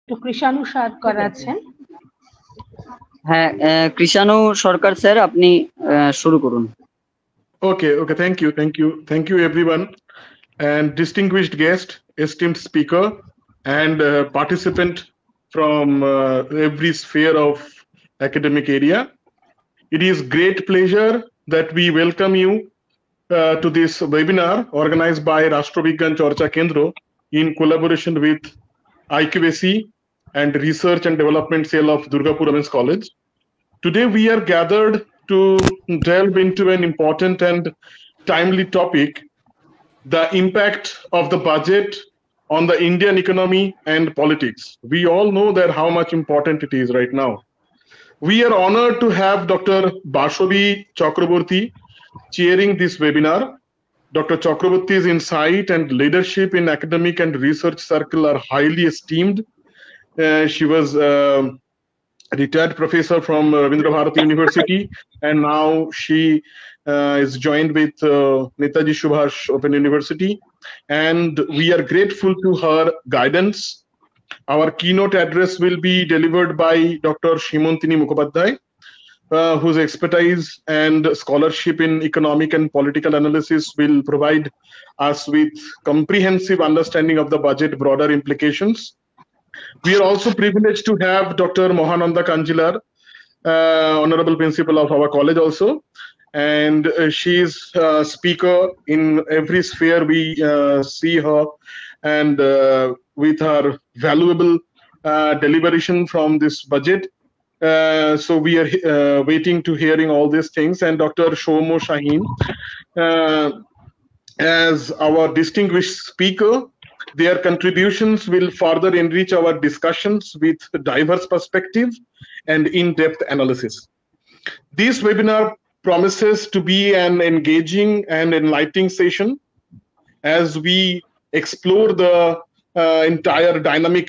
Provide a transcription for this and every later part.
তো কৃষাণু সরকার আছেন। হ্যাঁ, কৃষাণু সরকার স্যার, আপনি শুরু করুন। Okay, thank you everyone, and distinguished guest, esteemed speaker, and participant from every sphere of academic area. It is great pleasure that we welcome you to this webinar organized by Rashtrabigyan Charcha Kendra in collaboration with IQAC and Research and Development Cell of Durgapur Women's College. Today we are gathered to delve into an important and timely topic, the impact of the budget on the Indian economy and politics. We all know that how much important it is right now. We are honored to have Dr. Bashabi Chakraborty chairing this webinar. Dr. Chakraborty's insight and leadership in academic and research circle are highly esteemed. She was retired professor from Rabindra Bharati University, and now she is joined with Netaji Subhash Open University, and we are grateful to her guidance. Our keynote address will be delivered by Dr. Shimantini Mukhopadhyay, whose expertise and scholarship in economic and political analysis will provide us with comprehensive understanding of the budget broader implications. We are also privileged to have Dr. Mohananda Kanjilar, honorable principal of our college also, and she is a speaker in every sphere we see her, and with her valuable deliberation from this budget. So we are waiting to hearing all these things, and Dr. Shomo Shaheen as our distinguished speaker. Their contributions will further enrich our discussions with diverse perspectives and in-depth analysis. This webinar promises to be an engaging and enlightening session as we explore the entire dynamic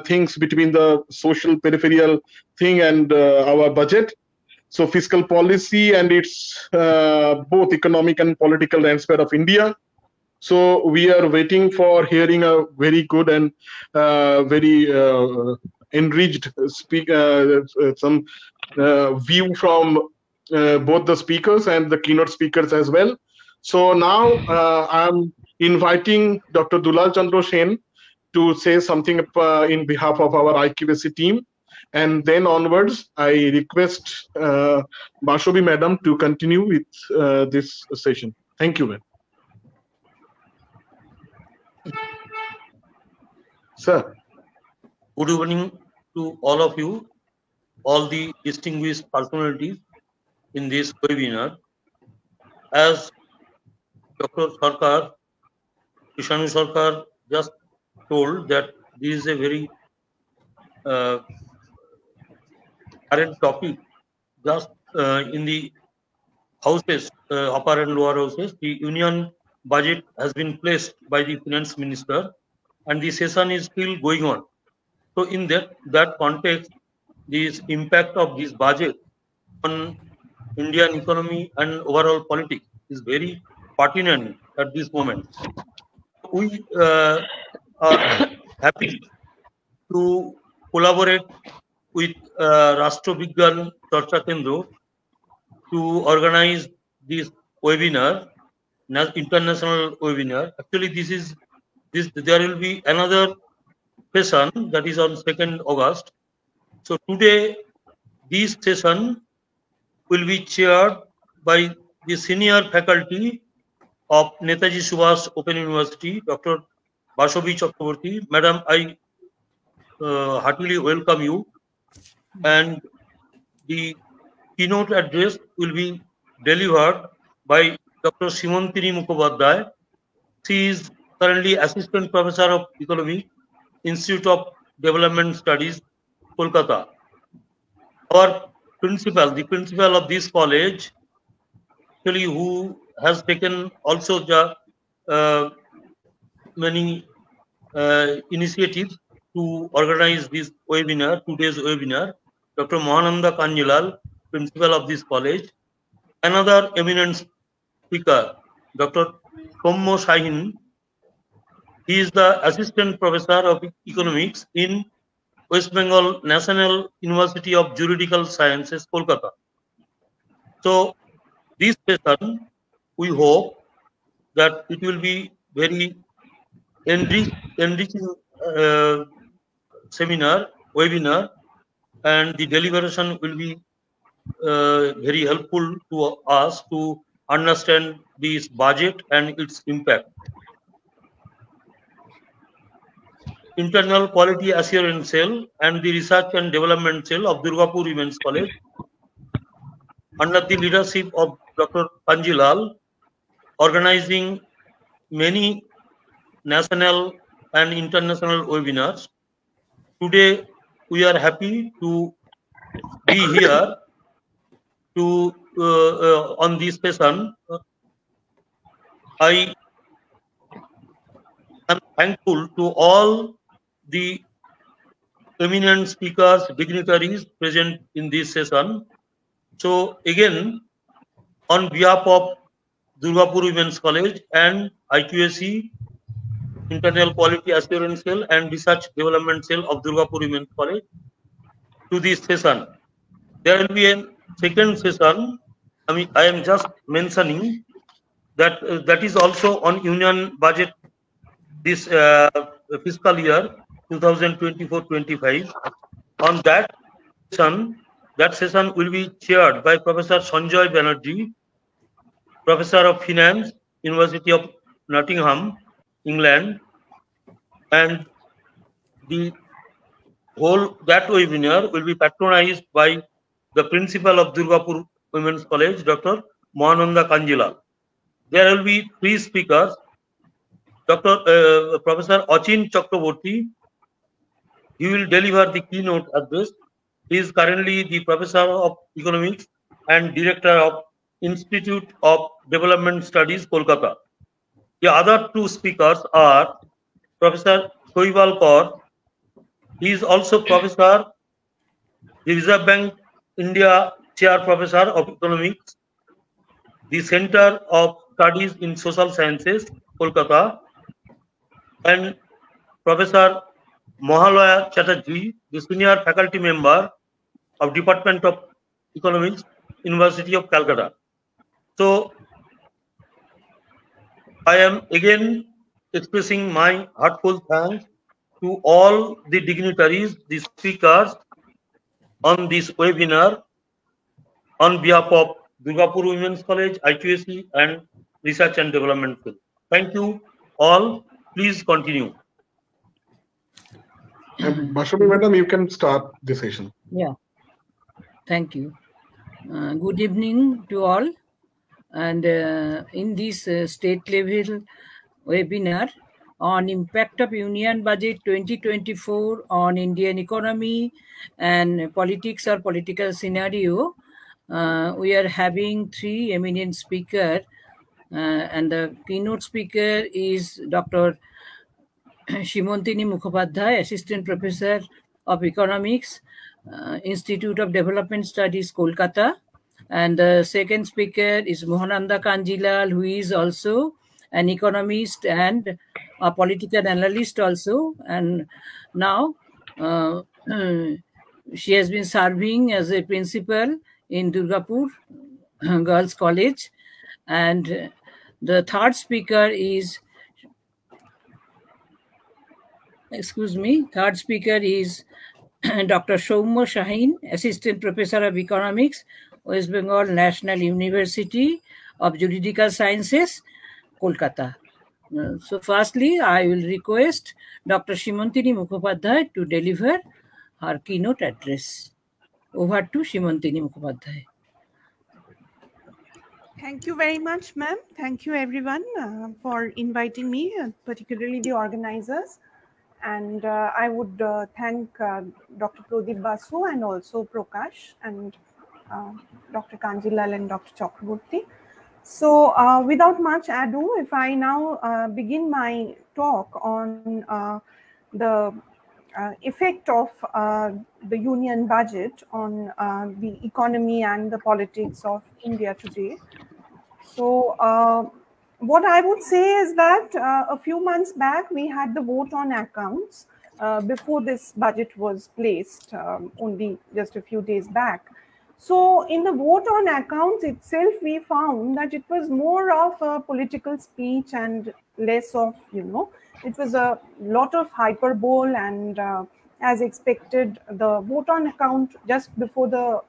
things between the social peripheral thing and our budget. So fiscal policy and its both economic and political landscape of India. So we are waiting for hearing a very good and very enriched some view from both the speakers and the keynote speakers as well. So now I'm inviting Dr. Dulal Chandra Sen to say something in behalf of our IQAC team. And then onwards, I request Bashabi Madam to continue with this session. Thank you, ma'am. Sir. Good evening to all of you, all the distinguished personalities in this webinar. As Dr. Sarkar, Kishanu Sarkar just told that this is a very current topic. Just in the houses, upper and lower houses, the union budget has been placed by the finance minister, and the session is still going on. So in that context, this impact of this budget on Indian economy and overall politics is very pertinent at this moment. We are happy to collaborate with Rashtrabigyan Charcha Kendra to organize this webinar, international webinar. Actually, there will be another session that is on 2nd August. So today, this session will be chaired by the senior faculty of Netaji Subhash Open University, Dr. Bashabi Chakraborty. Madam, I heartily welcome you. And the keynote address will be delivered by Dr. Shimantini Mukhopadhyay. She is currently Assistant Professor of Economics, Institute of Development Studies, Kolkata. Our principal, the principal of this college, actually who has taken also the many initiatives to organize this webinar, today's webinar, Dr. Mohananda Kanjilar, principal of this college. Another eminent speaker, Dr. Shomo Shaheen. He is the Assistant Professor of Economics in West Bengal National University of Juridical Sciences, Kolkata. So this session, we hope that it will be very enriching webinar, and the deliberation will be very helpful to us to understand this budget and its impact. Internal Quality Assurance Cell and the Research and Development Cell of Durgapur Women's College, under the leadership of Dr. Kanjilal, organizing many national and international webinars. Today, we are happy to be here to on this session. I am thankful to all the eminent speakers, dignitaries present in this session. So again, on behalf of Durgapur Women's College and IQAC, Internal Quality Assurance Cell and Research Development Cell of Durgapur Women's College, to this session. There will be a second session. I am just mentioning that that is also on union budget this fiscal year 2024-25. On that session will be chaired by Professor Sanjoy Banerjee, Professor of Finance, University of Nottingham, England, and the whole that webinar will be patronized by the principal of Durgapur Women's College, Dr. Mahananda Kanjilal. There will be 3 speakers. Professor Achin Chakraborty, he will deliver the keynote address. He is currently the Professor of Economics and Director of Institute of Development Studies, Kolkata. The other 2 speakers are Professor Shoibal Kaur. He is also Professor, the Reserve Bank India Chair Professor of Economics, the Center of Studies in Social Sciences, Kolkata, and Professor Mahalaya Chatterjee, the Senior Faculty Member of Department of Economics, University of Calcutta. So, I am again expressing my heartfelt thanks to all the dignitaries, the speakers on this webinar on behalf of Durgapur Women's College, IQAC, and Research and Development Cell. Thank you all. Please continue. Bashabi Madam, you can start the session. Yeah, thank you. Good evening to all. And in this state level webinar on impact of Union Budget 2024 on Indian economy and politics or political scenario, we are having 3 eminent speakers, and the keynote speaker is Dr. Shimantini Mukhopadhyay, Assistant Professor of Economics, Institute of Development Studies, Kolkata. And the second speaker is Mahananda Kanjilal, who is also an economist and a political analyst also. And now she has been serving as a principal in Durgapur Girls College. And the third speaker is Dr. Soumya Shahin, Assistant Professor of Economics, West Bengal National University of Juridical Sciences, Kolkata. So firstly, I will request Dr. Shimantini Mukhopadhyay to deliver her keynote address. Over to Shimantini Mukhopadhyay. Thank you very much, ma'am. Thank you, everyone, for inviting me, particularly the organizers. And I would thank Dr. Pradeep Basu and also Prakash and Dr. Kanjilal and Dr. Chakraborty. So without much ado, if I now begin my talk on the effect of the union budget on the economy and the politics of India today. So what I would say is that a few months back, we had the vote on accounts, before this budget was placed, only just a few days back. So in the vote on accounts itself, we found that it was more of a political speech and less of, it was a lot of hyperbole, and as expected, the vote on account just before the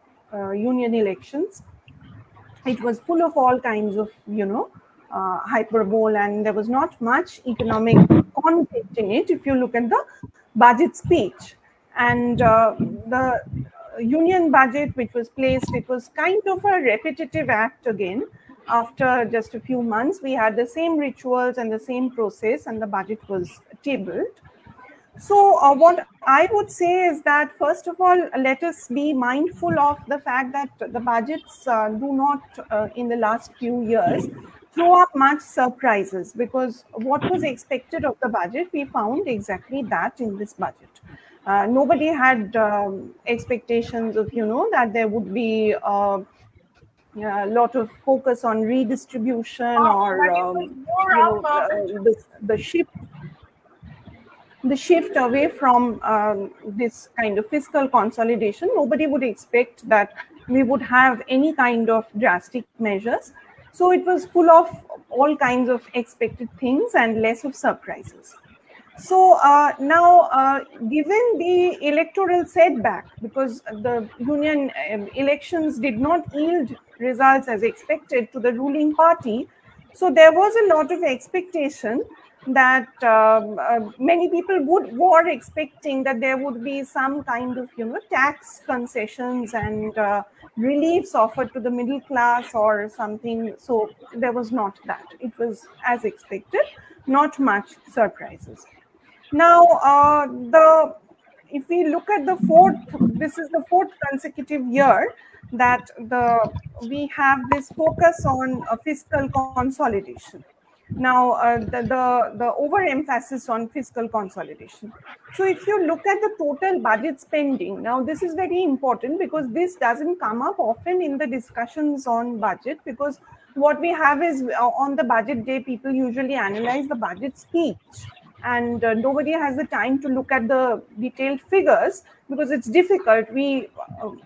union elections, it was full of all kinds of, hyperbole, and there was not much economic content in it if you look at the budget speech. And the union budget which was placed, it was kind of a repetitive act again. After just a few months, we had the same rituals and the same process, and the budget was tabled. So what I would say is that, first of all, let us be mindful of the fact that the budgets do not, in the last few years, throw up much surprises, because what was expected of the budget, we found exactly that in this budget. Nobody had expectations of, that there would be a lot of focus on redistribution or the shift away from this kind of fiscal consolidation. Nobody would expect that we would have any kind of drastic measures. So it was full of all kinds of expected things and less of surprises. So now, given the electoral setback, because the union elections did not yield results as expected to the ruling party, so there was a lot of expectation that many people were expecting that there would be some kind of, tax concessions and reliefs offered to the middle class or something. So there was not that. It was as expected, not much surprises. Now, if we look at this is the fourth consecutive year that we have this focus on fiscal consolidation. Now, the overemphasis on fiscal consolidation. So if you look at the total budget spending, now this is very important, because this doesn't come up often in the discussions on budget, because what we have is on the budget day, people usually analyze the budget speech, and nobody has the time to look at the detailed figures, because it's difficult.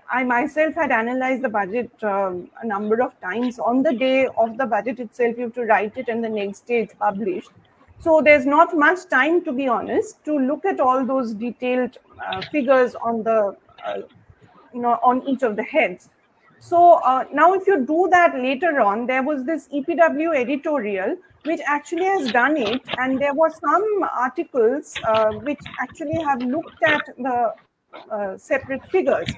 I myself had analyzed the budget a number of times. On the day of the budget itself, you have to write it, and the next day it's published. So there's not much time, to be honest, to look at all those detailed figures on the, on each of the heads. So now if you do that later on, there was this EPW editorial which actually has done it, and there were some articles which actually have looked at the separate figures.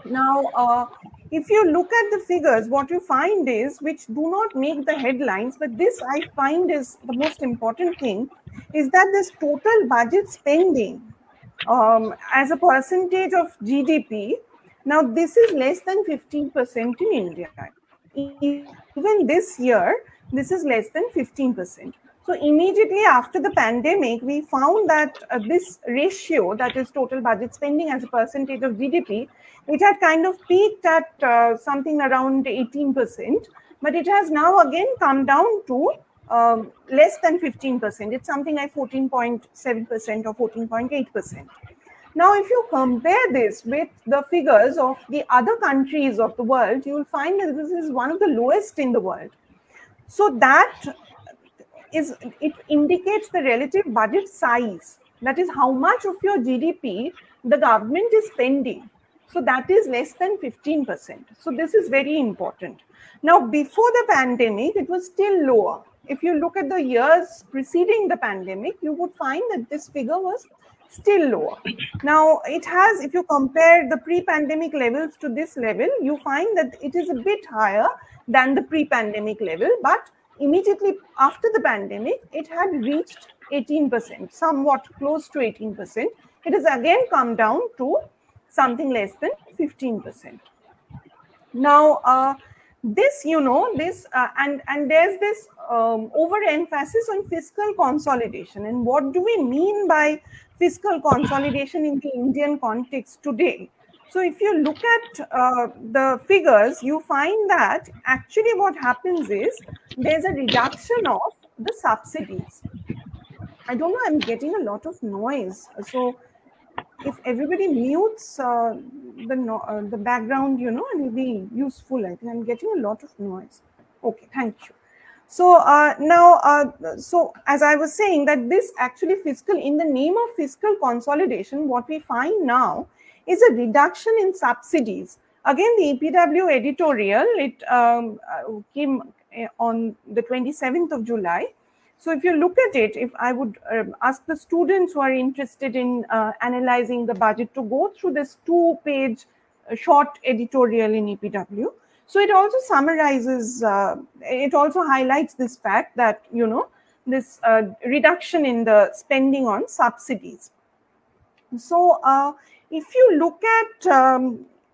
Now, if you look at the figures, what you find is, which do not make the headlines, but this I find is the most important thing, is that this total budget spending as a percentage of GDP, now this is less than 15% in India. Even this year, this is less than 15%. So immediately after the pandemic, we found that this ratio, that is total budget spending as a percentage of GDP, it had kind of peaked at something around 18%, but it has now again come down to less than 15%. It's something like 14.7% or 14.8%. Now, if you compare this with the figures of the other countries of the world, you will find that this is one of the lowest in the world. So that it indicates the relative budget size. That is how much of your GDP the government is spending. So that is less than 15%. So this is very important. Now, before the pandemic, it was still lower. If you look at the years preceding the pandemic, you would find that this figure was still lower. Now, it has, if you compare the pre-pandemic levels to this level, you find that it is a bit higher than the pre-pandemic level, but immediately after the pandemic, it had reached 18%, somewhat close to 18%. It has again come down to something less than 15%. Now, this, and there's this overemphasis on fiscal consolidation. And what do we mean by fiscal consolidation in the Indian context today? So if you look at the figures, you find that actually what happens is there's a reduction of the subsidies. I don't know, I'm getting a lot of noise. So if everybody mutes the background, you know, it will be useful. I think I'm getting a lot of noise. Okay, thank you. So so as I was saying, that this actually in the name of fiscal consolidation, what we find now is a reduction in subsidies. Again, the EPW editorial, it came on the 27th of July. So if you look at it, if I would ask the students who are interested in analyzing the budget to go through this 2-page short editorial in EPW. So it also summarizes, it also highlights this fact that, you know, this reduction in the spending on subsidies. So if you look at,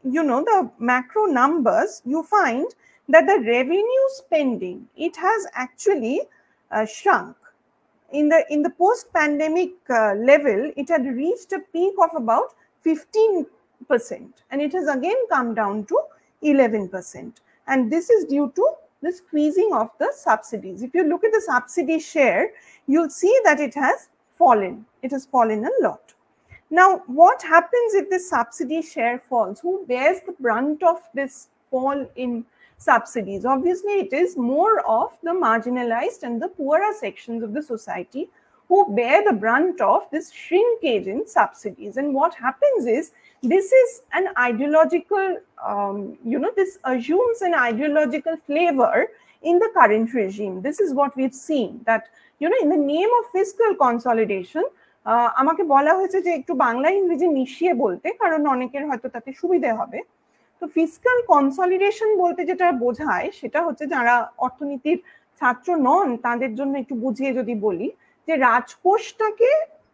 you know, the macro numbers, you find that the revenue spending, it has actually shrunk. In the post-pandemic level, it had reached a peak of about 15%, and it has again come down to 11%. And this is due to the squeezing of the subsidies. If you look at the subsidy share, you'll see that it has fallen. It has fallen a lot. Now, what happens if the subsidy share falls? Who bears the brunt of this fall in subsidies? Obviously, it is more of the marginalized and the poorer sections of the society who bear the brunt of this shrinkage in subsidies. And what happens is, this is an ideological, you know, this assumes an ideological flavor in the current regime. This is what we've seen, that, you know, in the name of fiscal consolidation, আমাকে বলা হয়েছে যে একটু বাংলা ইংরেজি মিশিয়ে বলতে, কারণ অনেকের হয়তো তাতে সুবিধা হবে। তো ফিসকাল কনসলিডেশন বলতে যেটা বোঝায়, সেটা হচ্ছে যারা অর্থনীতির ছাত্র নন তাদের জন্য একটু বুঝিয়ে যদি বলি, যে রাজকোষটাকে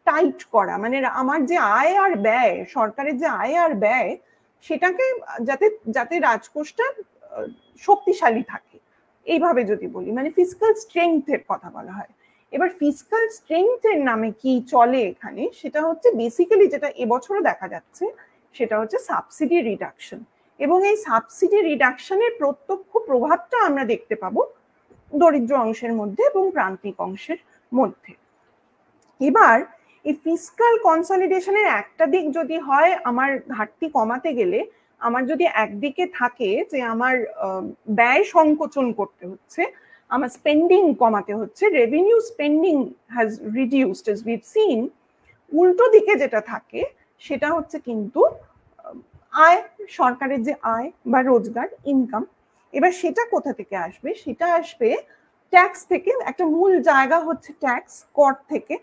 টাইট করা, মানে আমার যে আয় আর ব্যয়, সরকারের যে আয় আর ব্যয়, সেটাকে যাতে রাজকোষটা শক্তিশালী থাকে, এইভাবে যদি বলি, মানে ফিসকাল স্ট্রেংথের কথা বলা হয়। এবার ফিসকাল স্ট্রেংথের নামে কি চলে এখানে, সেটা হচ্ছে বেসিক্যালি যেটা এবছরও দেখা যাচ্ছে, সেটা হচ্ছে সাবসিডি রিডাকশন। এবং এই সাবসিডি রিডাকশনের প্রত্যক্ষ প্রভাবটা আমরা দেখতে পাবো দরিদ্র অংশের মধ্যে এবং প্রান্তিক অংশের মধ্যে। এবার এই ফিসকাল কনসলিডেশনের একটা দিক যদি হয়, আমার ঘাটতি কমাতে গেলে আমার যদি একদিকে থাকে যে আমার ব্যয় সংকোচন করতে হচ্ছে, আমার স্পেন্ডিং কমাতে হচ্ছে, revenue spending has reduced as we've seen, উল্টো দিকে যেটা থাকে সেটা হচ্ছে কিন্তু আয়, সরকারের যে আয় বা রোজগার, ইনকাম। এবার সেটা কোথা থেকে আসবে? সেটা আসবে ট্যাক্স থেকে। একটা মূল জায়গা হচ্ছে ট্যাক্স, কর থেকে।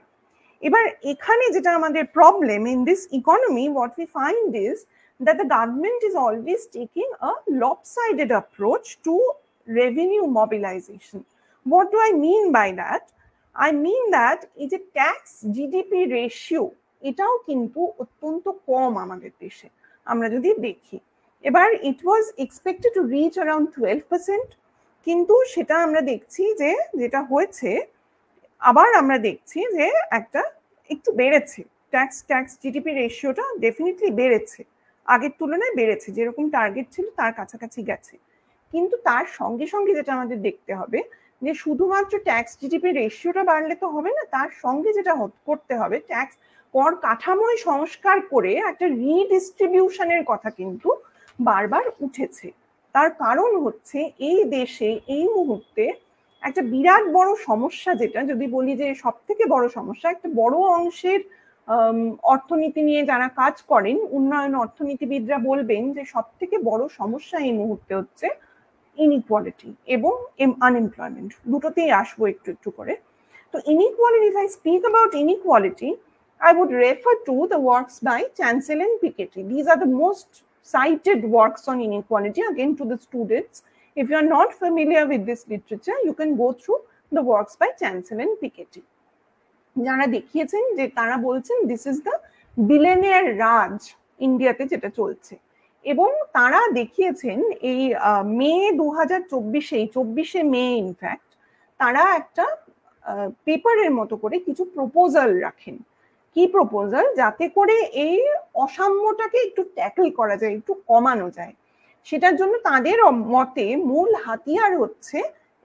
এবার এখানে যেটা আমাদের problem in this economy, what we find is that the government is always taking a lopsided approach to revenue mobilization. What do I mean by that? I mean that is a tax GDP ratio, এটাও কিন্তু অত্যন্ত কম আমাদের দেশে আমরা যদি দেখি। এবার it was expected to reach around 12%, কিন্তু সেটা আমরা দেখছি যে যেটা হয়েছে, আবার আমরা দেখছি যে একটা একটু বেড়েছে, ট্যাক্স জিডিপি রেশিওটা ডেফিনেটলি বেড়েছে, আগের তুলনায় বেড়েছে, যেরকম টার্গেট ছিল তার কাছাকাছি গেছে। কিন্তু তার সঙ্গে সঙ্গে যেটা আমাদের দেখতে হবে, যে শুধুমাত্র ট্যাক্স জিডিপি রেশিওটা বাড়লে তো হবে না, তার সঙ্গে যেটা করতে হবে, ট্যাক্স কর কাঠামোয় সংস্কার করে একটা রিডিস্ট্রিবিউশনের কথা কিন্তু বারবার উঠেছে। তার কারণ হচ্ছে এই দেশে এই মুহূর্তে একটা বিরাট বড় সমস্যা, যেটা যদি বলি যে সব থেকে বড় সমস্যা, একটা বড় অংশের অর্থনীতি নিয়ে যারা কাজ করেন, উন্নয়ন অর্থনীতিবিদরা বলবেন যে সব থেকে বড় সমস্যা এই মুহূর্তে হচ্ছে ইনইকুয়ালিটি এবং আনএমপ্লয়মেন্ট। দুটোতেই আসবো একটু একটু করে। তো inequality, if I speak about inequality, I would refer to the works by Chancel and Piketty. These are the most cited works on inequality. Again, to the students, if you are not familiar with this literature, you can go through the works by Chancel and Piketty. যারা দেখিয়েছেন যে তারা বলছেন this is the billionaire রাজ ইন্ডিয়াতে যেটা চলছে, এবং তারা দেখিয়েছেন এই মে 2024 মে ইনফ্যাক্ট তারা একটা পেপারের মতো করে কিছু প্রপোজাল রাখেন। কি প্রপোজাল? যাতে করে এই অসাম্যটাকে একটু ট্যাকল করা যায়, একটু কমানো যায়। সেটার জন্য তাদের মতে মূল হাতিয়ার হচ্ছে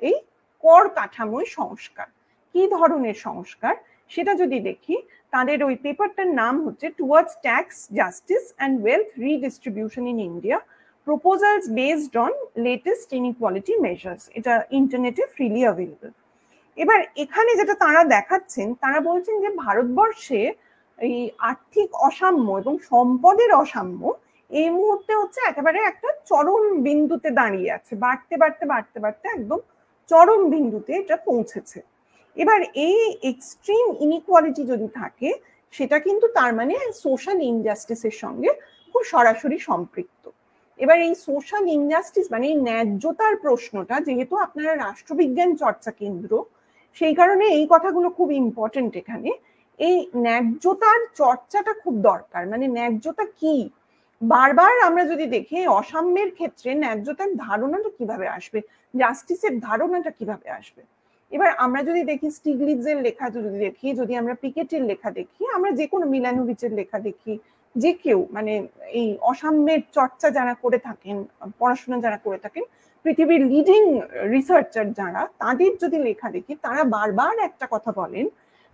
এই কর কাঠামোর সংস্কার। কি ধরনের সংস্কার? সেটা যদি দেখি, তাদের ওই পেপারটার নাম হচ্ছে towards tax justice and wealth redistribution in India, proposals based on latest inequality measures. এটা ইন্টারনেটে ফ্রিলি অ্যাভেলেবল। এবার এখানে যেটা তারা দেখাচ্ছেন, তারা বলছেন যে ভারতবর্ষে এই আর্থিক অসাম্য এবং সম্পদের অসাম্য এই মুহূর্তে হচ্ছে একেবারে একটা চরম বিন্দুতে দাঁড়িয়ে আছে, বাড়তে বাড়তে বাড়তে বাড়তে একদম চরম বিন্দুতে এটা পৌঁছেছে। এবার এই এক্সট্রিম ইনইকুয়ালিটি যদি থাকে, সেটা কিন্তু তার মানে সোশ্যাল ইনজাস্টিসের সঙ্গে খুব সরাসরি সম্পৃক্ত। এবার এই সোশ্যাল ইনজাস্টিস মানে এই ন্যায্যতার প্রশ্নটা, যেহেতু আপনারা রাষ্ট্রবিজ্ঞান চর্চা কেন্দ্র, সেই কারণে এই কথাগুলো খুব ইম্পর্টেন্ট। এখানে এই ন্যায্যতার চর্চাটা খুব দরকার। মানে ন্যায্যতা কি, বারবার আমরা যদি দেখি অসাম্যের ক্ষেত্রে ন্যায্যতার ধারণাটা কিভাবে আসবে, জাস্টিসের ধারণাটা কিভাবে আসবে। এবার আমরা যদি দেখি স্টিগলিৎজের লেখা যদি দেখি, যদি আমরা পিকেটের লেখা দেখি, আমরা যে কোনো মিলানোভিচের লেখা দেখি, যে কেউ মানে এই অসাম্যের চর্চা যারা করে থাকেন, পড়াশোনা যারা করে থাকেন, পৃথিবীর লিডিং রিসার্চার যারা, তাদের যদি লেখা দেখি, তারা বারবার একটা কথা বলেন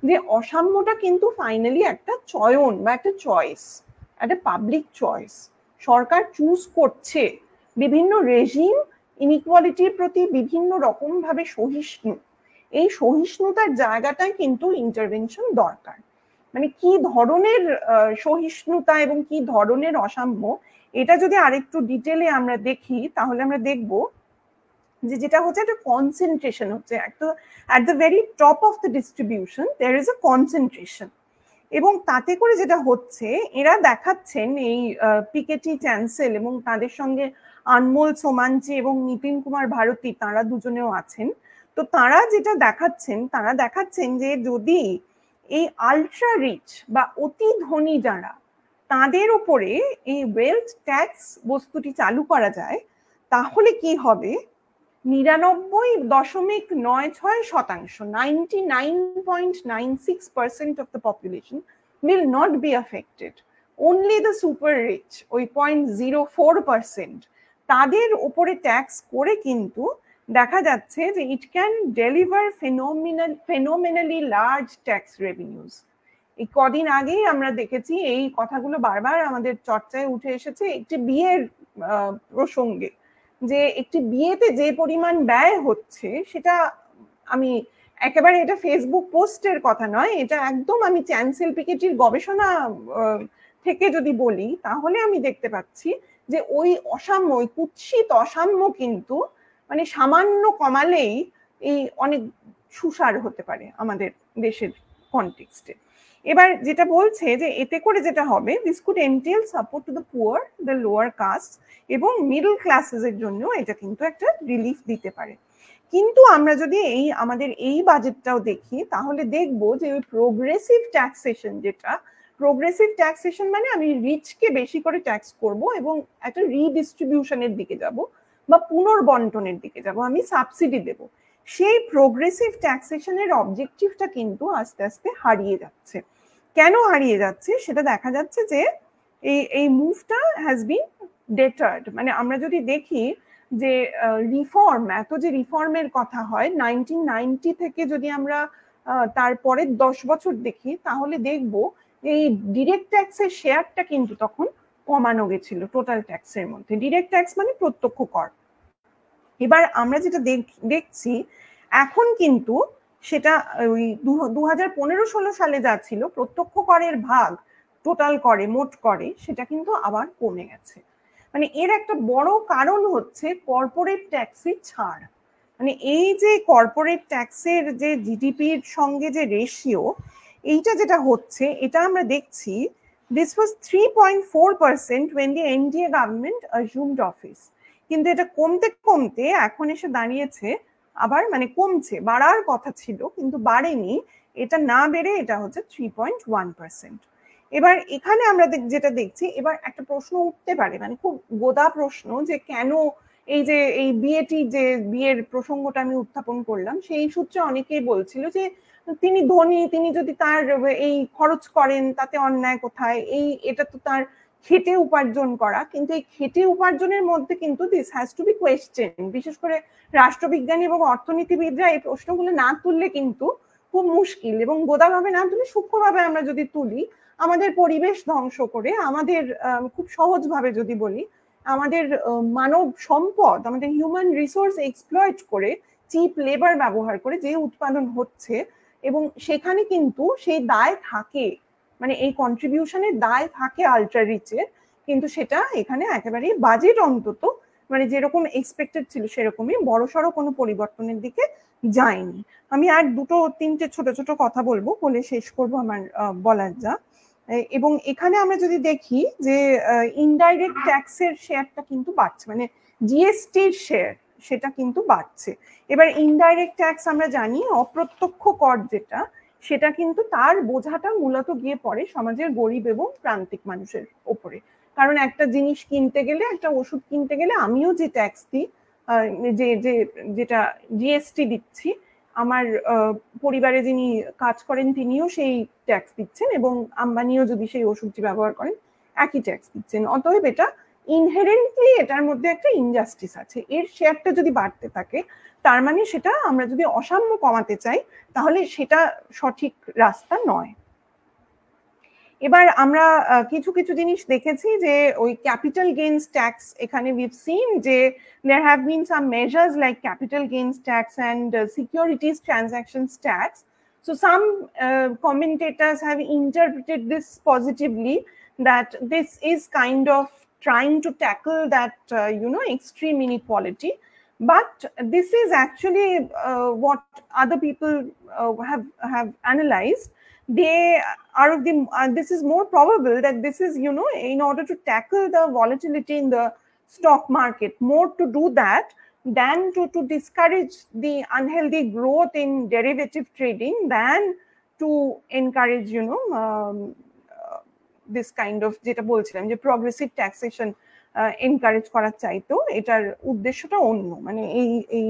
যে অসাম্যটা কিন্তু ফাইনালি একটা চয়ন বা একটা চয়েস, একটা পাবলিক চয়েস। সরকার চুজ করছে, বিভিন্ন রেজিম ইনইকুয়ালিটির প্রতি বিভিন্ন রকম ভাবে সহিষ্ণু, এই সহিষ্ণুতার জায়গাটায় কিন্তু ইন্টারভেনশন দরকার। মানে কি ধরনের সহিষ্ণুতা এবং কি ধরনের অসাম্য, এটা যদি আরেকটু ডিটেলে আমরা দেখি, তাহলে আমরা দেখব যে যেটা হচ্ছে একটা কনসেন্ট্রেশন হচ্ছে, একটা at the very top of the distribution there is a concentration. এবং তাতে করে যেটা হচ্ছে, এরা দেখাচ্ছেন এই পিকেটি চ্যান্সেল এবং তাদের সঙ্গে আনমোল সোমাঞ্চি এবং নিতিন কুমার ভারতী, তারা দুজনেও আছেন। তো তারা যেটা দেখাচ্ছেন, তারা দেখাচ্ছেন যে যদি এই আলট্রা রিচ বা অতি ধনী যারা, তাদের উপরে এই ওয়েলথ ট্যাক্স বস্তুটি চালু করা যায়, তাহলে কি হবে, 99.96%, 99.96% of the population will not be affected. Only the super rich, ওই 0.04%, তাদের উপরে ট্যাক্স করে কিন্তু দেখা যাচ্ছে যে it can deliver phenomenally large tax revenues. এই কদিন আগেই আমরা দেখেছি, এই কথাগুলো বারবার আমাদের চর্চায় উঠে এসেছে একটি বিয়ের প্রসঙ্গে, যে একটি বিয়েতে যে পরিমাণ ব্যয় হচ্ছে, সেটা আমি একেবারে, এটা ফেসবুক পোস্টের কথা নয়, এটা একদম আমি চ্যান্সেল পিকেটির গবেষণা থেকে যদি বলি, তাহলে আমি দেখতে পাচ্ছি যে ওই অসাম্য, ওই কুৎসিত অসাম্য কিন্তু মানে সামান্য কমালেই এই অনেক সুসার হতে পারে আমাদের দেশের কনটেক্সটে। এবার যেটা বলছে যে এতে করে যেটা হবে, this could entail support to the poor, the lower caste এবং মিডল ক্লাসেস এর জন্য এটা কিন্তু একটা রিলিফ দিতে পারে। কিন্তু আমরা যদি এই আমাদের এই বাজেটটাও দেখি, তাহলে দেখবো যে ওই প্রোগ্রেসিভ ট্যাক্সেশন, যেটা প্রোগ্রেসিভ ট্যাক্সেশন মানে আমি রিচকে বেশি করে ট্যাক্স করব এবং একটা রিডিস্ট্রিবিউশনের দিকে যাব বা পুনর্বন্টনের দিকে যাব, আমি সাবসিডি দেব, সেই প্রোগ্রেসিভ ট্যাক্সেশনের অবজেক্টিভটা কিন্তু আস্তে আস্তে হারিয়ে যাচ্ছে। কেন হারিয়ে যাচ্ছে সেটা দেখা যাচ্ছে যে এই মুভটা হ্যাজ বিন ডেটার্ড। মানে আমরা যদি দেখি যে রিফর্ম, এত যে রিফর্মের কথা হয় 1990 থেকে, যদি আমরা তারপরের 10 বছর দেখি, তাহলে দেখব এই ডিরেক্ট ট্যাক্সের শেয়ারটা কিন্তু তখন কমানো গেছিল টোটাল ট্যাক্সের মধ্যে। ডিরেক্ট ট্যাক্স মানে প্রত্যক্ষ কর। এবার আমরা যেটা দেখছি এখন কিন্তু সেটা ওই 2015-16 সালে যা ছিল প্রত্যক্ষ করের ভাগ টোটাল করে, মোট করে, সেটা কিন্তু আবার কমে গেছে। মানে এর একটা বড় কারণ হচ্ছে কর্পোরেট ট্যাক্সের ছাড়। মানে এই যে কর্পোরেট ট্যাক্সের যে জিডিপির সঙ্গে যে রেশিও, এইটা যেটা হচ্ছে, এটা আমরা দেখছি this was 3.4% when the NDA government assumed office, কিন্তু এটা কমতে কমতে এখন এসে দাঁড়িয়েছে আবার, মানে কমছে, বাড়ার কথা ছিল কিন্তু বাড়েনি, এটা না বেড়ে এটা হচ্ছে 3.1%। এবার এখানে আমরা যেটা দেখছি, এবার একটা প্রশ্ন উঠতে পারে, মানে খুব গোদা প্রশ্ন, যে কেন এই যে এই বিয়েটি, যে বিয়ের প্রসঙ্গটা আমি উত্থাপন করলাম, সেই সূত্রে অনেকেই বলছিল যে তিনি ধনী, তিনি যদি তার এই খরচ করেন তাতে অন্যায় কোথায়, এটা তো তার খেটে উপার্জন করা। কিন্তু এই খেটে উপার্জনের মধ্যে কিন্তু this has to be question, বিশেষ করে রাষ্ট্রবিজ্ঞানী এবং অর্থনীতিবিদরা এই প্রশ্নগুলো না তুললে কিন্তু খুব মুশকিল, এবং গোদাভাবে না তুলে সূক্ষ্মভাবে আমরা যদি তুলি, আমাদের পরিবেশ ধ্বংস করে, আমাদের খুব সহজভাবে যদি বলি, আমাদের মানব সম্পদ, আমাদের হিউম্যান রিসোর্স এক্সপ্লয়েট করে, চিপ লেবার ব্যবহার করে যে উৎপাদন হচ্ছে, এবং সেখানে কিন্তু সেই দায় থাকে, মানে এই কন্ট্রিবিউশনের দায় থাকে আল্ট্রা রিচের, কিন্তু সেটা এখানে একেবারেই বাজেট অন্তত মানে যেরকম এক্সপেক্টেড ছিল সেরকমই বড়সড় কোনো পরিবর্তনের দিকে যায়নি। আমি আর দুটো তিনটে ছোট ছোট কথা বলবো, বলে শেষ করবো আমার বলার যা। এবং এখানে আমরা যদি দেখি যে ইনডাইরেক্ট ট্যাক্সের শেয়ারটা কিন্তু বাড়ছে, মানে জিএসটির শেয়ার সেটা কিন্তু বাড়ছে। এবার ইনডাইরেক্ট ট্যাক্স আমরা জানি অপ্রত্যক্ষ কর যেটা, সেটা কিন্তু তার বোঝাটা মূলত গিয়ে পড়ে সমাজের গরিব এবং প্রান্তিক মানুষের ওপরে। কারণ একটা জিনিস কিনতে গেলে, একটা ওষুধ কিনতে গেলে আমিও যে ট্যাক্স দিই, যেটা জিএসটি দিচ্ছি, আমার পরিবারে যিনি কাজ করেন তিনিও সেই ট্যাক্স দিচ্ছেন, এবং আম্বানিও যদি সেই ওষুধটি ব্যবহার করেন একই ট্যাক্স দিচ্ছেন। অতএব এটা ইনহেরেন্টলি এটার মধ্যে একটা ইনজাস্টিস আছে। এর শেয়ারটা যদি বাড়তে থাকে, তার মানে সেটা আমরা যদি অসাম্য কমাতে চাই তাহলে সেটা সঠিক রাস্তা নয়। এবার আমরা কিছু কিছু জিনিস দেখেছি যে ওই ক্যাপিটাল গেইনস ট্যাক্স, এখানে উইভ সিন যে there have been some measures like capital gains tax and securities transactions tax. So some commentators have interpreted this positively, that this is kind of trying to tackle that extreme inequality, but this is actually what other people have analyzed. They are of the this is more probable that this is in order to tackle the volatility in the stock market, more to do that than to discourage the unhealthy growth in derivative trading, than to encourage this kind of যেটা বলছিলাম যে progressive taxation encourage করা চাইতো। এটার উদ্দেশ্যটা অন্য, মানে এই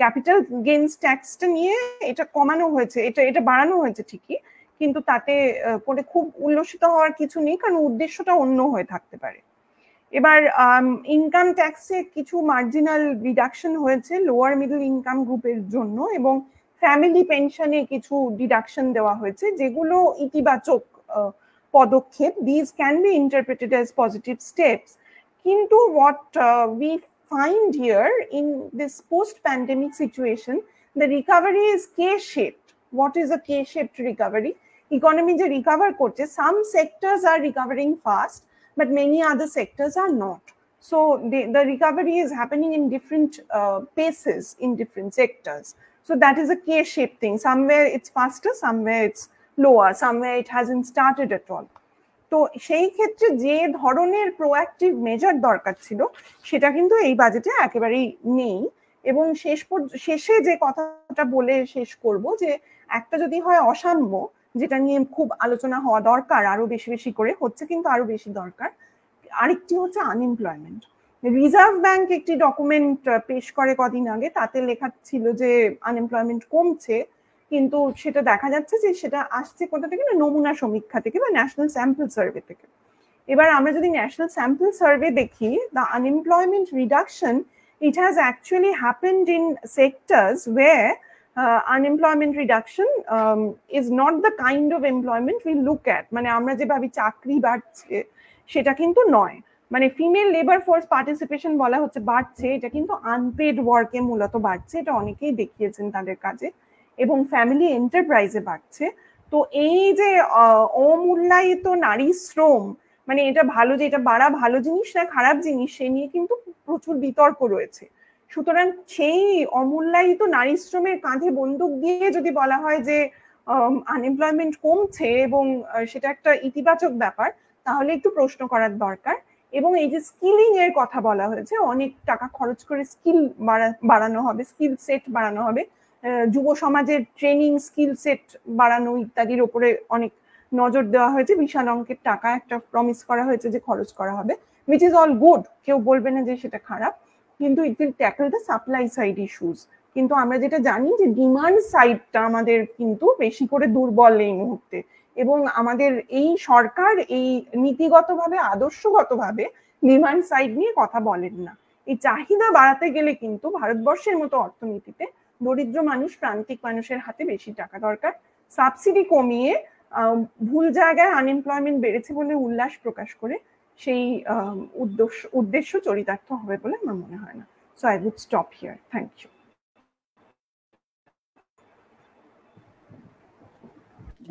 ক্যাপিটাল গেইনস ট্যাক্সটা নিয়ে এটা কমানো হয়েছে, এটা বাড়ানো হয়েছে ঠিকই, কিন্তু তাতে করে খুব উল্লসিত হওয়ার কিছু নেই, কারণ উদ্দেশ্যটা অন্য হয়ে থাকতে পারে। এবার ইনকাম ট্যাক্সে কিছু মার্জিনাল রিডাকশন হয়েছে লোয়ার মিডল ইনকাম গ্রুপের জন্য, এবং ফ্যামিলি পেনশনে কিছু ডিডাকশন দেওয়া হয়েছে, যেগুলো ইতিবাচক পদক্ষেপ। These can be interpreted as positive steps. কিন্তু what we find here in this post-pandemic situation, the recovery is K-shaped. What is a K-shaped recovery? Economy যে recover করছে, some sectors are recovering fast, but many other sectors are not. So the recovery is happening in different paces in different sectors. So that is a K-shaped thing. Somewhere it's faster, somewhere it's lower, somewhere it hasn't started at all. তো সেই ক্ষেত্রে যে ধরনের proactive measure দরকার ছিল সেটা কিন্তু এই বাজেটে একেবারেই নেই। এবং শেষে যে কথাটা বলে শেষ করব, যে একটা যদি হয় অসাম্য, যেটা নিয়ে খুব আলোচনা হওয়া দরকার, আরো বেশি বেশি করে হচ্ছে, কিন্তু আরো বেশি দরকার, আরেকটি হচ্ছে আনএমপ্লয়মেন্ট। রিজার্ভ ব্যাংক একটি ডকুমেন্ট পেশ করে কদিন আগে, তাতে লেখা ছিল যে আনএমপ্লয়মেন্ট কমছে, কিন্তু সেটা দেখা যাচ্ছে যে সেটা আসছে কোথা থেকে না, নমুনা সমীক্ষা থেকে বা ন্যাশনাল স্যাম্পল সার্ভে থেকে। এবার আমরা যদি ন্যাশনাল স্যাম্পল সার্ভে দেখি, the unemployment reduction, it has actually happened in sectors where unemployment reduction is not the kind of employment we look at, মানে আমরা যে ভাবি চাকরি বাড়ছে সেটা কিন্তু নয়। মানে ফিমেল লেবার ফোর্স পার্টিসিপেশন বলা হচ্ছে বাড়ছে, এটা কিন্তু আনপেড ওয়ার্কে মূলত বাড়ছে, এটা অনেকেই দেখিয়েছেন তাদের কাজে, এবং ফ্যামিলি এন্টারপ্রাইজে বাড়ছে। তো এই যে অমূল্যায়িত নারী শ্রম, মানে এটা ভালো, যে এটা বাড়া ভালো জিনিস না খারাপ জিনিস, সে নিয়ে কিন্তু প্রচুর বিতর্ক রয়েছে। সুতরাং সেই অমূল্যায়িত নারী শ্রমের কাঁধে বন্দুক দিয়ে যদি বলা হয় যে আনএমপ্লয়মেন্ট কমছে এবং সেটা একটা ইতিবাচক ব্যাপার, তাহলে একটু প্রশ্ন করার দরকার। এবং এই যে স্কিলিং এর কথা বলা হয়েছে, অনেক টাকা খরচ করে স্কিল বাড়ানো হবে, স্কিল সেট বাড়ানো হবে, যুব সমাজের ট্রেনিং, স্কিল সেট বাড়ানো ইত্যাদির উপরে অনেক নজর দেওয়া হয়েছে, বিশাল অঙ্কের টাকা একটা প্রমিস করা হয়েছে যে খরচ করা হবে, which is all good, কেউ বলবে না যে সেটা খারাপ, কিন্তু it will tackle the supply side issues. কিন্তু আমরা যেটা জানি যে ডিমান্ড সাইডটা আমাদের কিন্তু বেশি করে দুর্বল এই মুহূর্তে, এবং আমাদের এই সরকার এই নীতিগতভাবে আদর্শগতভাবে ডিমান্ড সাইড নিয়ে কথা বলেন না। এই চাহিদা বাড়াতে গেলে কিন্তু ভারতবর্ষের মতো অর্থনীতিতে দরিদ্র মানুষ, প্রান্তিক মানুষের হাতে বেশি টাকা দরকার। সাবসিডি কমিয়ে ভুল জায়গায় আনএমপ্লয়মেন্ট বেড়েছে বলে উল্লাস প্রকাশ করে সেই উদ্দেশ্য চরিতার্থ হবে বলে আমার মনে হয় না। So I would stop here. Thank you.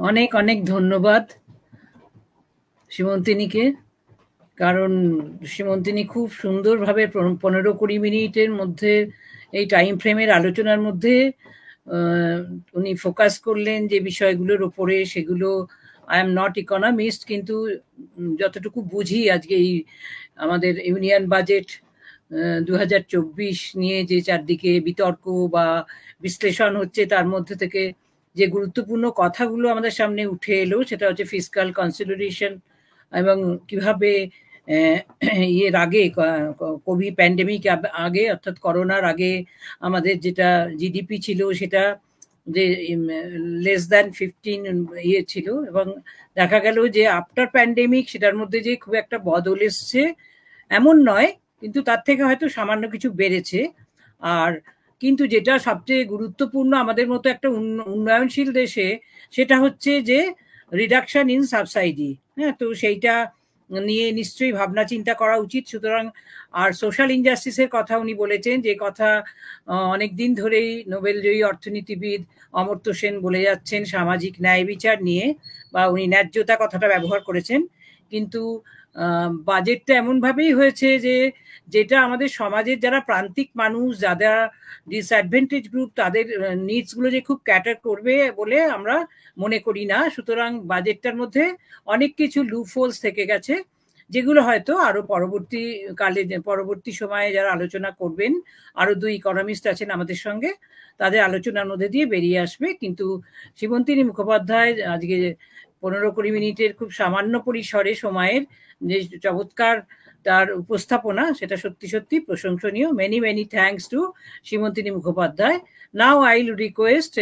অনেক অনেক ধন্যবাদ সীমন্তিনীকে, কারণ সীমন্তিনী খুব সুন্দরভাবে 15-20 মিনিটের মধ্যে এই টাইম ফ্রেমের আলোচনার মধ্যে উনি ফোকাস করলেন যে বিষয়গুলোর উপরে। সেগুলো আই এম নট ইকোনমিস্ট, কিন্তু যতটুকু বুঝি আজকে এই আমাদের ইউনিয়ন বাজেট 2024 নিয়ে যে চারদিকে বিতর্ক বা বিশ্লেষণ হচ্ছে, তার মধ্যে থেকে যে গুরুত্বপূর্ণ কথাগুলো আমাদের সামনে উঠে এলো সেটা হচ্ছে ফিসকাল কনসলিডেশন, এবং কিভাবে এর আগে কোভিড প্যান্ডেমিক আগে অর্থাৎ করোনার আগে আমাদের যেটা জিডিপি ছিল সেটা যে লেস দ্যান 15 ছিল, এবং দেখা গেল যে আফটার প্যান্ডেমিক সেটার মধ্যে যে খুব একটা বদল এসছে এমন নয়, কিন্তু তার থেকে হয়তো সামান্য কিছু বেড়েছে। আর কিন্তু যেটা সবচেয়ে গুরুত্বপূর্ণ আমাদের মতো একটা উন্নয়নশীল দেশে, সেটা হচ্ছে যে রিডাকশন ইন সাবসাইডি। হ্যাঁ, তো সেইটা নিয়ে নিশ্চয়ই ভাবনা চিন্তা করা উচিত। সুতরাং আর সোশ্যাল ইনজাস্টিসের কথা উনি বলেছেন, যে কথা অনেকদিন ধরেই নোবেলজয়ী অর্থনীতিবিদ অমর্ত্য সেন বলে যাচ্ছেন সামাজিক ন্যায় বিচার নিয়ে, বা উনি ন্যায্যতা কথাটা ব্যবহার করেছেন। কিন্তু বাজেটটা এমনভাবেই হয়েছে যে যেটা আমাদের সমাজের যারা প্রান্তিক মানুষ, যারা ডিসঅ্যাডভান্টেজ গ্রুপ, তাদের নিডসগুলো যে খুব ক্যাটার করবে বলে আমরা মনে করি না। সুতরাং বাজেটটার মধ্যে অনেক কিছু লুপহোলস থেকে গেছে, যেগুলো হয়তো আরো পরবর্তী সময়ে যারা আলোচনা করবেন, আরো 2 ইকোনমিস্ট আছেন আমাদের সঙ্গে, তাদের আলোচনার মধ্যে দিয়ে বেরিয়ে আসবে। কিন্তু সীমন্তিনী মুখোপাধ্যায় আজকে 15-20 মিনিটের খুব সামান্য পরিসরে সময়ের যে চমৎকার তার উপস্থাপনা, সেটা সত্যি সত্যি প্রশংসনীয়। Many many thanks to Simantini Mukhopadhyay. Now I will request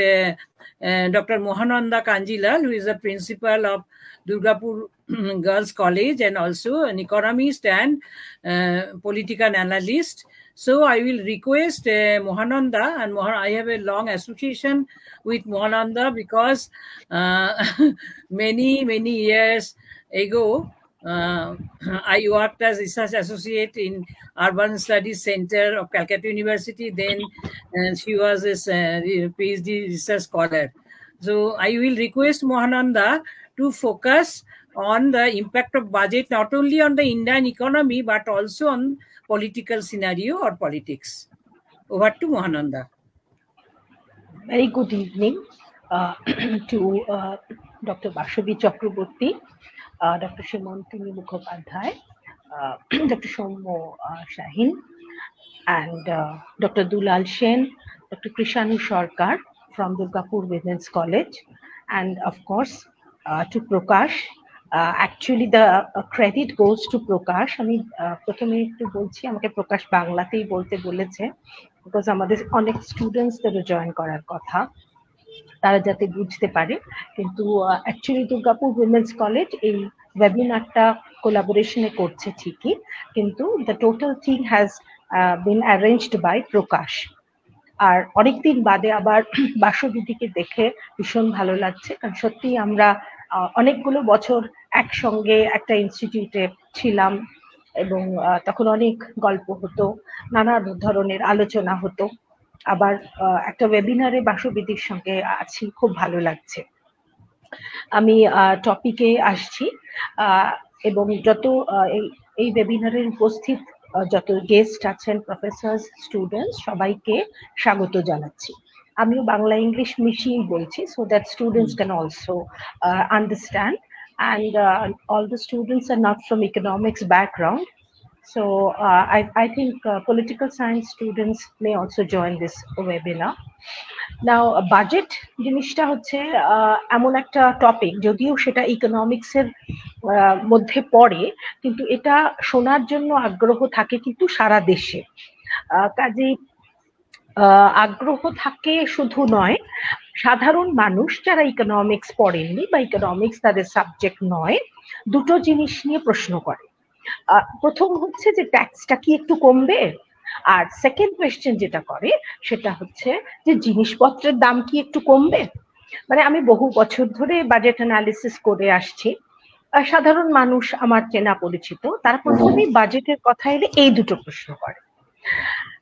Dr. Mohananda Kanjilal, who is the principal of Durgapur Girls College and also an economist and political analyst. So I will request Mohananda, and I have a long association with Mohananda because many years ago I worked as research associate in Urban Studies Center of Calcutta University. Then she was a PhD research scholar. So I will request Mohananda to focus on the impact of budget not only on the Indian economy but also on political scenario or politics. Over to Mohananda. Very good evening to Dr. Bashavi Chakraborty, Dr. Shyamantini Mukhopadhyay, Dr. Soumya Shahin, and Dr. Dulal Sen, Dr. Krishanu Sarkar from Durgapur Women's College, and of course to Prakash. Actually the credit goes to Prakash. আমি প্রথমে একটু বলছি, আমাকে প্রকাশ বাংলাতেই বলতে বলেছে, because আমাদের অনেক স্টুডেন্টসদেরও জয়েন করার কথা, তারা যাতে বুঝতে পারে। কিন্তু অ্যাকচুয়ালি দুর্গাপুর উইমেন্স কলেজ এই ওয়েবিনারটা কোলাবোরেশনে করছে ঠিকই, কিন্তু the total thing has been arranged by Prakash. আর অনেকদিন বাদে আবার বাসবিদিকে দেখে ভীষণ ভালো লাগছে, কারণ সত্যি আমরা অনেকগুলো বছর একসঙ্গে একটা ইনস্টিটিউটে ছিলাম, এবং তখন অনেক গল্প হতো, নানা ধরনের আলোচনা হতো। আবার একটা ওয়েবিনারে বাসবিদির সঙ্গে আছি, খুব ভালো লাগছে। আমি টপিকে আসছি, এবং যত এই ওয়েবিনারের উপস্থিত যত গেস্ট আছেন, প্রফেসর, স্টুডেন্টস, সবাইকে স্বাগত জানাচ্ছি। আমিও বাংলা ইংলিশ মিশিয়ে বলছি, so that students can also understand, and all the students are not from economics background, so I think political science students may also join this webinar. Now budget জিনিসটা হচ্ছে এমন একটা টপিক, যদিও সেটা ইকোনমিক্স এর মধ্যে পড়ে, কিন্তু এটা শোনার জন্য আগ্রহ থাকে কিন্তু সারা দেশে। কাজেই আগ্রহ থাকে শুধু নয়, সাধারণ মানুষ যারা ইকোনমিক্স পড়েননি বা ইকোনমিক্স তাদের সাবজেক্ট নয়, দুটো জিনিস নিয়ে প্রশ্ন করে। প্রথম হচ্ছে যে ট্যাক্সটা কি একটু কমবে, আর সেকেন্ড কোয়েশ্চেন যেটা করে সেটা হচ্ছে যে জিনিসপত্রের দাম কি একটু কমবে। মানে আমি বহু বছর ধরে বাজেট অ্যানালিসিস করে আসছি, সাধারণ মানুষ আমার চেনা পরিচিত, তারা প্রথমেই বাজেটের কথা এলে এই দুটো প্রশ্ন করে।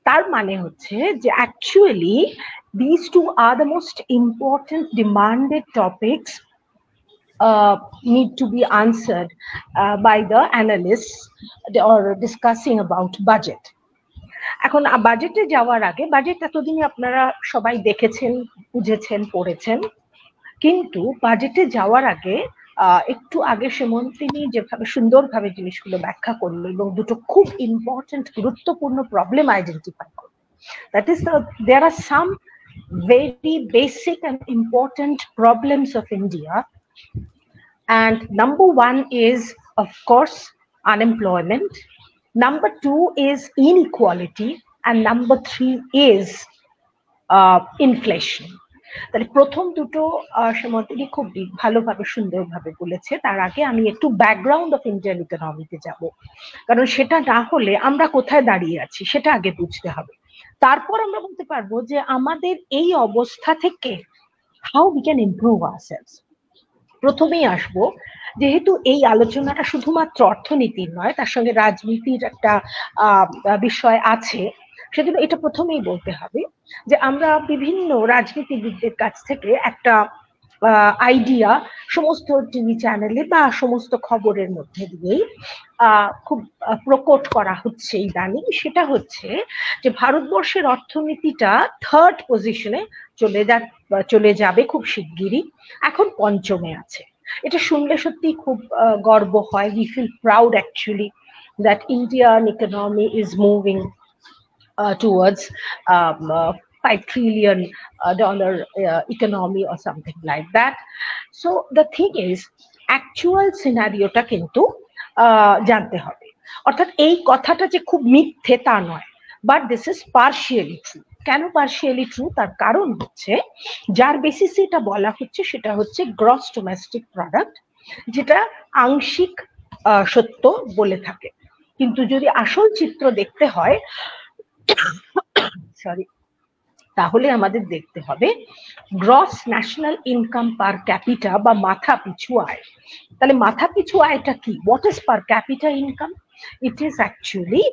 তার মানে হচ্ছে যে actually these two are the most important demanded topics need to be answered by the analysts or discussing about budget. এখন বাজেটে যাওয়ার আগে, বাজেট এতদিনে আপনারা সবাই দেখেছেন, বুঝেছেন, পড়েছেন, কিন্তু বাজেটে যাওয়ার আগে একটু আগে সেমন্তিনী যেভাবে সুন্দরভাবে জিনিসগুলো ব্যাখ্যা করলো এবং দুটো খুব ইম্পর্টেন্ট গুরুত্বপূর্ণ প্রবলেম আইডেন্টিফাই করলো। That is there are some very basic and important problems of India, and number one is of course unemployment, number two is inequality, and number three is inflation. তাহলে প্রথম দুটো সেমন্তিনী খুব ভালোভাবে সুন্দরভাবে বলেছে। তার আগে আমি একটু ব্যাকগ্রাউন্ড অফ ইন্ডিয়ান ইকোনমিতে যাব, কারণ সেটা না হলে আমরা কোথায় দাঁড়িয়ে আছি সেটা আগে বুঝতে হবে। তারপর আমরা বলতে পারবো যে আমাদের এই অবস্থা থেকে how we can improve ourselves. প্রথমেই আসবো, যেহেতু এই আলোচনাটা শুধুমাত্র অর্থনীতির নয়, তার সঙ্গে রাজনীতির একটা বিষয় আছে, সেজন্য এটা প্রথমেই বলতে হবে যে আমরা বিভিন্ন রাজনীতিবিদদের কাছ থেকে একটা আইডিয়া সমস্ত টিভি চ্যানেলে বা সমস্ত খবরের মধ্যে দিয়েই খুব প্রকট করা হচ্ছে ইদানিং। সেটা হচ্ছে যে ভারতবর্ষের অর্থনীতিটা থার্ড পজিশনে চলে যাবে খুব শিগগিরই, এখন পঞ্চমে আছে। এটা শুনলে সত্যি খুব গর্ব হয়। We feel proud actually that Indian economy is moving towards $5 trillion economy or something like that. So the thing is, actual scenario টা কিন্তু জানতে হবে। অর্থাৎ এই কথাটা যে খুব মিথ্যে তা নয়, but this is partially true. কেন পার্শিয়ালি ট্রু? তার কারণ হচ্ছে যার বেসিসে এটা বলা হচ্ছে সেটা হচ্ছে গ্রস ডোমেস্টিক প্রোডাক্ট, যেটা আংশিক সত্য বলে থাকে। কিন্তু যদি আসল চিত্র দেখতে হয় সরি, তাহলে আমাদের দেখতে হবে গ্রস ন্যাশনাল ইনকাম পার ক্যাপিটা বা মাথা পিছু আয়। তাহলে মাথা পিছু আয়টা কি? What is per capital income? It is actually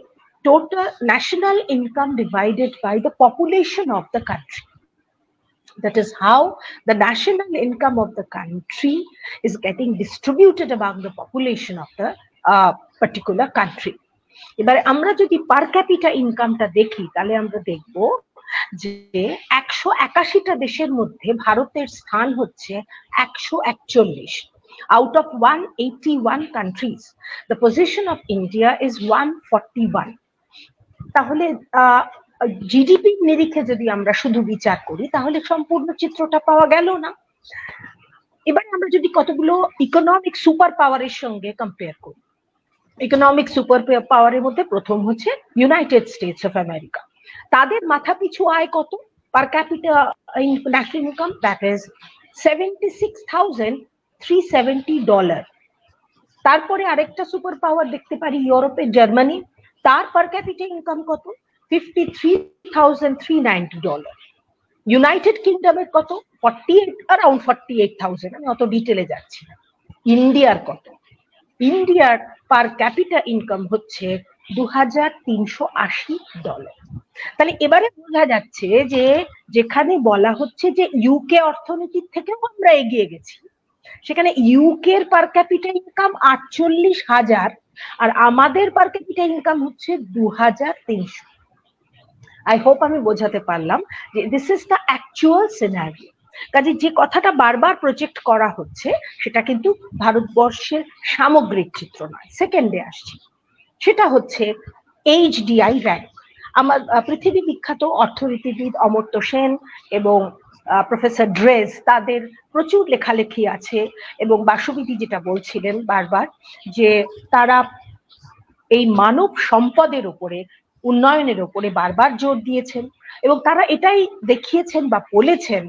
total national income divided by the population of the country. That is how the national income of the country is getting distributed among the population of the particular country. এবারে আমরা যদি পার capital ইনকামটা দেখি তাহলে আমরা দেখব যে 181টা দেশের মধ্যে ভারতের স্থান হচ্ছে 141। Out of 181 countries, the position of India is 141. তাহলে জিডিপি নিরিখে যদি আমরা শুধু বিচার করি তাহলে সম্পূর্ণ চিত্রটা পাওয়া গেল না। এবার আমরা যদি কতগুলো ইকোনমিক সুপার পাওয়ারের সঙ্গে কম্পেয়ার করি, ইকোনমিক সুপার পাওয়ারের মধ্যে প্রথম হচ্ছে ইউনাইটেড স্টেটস অফ আমেরিকা। তাদের মাথা পিছু আয় কত? পার capital national income, that is $76,370। তারপরে আরেকটা সুপার পাওয়ার দেখতে পারি ইউরোপের জার্মানি, তার পার ক্যাপিটা ইনকাম কত? $53,390। ইউনাইটেড কিংডমের কত? অ্যারাউন্ড 48,000। আমি অত ডিটেলে যাচ্ছি না। ইন্ডিয়ার কত? ইন্ডিয়ার পার ক্যাপিটা ইনকাম হচ্ছে $2,380। তাহলে এবারে বোঝা যাচ্ছে যে যেখানে বলা হচ্ছে যে ইউকে অর্থনীতির থেকেও আমরা এগিয়ে গেছি, সেখানে ইউকের পার ক্যাপিটা ইনকাম 48,000 আর আমাদের পার ক্যাপিটা ইনকাম হচ্ছে 2,300। আই হোপ আমি বোঝাতে পারলাম যে this is the actual scenario. কাজে যে কথাটা বারবার প্রজেক্ট করা হচ্ছে সেটা কিন্তু ভারতবর্ষের সামগ্রিক চিত্র নয়। সেকেন্ডে আসছি, সেটা হচ্ছে HDI র্যাঙ্ক। আমার পৃথিবী বিখ্যাত অর্থনীতিবিদ অমর্ত্য সেন এবং প্রফেসর ড্রেজ, তাদের প্রচুর লেখালেখি আছে এবং বাসবিদি যেটা বলছিলেন বারবার যে তারা এই মানব সম্পদের উপরে, উন্নয়নের উপরে বারবার জোর দিয়েছেন এবং তারা এটাই দেখিয়েছেন বা বলেছেন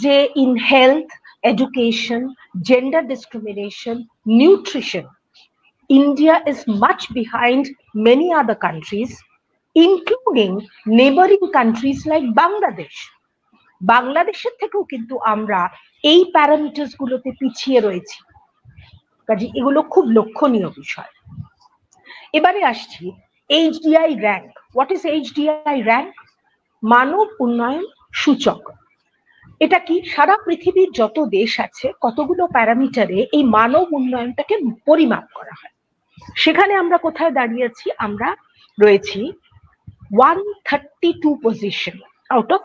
যে in health, education, gender discrimination, nutrition, India is much behind many other countries including neighbouring countries like Bangladesh. বাংলাদেশের থেকেও কিন্তু আমরা এই প্যারামিটার্স গুলোতে পিছিয়ে রয়েছি, কাজে এগুলো খুব লক্ষণীয় বিষয়। এবারে আসছি HDI rank. What is HDI rank? মানব উন্নয়ন সূচক। এটা কি? সারা পৃথিবীর যত দেশ আছে কতগুলো প্যারামিটারে এই মানব উন্নয়নটাকে পরিমাপ করা হয়। সেখানে আমরা কোথায় দাঁড়িয়েছি? আমরা রয়েছি 132 পজিশন আউট অফ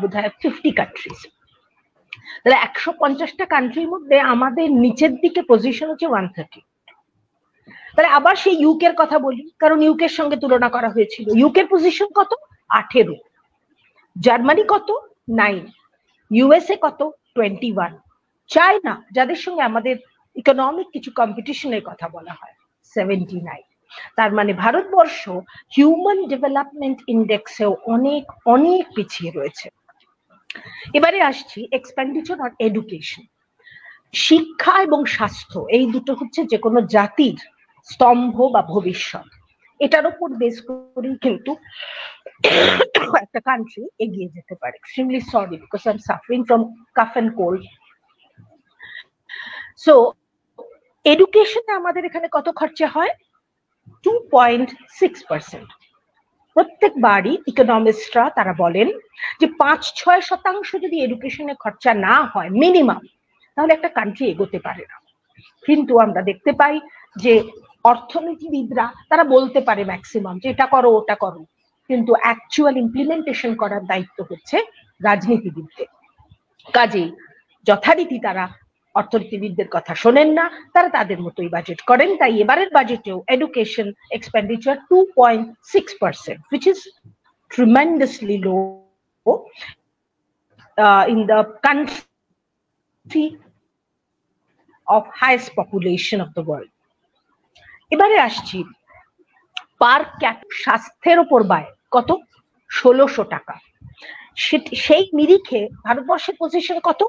বোধহয় 50 কান্ট্রিজ। তাহলে 150টা কান্ট্রির মধ্যে আমাদের নিচের দিকে পজিশন হচ্ছে 130। তাহলে আবার সেই ইউকের কথা বলি, কারণ ইউকের সঙ্গে তুলনা করা হয়েছিল। ইউকের পজিশন কত? 18। জার্মানি কত? 9। USA কত? 21। চায়না, যাদের সঙ্গে আমাদের ইকোনমিক কিছু কম্পিটিশনের কথা বলা হয়, 79। তার মানে ভারতবর্ষ হিউম্যান ডেভেলপমেন্ট ইন্ডেক্সেও অনেক অনেক পিছিয়ে রয়েছে। এবারে আসছি এক্সপেন্ডিচার অন এডুকেশন। শিক্ষা এবং স্বাস্থ্য এই দুটো হচ্ছে যে কোনো জাতির স্তম্ভ বা ভবিষ্যৎ। এটার উপর বেস করেই কিন্তু একটা কান্ট্রি এগিয়ে যেতে পারে। Extremely sorry because I am suffering from cough and cold. So এডুকেশনে আমাদের এখানে কত খরচা হয়? 2.6%। প্রত্যেকবারই ইকোনমিস্টরা তারা বলেন যে 5-6% যদি এডুকেশনে খরচা না হয় মিনিমাম, তাহলে একটা কান্ট্রি এগোতে পারে না। কিন্তু আমরা দেখতে পাই যে অর্থনীতিবিদরা তারা বলতে পারে ম্যাক্সিমাম যে এটা করো ওটা করো, কিন্তু অ্যাকচুয়াল ইমপ্লিমেন্টেশন করার দায়িত্ব হচ্ছে রাজনীতিবিদদের। কাজেই যথারীতি তারা অর্থনীতিবিদদের কথা শোনেন না, তারা তাদের মতোই বাজেট করেন। তাই এবারের বাজেটেও education expenditure 2.6%, which is tremendously low in the country of highest population of the world. এবারে আসছি পার ক্যাপ স্বাস্থ্যের উপর ব্যয় কত? 1600 টাকা। সেই নিরিখে ভারতবর্ষের পজিশন কত?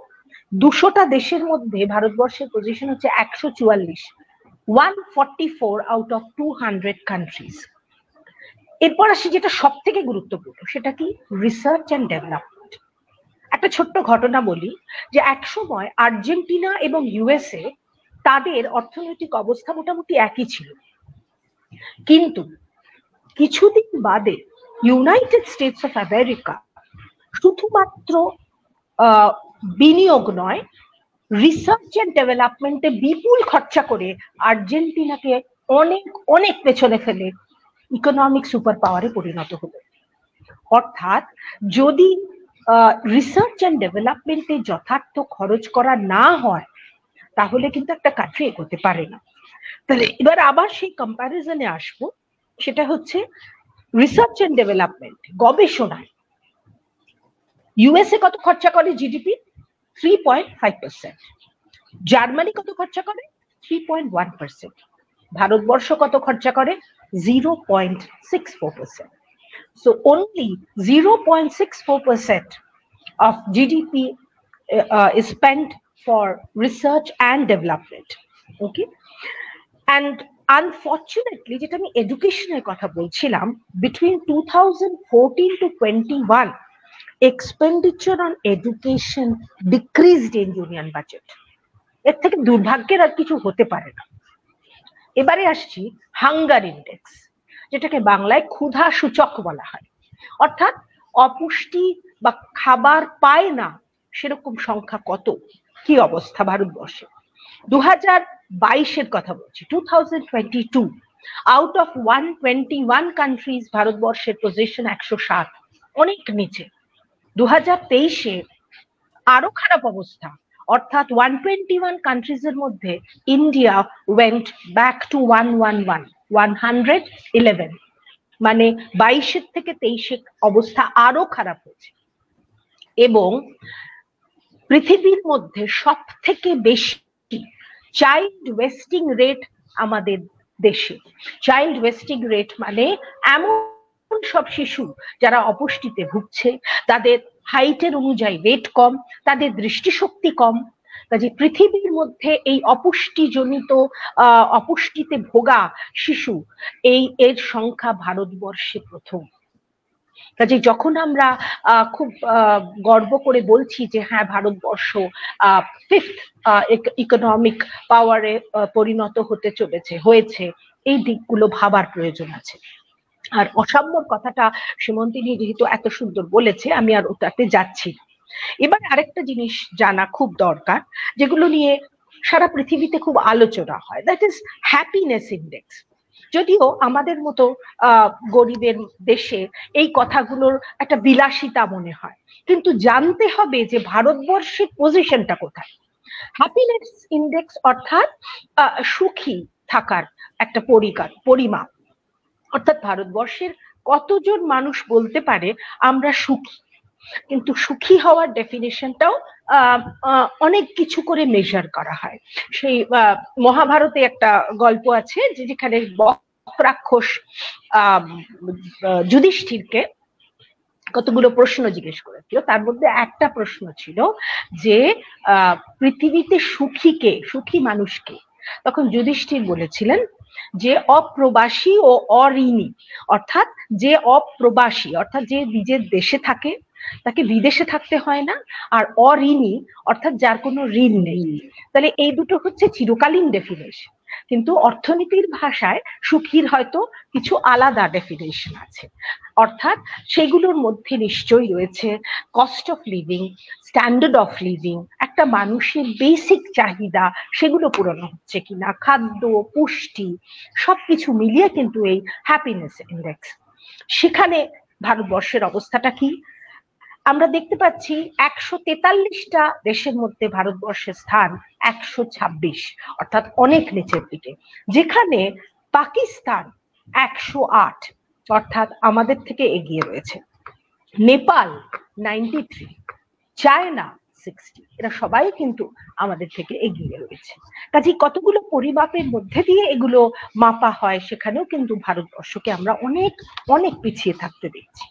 200টা দেশের মধ্যে ভারতবর্ষের পজিশন হচ্ছে 144, 144 আউট অফ 200 কান্ট্রিজ। এরপর আসি যেটা সব থেকে গুরুত্বপূর্ণ, সেটা কি? Research and development. একটা ছোট্ট ঘটনা বলি যে একসময় আর্জেন্টিনা এবং USA তাদের অর্থনৈতিক অবস্থা মোটামুটি একই ছিল, কিন্তু কিছুদিন বাদে ইউনাইটেড স্টেটস অফ আমেরিকা শুধুমাত্র বিনিয়োগ নয়, রিসার্চ এন্ড ডেভেলপমেন্টে বিপুল খরচা করে আর্জেন্টিনাকে অনেক অনেক পেছনে ফেলে ইকোনমিক সুপার পাওয়ারে পরিণত হলো। অর্থাৎ যদি রিসার্চ এন্ড ডেভেলপমেন্টে যথার্থ খরচ করা না হয় তাহলে কিন্তু একটা কান্ট্রি এগোতে পারে না। তাহলে এবার আবার সেই কম্প্যারিজনে আসবো, সেটা হচ্ছে রিসার্চ এন্ড ডেভেলপমেন্ট, গবেষণায় USA কত খরচা করে জিডিপি? 3.5%। জার্মানি কত খরচা করে? 3.1%। ভারতবর্ষ কত খরচা করে? 0.64%। So only 0.64% of GDP is spent for research and development. Okay, and unfortunately যেটা আমি এডুকেশনের কথা বলছিলাম, between 2014 to 21 expenditure on education decreased in union budget. এর থেকে দুর্ভাগ্যের আর কিছু হতে পারে না। এবারে আসছি হাঙ্গার ইন্ডেক্স, যেটাকে বাংলায় ক্ষুধা সূচক বলা হয়। অর্থাৎ অপুষ্টি বা খাবার পায় না সেরকম সংখ্যা কত, কি অবস্থা ভারতবর্ষে। 2022-এর কথা বলছি, 2022, আউট অফ 121 কান্ট্রিজ ভারতবর্ষের পজিশন 107, অনেক নিচে। 2023-এ আরো খারাপ অবস্থা, অর্থাৎ 121 কান্ট্রিজের মধ্যে ইন্ডিয়া ওয়েন্ট ব্যাক টু 111, মানে 22-এর থেকে 23-এ অবস্থা আরো খারাপ হয়েছে। এবং পৃথিবীর মধ্যে সব থেকে বেশি চাইল্ড ওয়েস্টিং রেট আমাদের দেশে। চাইল্ড ওয়েস্টিং রেট মানে এমন সব শিশু যারা অপুষ্টিতে ভুগছে, তাদের হাইটের অনুযায়ী ওয়েট কম, তাদের দৃষ্টিশক্তি কম, কাজে পৃথিবীর মধ্যে এই অপুষ্টিজনিত অপুষ্টিতে ভোগা শিশু এর সংখ্যা ভারতবর্ষে প্রথম। কাজে যখন আমরা খুব গর্ব করে বলছি যে হ্যাঁ ভারতবর্ষ 5th ইকোনমিক পাওয়ারে পরিণত হতে হয়েছে, এই দিকগুলো ভাবার প্রয়োজন আছে। আর অসাম্যর কথাটা সীমন্তিনী যেহেতু এত সুন্দর বলেছে, আমি আর ওটাতে যাচ্ছি না। এবার আরেকটা জিনিস জানা খুব দরকার, যেগুলো নিয়ে সারা পৃথিবীতে খুব আলোচনা হয়, দ্যাট ইজ হ্যাপিনেস ইন্ডেক্স। যদিও আমাদের মতো গরিবের দেশে এই কথাগুলোর একটা বিলাসিতা মনে হয়, কিন্তু জানতে হবে যে ভারতবর্ষের পজিশনটা কোথায়। হ্যাপিনেস ইন্ডেক্স অর্থাৎ সুখী থাকার একটা পরিমাপ, অর্থাৎ ভারতবর্ষের কতজন মানুষ বলতে পারে আমরা সুখী। কিন্তু সুখী হওয়ার ডেফিনেশনটাও অনেক কিছু করে মেজার করা হয়। সেই মহাভারতে একটা গল্প আছে যেখানে বক্রাক্ষস যুধিষ্ঠিরকে কতগুলো প্রশ্ন জিজ্ঞেস করেছিল, তার মধ্যে একটা প্রশ্ন ছিল যে পৃথিবীতে সুখী মানুষকে। তখন যুধিষ্ঠির বলেছিলেন যে অপ্রবাসী ও অঋণী, অর্থাৎ যে অপ্রবাসী অর্থাৎ যে নিজের দেশে থাকে তাকে বিদেশে থাকতে হয় না, আর অঋণী অর্থাৎ যার কোনো ঋণ নেই। তাহলে এই দুটো হচ্ছে চিরকালীন ডেফিনেশন, কিন্তু অর্থনীতির ভাষায় সুখীর হয়তো কিছু আলাদা ডেফিনেশন আছে। অর্থাৎ সেগুলোর মধ্যে নিশ্চয়ই রয়েছে cost of living, standard of living, একটা মানুষের বেসিক চাহিদা সেগুলো পূরণ হচ্ছে কিনা, খাদ্য, পুষ্টি, সবকিছু মিলিয়ে কিন্তু এই হ্যাপিনেস ইন্ডেক্স। সেখানে ভারতবর্ষের অবস্থাটা কি আমরা দেখতে পাচ্ছি, 143টা দেশের মধ্যে ভারতবর্ষের স্থান 126, অর্থাৎ অনেক নিচের দিকে, যেখানে পাকিস্তান 108, অর্থাৎ আমাদের থেকে এগিয়ে রয়েছে। নেপাল 93, চায়না 60, এরা সবাই কিন্তু আমাদের থেকে এগিয়ে রয়েছে। কাজে কতগুলো পরিমাপের মধ্যে দিয়ে এগুলো মাপা হয়, সেখানেও কিন্তু ভারতবর্ষকে আমরা অনেক অনেক পিছিয়ে থাকতে দেখছি।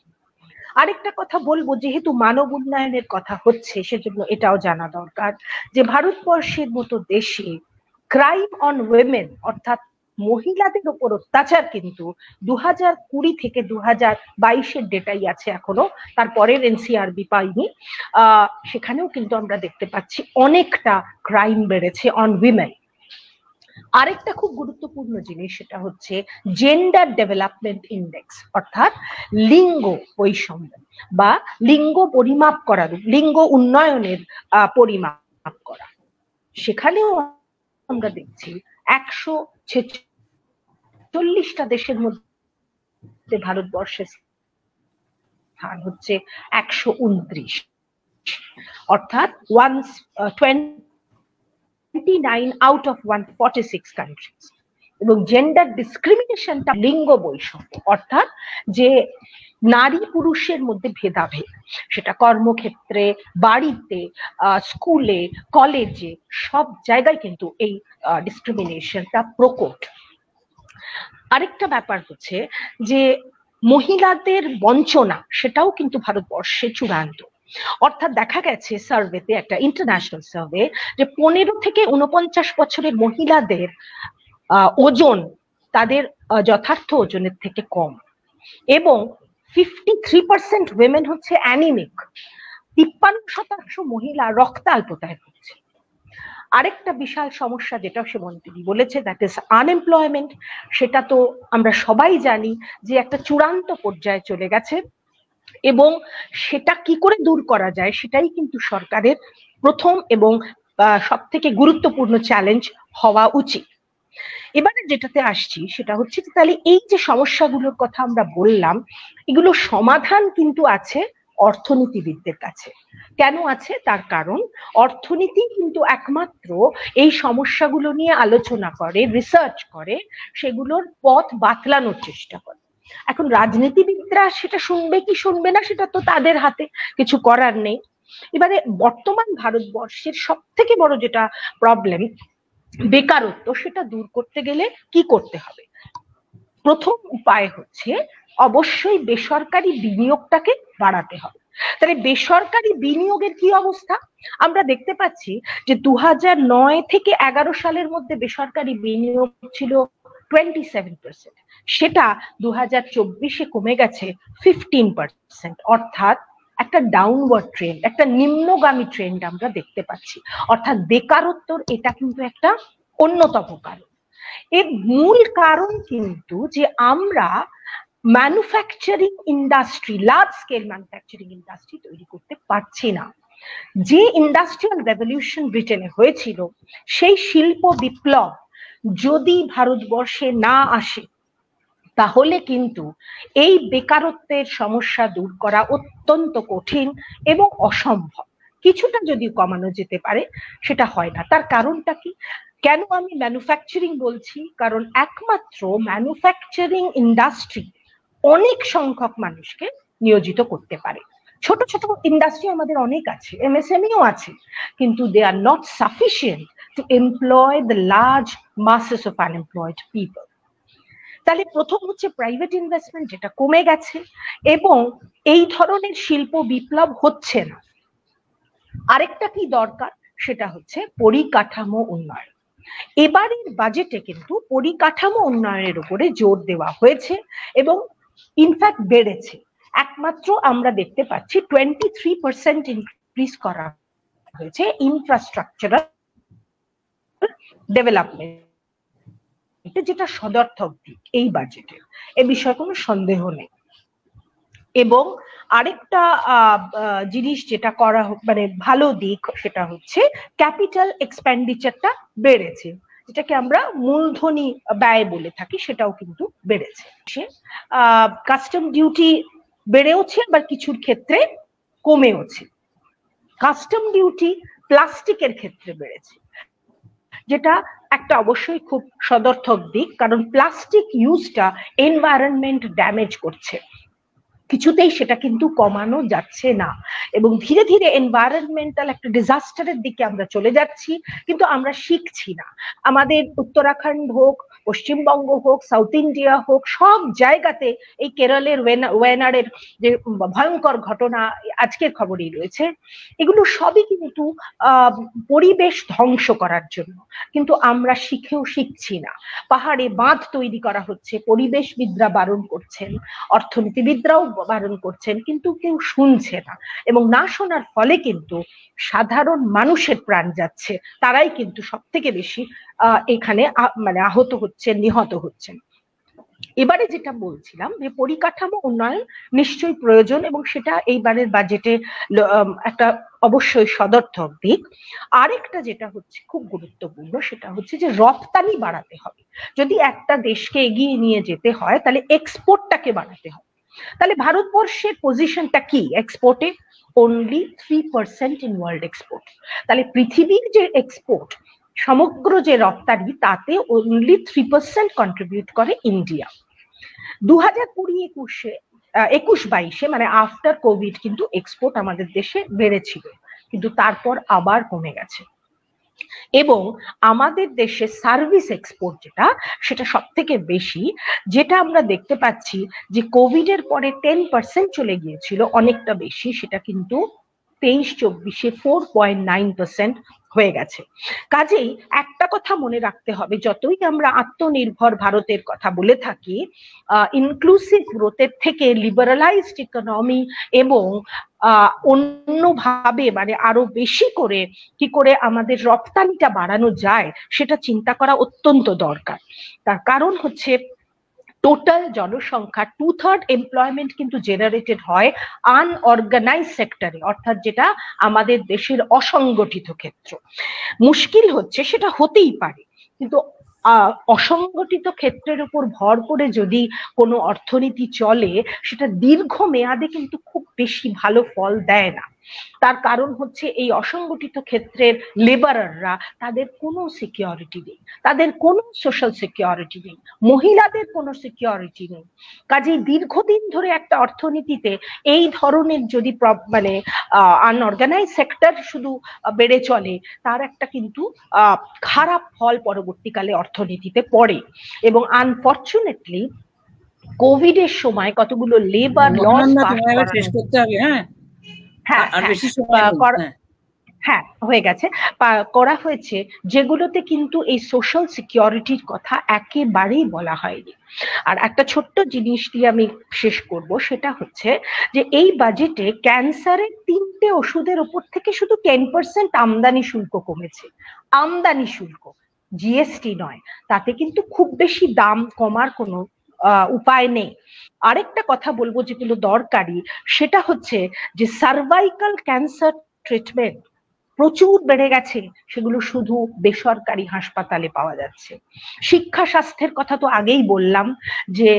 আরেকটা কথা বলবো, যেহেতু মানব উন্নয়নের কথা হচ্ছে সেজন্য এটাও জানা দরকার যে ভারতবর্ষের মতো দেশে ক্রাইম অন উইমেন অর্থাৎ মহিলাদের উপর অত্যাচার কিন্তু 2020 থেকে 2022-এর ডেটাই আছে এখনো, তারপরের এনসিআরবি পাইনি, সেখানেও কিন্তু আমরা দেখতে পাচ্ছি অনেকটা ক্রাইম বেড়েছে অন উইমেন। আরেকটা খুব গুরুত্বপূর্ণ জিনিস সেটা হচ্ছে জেন্ডার ডেভেলপমেন্ট ইন্ডেক্স, অর্থাৎ লিঙ্গ বৈষম্য বা লিঙ্গ পরিমাপ করা, লিঙ্গ উন্নয়নের পরিমাপ করা। সেখানেও আমরা দেখছি 146টা দেশের মধ্যে ভারতবর্ষের স্থান হচ্ছে 129, অর্থাৎ 29 out of 146 countries। এবং জেন্ডার ডিসক্রিমিনেশনটা লিঙ্গ বৈষম্য, অর্থাৎ যে নারী পুরুষের মধ্যে ভেদাভেদ, সেটা কর্মক্ষেত্রে, বাড়িতে, স্কুলে, কলেজে, সব জায়গায় কিন্তু এই ডিসক্রিমিনেশনটা প্রকট। আরেকটা ব্যাপার হচ্ছে যে মহিলাদের বঞ্চনা, সেটাও কিন্তু ভারতবর্ষে চূড়ান্ত। অর্থাৎ দেখা গেছে সার্ভেতে, একটা ইন্টারন্যাশনাল সার্ভে, যে 15 থেকে 49 বছরের মহিলাদের ওজন তাদের যথার্থ ওজনের থেকে কম, এবং 53% উইমেন হচ্ছে অ্যানিমিক, 53% মহিলা রক্তাল্পতায় ভুগছে। আরেকটা বিশাল সমস্যা যেটা সীমন্তিনী বলেছে, দ্যাট ইজ আনএমপ্লয়মেন্ট। সেটা তো আমরা সবাই জানি যে একটা চূড়ান্ত পর্যায়ে চলে গেছে, এবং সেটা কি করে দূর করা যায় সেটাই কিন্তু সরকারের প্রথম এবং সব থেকে গুরুত্বপূর্ণ চ্যালেঞ্জ হওয়া উচিত। এবারে যেটাতে আসছি সেটা হচ্ছে তাহলে এই যে সমস্যাগুলোর কথা আমরা বললাম, এগুলো সমাধান কিন্তু আছে অর্থনীতিবিদদের কাছে। কেন আছে? তার কারণ অর্থনীতি কিন্তু একমাত্র এই সমস্যাগুলো নিয়ে আলোচনা করে, রিসার্চ করে, সেগুলোর পথ বাতলানোর চেষ্টা করে। এখন রাজনীতিবিদরা সেটা শুনবে কি শুনবে না সেটা তো তাদের হাতে, কিছু করার নেই। এবারে বর্তমান ভারতবর্ষের সব থেকে বড় যেটা প্রবলেম, বেকারত্ব, সেটা দূর করতে গেলে কি করতে হবে? প্রথম উপায় হচ্ছে অবশ্যই বেসরকারি বিনিয়োগটাকে বাড়াতে হবে। তাহলে বেসরকারি বিনিয়োগের কি অবস্থা? আমরা দেখতে পাচ্ছি যে 2009 থেকে 11 সালের মধ্যে বেসরকারি বিনিয়োগ ছিল 27%, সেটা 2024-এ কমে গেছে 15%, অর্থাৎ একটা ডাউনওয়ার্ড ট্রেন্ড, একটা নিম্নগামী ট্রেন্ড আমরা দেখতে পাচ্ছি। অর্থাৎ বেকারত্বর এটা কিন্তু একটা অন্যতম কারণ। এর মূল কারণ কিন্তু যে আমরা manufacturing industry, large scale manufacturing industry তৈরি করতে পারছি না। যে ইন্ডাস্ট্রিয়াল রেভলিউশন ব্রিটেনে হয়েছিল, সেই শিল্প বিপ্লব যদি ভারতবর্ষে না আসে তাহলে কিন্তু এই বেকারত্বের সমস্যা দূর করা অত্যন্ত কঠিন এবং অসম্ভব। কিছুটা যদি কমানো যেতে পারে, সেটা হয় না। তার কারণটা কি? কেন আমি ম্যানুফ্যাকচারিং বলছি? কারণ একমাত্র ম্যানুফ্যাকচারিং ইন্ডাস্ট্রি অনেক সংখ্যক মানুষকে নিয়োজিত করতে পারে। ছোট ছোট ইন্ডাস্ট্রি আমাদের অনেক আছে, এমএসএমইও আছে, কিন্তু they are not sufficient to employ the large masses of unemployed people. তাহলে প্রথম হচ্ছে প্রাইভেট ইনভেস্টমেন্ট, যেটা কমে গেছে এবং এই ধরনের শিল্প বিপ্লব হচ্ছে না। আরেকটা কি দরকার, সেটা হচ্ছে পরিকাঠামো উন্নয়ন। এবারের বাজেটে কিন্তু পরিকাঠামো উন্নয়নের উপরে জোর দেওয়া হয়েছে এবং ইনফ্যাক্ট বেড়েছে। একমাত্র আমরা দেখতে পাচ্ছি 23% ইনক্রিজ করা হয়েছে ইনফ্রাস্ট্রাকচারাল ডেভেলপমেন্ট, যেটা সদর্থক দিক এই বাজেটে, এ বিষয়ে কোনো সন্দেহ নেই। এবং আরেকটা জিনিস যেটা করা মানে ভালো দিক, সেটা হচ্ছে ক্যাপিটাল এক্সপেন্ডিচারটা বেড়েছে, যেটাকে আমরা মূলধনী ব্যয় বলে থাকি, সেটাও কিন্তু বেড়েছে। কাস্টম ডিউটি বেড়েওছে, আবার কিছুর ক্ষেত্রে কমেওছে। কাস্টম ডিউটি প্লাস্টিকের ক্ষেত্রে বেড়েছে, যেটা একটা অবশ্যই খুব সদর্থক দিক, কারণ প্লাস্টিক ইউজটা এনভায়রনমেন্ট ড্যামেজ করছে, কিছুতেই সেটা কিন্তু কমানো যাচ্ছে না এবং ধীরে ধীরে এনভায়রনমেন্টাল একটা ডিজাস্টারের দিকে আমরা চলে যাচ্ছি, কিন্তু আমরা শিখছি না। আমাদের উত্তরাখণ্ড হোক, পশ্চিমবঙ্গ হোক, সাউথ ইন্ডিয়া হোক, সব জায়গাতে এই কেরলের ওয়েনারের যে ভয়ঙ্কর ঘটনা আজকের খবরেই রয়েছে, এগুলো সবই কিন্তু পরিবেশ ধ্বংস করার জন্য, কিন্তু আমরা শিখছি না। পাহাড়ে বাঁধ তৈরি করা হচ্ছে, পরিবেশবিদরা বারণ করছেন, অর্থনীতিবিদরাও বারণ করছেন, কিন্তু কেউ শুনছে না। এবং না শোনার ফলে কিন্তু সাধারণ মানুষের প্রাণ যাচ্ছে, তারাই কিন্তু সব থেকে বেশি এখানে মানে আহত হচ্ছেন, নিহত হচ্ছেন। এবারে যেটা বলছিলাম যে পরিকাঠামো উন্নয়ন নিশ্চয়ই প্রয়োজন এবং সেটা এইবারের বাজেটে একটা অবশ্যই সদর্থক দিক। আরেকটা যেটা হচ্ছে খুব গুরুত্বপূর্ণ, সেটা হচ্ছে যে রপ্তানি বাড়াতে হবে। যদি একটা দেশকে এগিয়ে নিয়ে যেতে হয়, তাহলে এক্সপোর্টটাকে বাড়াতে হবে। তাহলে ভারতবর্ষের পজিশনটা কি এক্সপোর্টে? Only 3% in world export. তাহলে পৃথিবীর যে এক্সপোর্ট, সমগ্র যে রপ্তানি, তাতে অনলি 3% কন্ট্রিবিউট করে ইন্ডিয়া। 2020-21-22 মানে আফটার কোভিড কিন্তু এক্সপোর্ট আমাদের দেশে বেড়েছিল, কিন্তু তারপর আবার কমে গেছে। এবং আমাদের দেশে সার্ভিস এক্সপোর্ট যেটা, সেটা সব থেকে বেশি, যেটা আমরা দেখতে পাচ্ছি যে কোভিডের পরে 10% চলে গিয়েছিল, অনেকটা বেশি, সেটা কিন্তু 23-24-এ 4.9% হয়ে গেছে। কাজেই একটা কথা মনে রাখতে হবে, যতই আমরা আত্মনির্ভর ভারতের কথা বলে থাকি, ইনক্লুসিভ গ্রোথের থেকে লিবারালাইজড ইকোনমি এবং অন্যভাবে মানে আরো বেশি করে কি করে আমাদের রপ্তানিটা বাড়ানো যায়, সেটা চিন্তা করা অত্যন্ত দরকার। তার কারণ হচ্ছে টোটাল জনসংখ্যা 2/3 এমপ্লয়মেন্ট কিন্তু জেনারেটেড হয় আনঅর্গানাইজ সেক্টরে, অর্থাৎ যেটা আমাদের দেশের অসংগঠিত ক্ষেত্র। মুশকিল হচ্ছে সেটা হতেই পারে, কিন্তু অসংগঠিত ক্ষেত্রের উপর ভর করে যদি কোনো অর্থনীতি চলে, সেটা দীর্ঘ মেয়াদে কিন্তু খুব বেশি ভালো ফল দেয় না। তার কারণ হচ্ছে এই অসংগঠিত ক্ষেত্রের লেবারাররা, তাদের কোনো সিকিউরিটি নেই, তাদের কোনো সোশ্যাল সিকিউরিটি নেই, মহিলাদের কোনো সিকিউরিটি নেই। কাজেই দীর্ঘদিন ধরে একটা অর্থনীতিতে এই ধরনের যদি মানে আনঅর্গানাইজ সেক্টর শুধু বেড়ে চলে, তার একটা কিন্তু খারাপ ফল পরবর্তীকালে অর্থনীতিতে পড়ে। এবং আনফরচুনেটলি কোভিড এর সময় কতগুলো লেবার লস শেষ করতে হবে। হ্যাঁ, হ্যাঁ আর বেশি সময় নেই। হ্যাঁ হয়ে গেছে, করা হয়েছে, যেগুলোতে কিন্তু এই সোশ্যাল সিকিউরিটির কথা একেবারেই বলা হয়নি। আর একটা ছোট্ট জিনিস দিয়ে আমি শেষ করব, সেটা হচ্ছে যে এই বাজেটে ক্যান্সারের 3টে ওষুধের ওপর থেকে শুধু 10% আমদানি শুল্ক কমেছে। আমদানি শুল্ক, জিএসটি নয়। তাতে কিন্তু খুব বেশি দাম কমার কোনো উপায় নেই। আরেকটা কথা বলবো যেগুলো দরকারি, সেটা হচ্ছে যে সার্ভাইকাল ক্যান্সার ট্রিটমেন্ট প্রচুর বেড়ে গেছে, সেগুলো শুধু বেসরকারি হাসপাতালে পাওয়া যাচ্ছে। শিক্ষা স্বাস্থ্যের কথা তো আগেই বললাম যে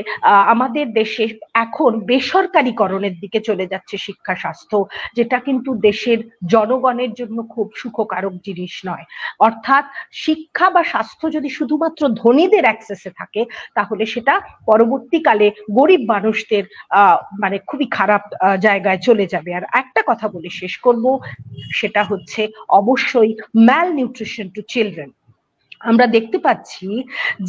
আমাদের দেশে এখন বেসরকারীকরণের দিকে চলে যাচ্ছে শিক্ষা স্বাস্থ্য, যেটা কিন্তু দেশের জনগণের জন্য খুব সুখকারক জিনিস নয়। অর্থাৎ শিক্ষা বা স্বাস্থ্য যদি শুধুমাত্র ধনীদের অ্যাক্সেসে থাকে, তাহলে সেটা পরবর্তীকালে গরিব মানুষদের মানে খুবই খারাপ জায়গায় চলে যাবে। আর একটা কথা বলে শেষ করব, সেটা হচ্ছে অবশ্যই ম্যাল নিউট্রিশন টু চিলড্রেন। আমরা দেখতে পাচ্ছি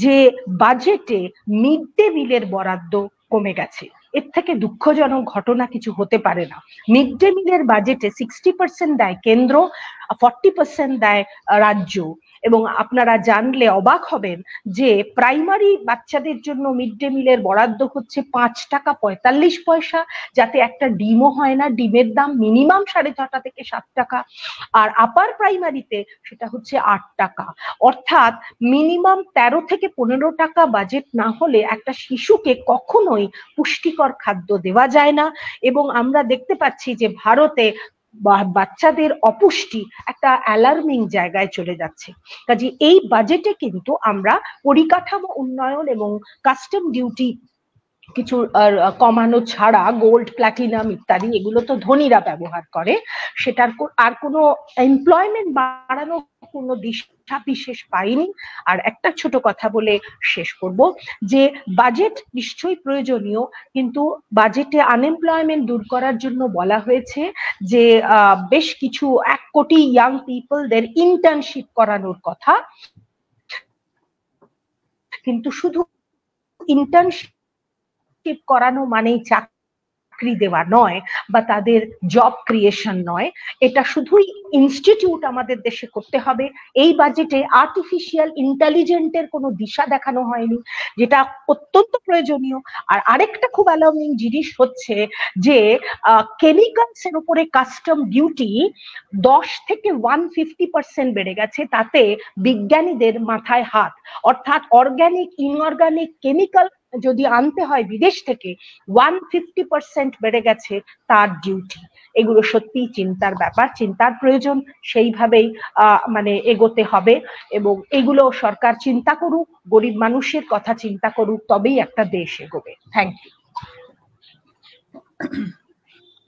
যে বাজেটে মিড ডে মিলের বরাদ্দ কমে গেছে। এর থেকে দুঃখজনক ঘটনা কিছু হতে পারে না। মিড ডে মিলের বাজেটে 60% দেয় কেন্দ্র, 40% দেয় রাজ্য। এবং আপনারা জানলে অবাক হবেন যে প্রাইমারি বাচ্চাদের জন্য মিড ডে মিলের বরাদ্দ হচ্ছে 5 টাকা 45 পয়সা, যাতে একটা ডিমও হয় না। ডিমের দাম মিনিমাম 6.5 থেকে 7 টাকা। আর আপার প্রাইমারিতে সেটা হচ্ছে 8 টাকা। অর্থাৎ মিনিমাম 13 থেকে 15 টাকা বাজেট না হলে একটা শিশুকে কখনোই পুষ্টিকর খাদ্য দেওয়া যায় না। এবং আমরা দেখতে পাচ্ছি যে ভারতে বাচ্চাদের অপুষ্টি একটা অ্যালার্মিং জায়গায় চলে যাচ্ছে। কাজে এই বাজেটে কিন্তু আমরা পরিকাঠামো উন্নয়ন এবং কাস্টম ডিউটি কিছু কমানো ছাড়া, গোল্ড প্ল্যাটিনাম ইত্যাদি এগুলো তো ধনীরা ব্যবহার করে, সেটার আর কোনো এমপ্লয়মেন্ট বাড়ানো কোনো দিশা বিশেষ পাইনি। আর একটা ছোট কথা বলে শেষ করব, যে বাজেট নিশ্চয়ই প্রয়োজনীয়, কিন্তু বাজেটে আনএমপ্লয়মেন্ট দূর করার জন্য বলা হয়েছে যে বেশ কিছু 1 কোটি ইয়াং পিপলদের ইন্টার্নশিপ করানোর কথা। কিন্তু শুধু ইন্টার্নশিপ করানো মানেই চাকরি দেওয়া নয় বা তাদের জব ক্রিয়েশন নয়। এটা শুধুই ইনস্টিটিউট আমাদের দেশে করতে হবে। এই বাজেটে আর্টিফিশিয়াল ইন্টেলিজেন্টের কোনো দিশা দেখানো হয়নি, যেটা অত্যন্ত প্রয়োজনীয়। আর আরেকটা খুব অ্যালার্মিং জিনিস হচ্ছে যে কেমিক্যালসের উপরে কাস্টম ডিউটি 10 থেকে 150% বেড়ে গেছে। তাতে বিজ্ঞানীদের মাথায় হাত। অর্থাৎ অর্গানিক, ইনঅর্গানিক কেমিক্যাল যদি আনতে হয় বিদেশ থেকে, 150% বেড়ে গেছে তার ডিউটি। এগুলো সত্যি চিন্তার ব্যাপার, চিন্তার প্রয়োজন। সেইভাবেই মানে এগোতে হবে এবং এগুলো সরকার চিন্তা করুক, গরিব মানুষের কথা চিন্তা করুক, তবেই একটা দেশ এগোবে। Thank you.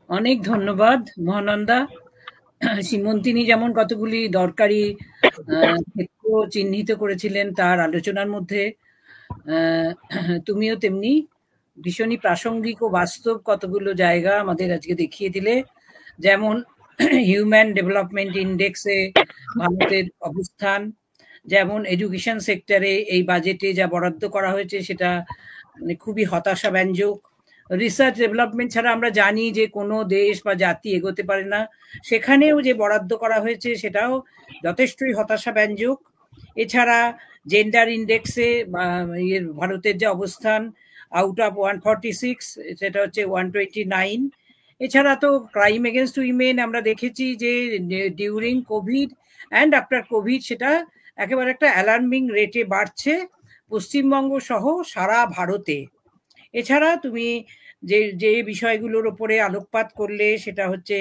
অনেক ধন্যবাদ মহানন্দা। সীমন্তিনী যেমন কতগুলি দরকারি ক্ষেত্র চিহ্নিত করেছিলেন তার আলোচনার মধ্যে, তুমিও তেমনি ভীষণই প্রাসঙ্গিক ও বাস্তব কতগুলো জায়গা আমাদের আজকে দেখিয়ে দিলে। যেমন হিউম্যান ডেভেলপমেন্ট ইন্ডেক্সে ভারতের অবস্থান, যেমন এডুকেশন সেক্টরে এই বাজেটে যা বরাদ্দ করা হয়েছে সেটা মানে খুবই হতাশাব্যঞ্জক। রিসার্চ ডেভেলপমেন্ট ছাড়া আমরা জানি যে কোনো দেশ বা জাতি এগোতে পারে না, সেখানেও যে বরাদ্দ করা হয়েছে সেটাও যথেষ্টই হতাশাব্যঞ্জক। এছাড়া জেন্ডার ইন্ডেক্সে ভারতের যে অবস্থান, আউট অফ 146 সেটা হচ্ছে 129। এছাড়া তো ক্রাইম এগেনস্ট উইমেন আমরা দেখেছি যে during Covid and after Covid সেটা একেবারে একটা অ্যালার্মিং রেটে বাড়ছে পশ্চিমবঙ্গ সহ সারা ভারতে। এছাড়া তুমি যে বিষয়গুলোর উপরে আলোকপাত করলে সেটা হচ্ছে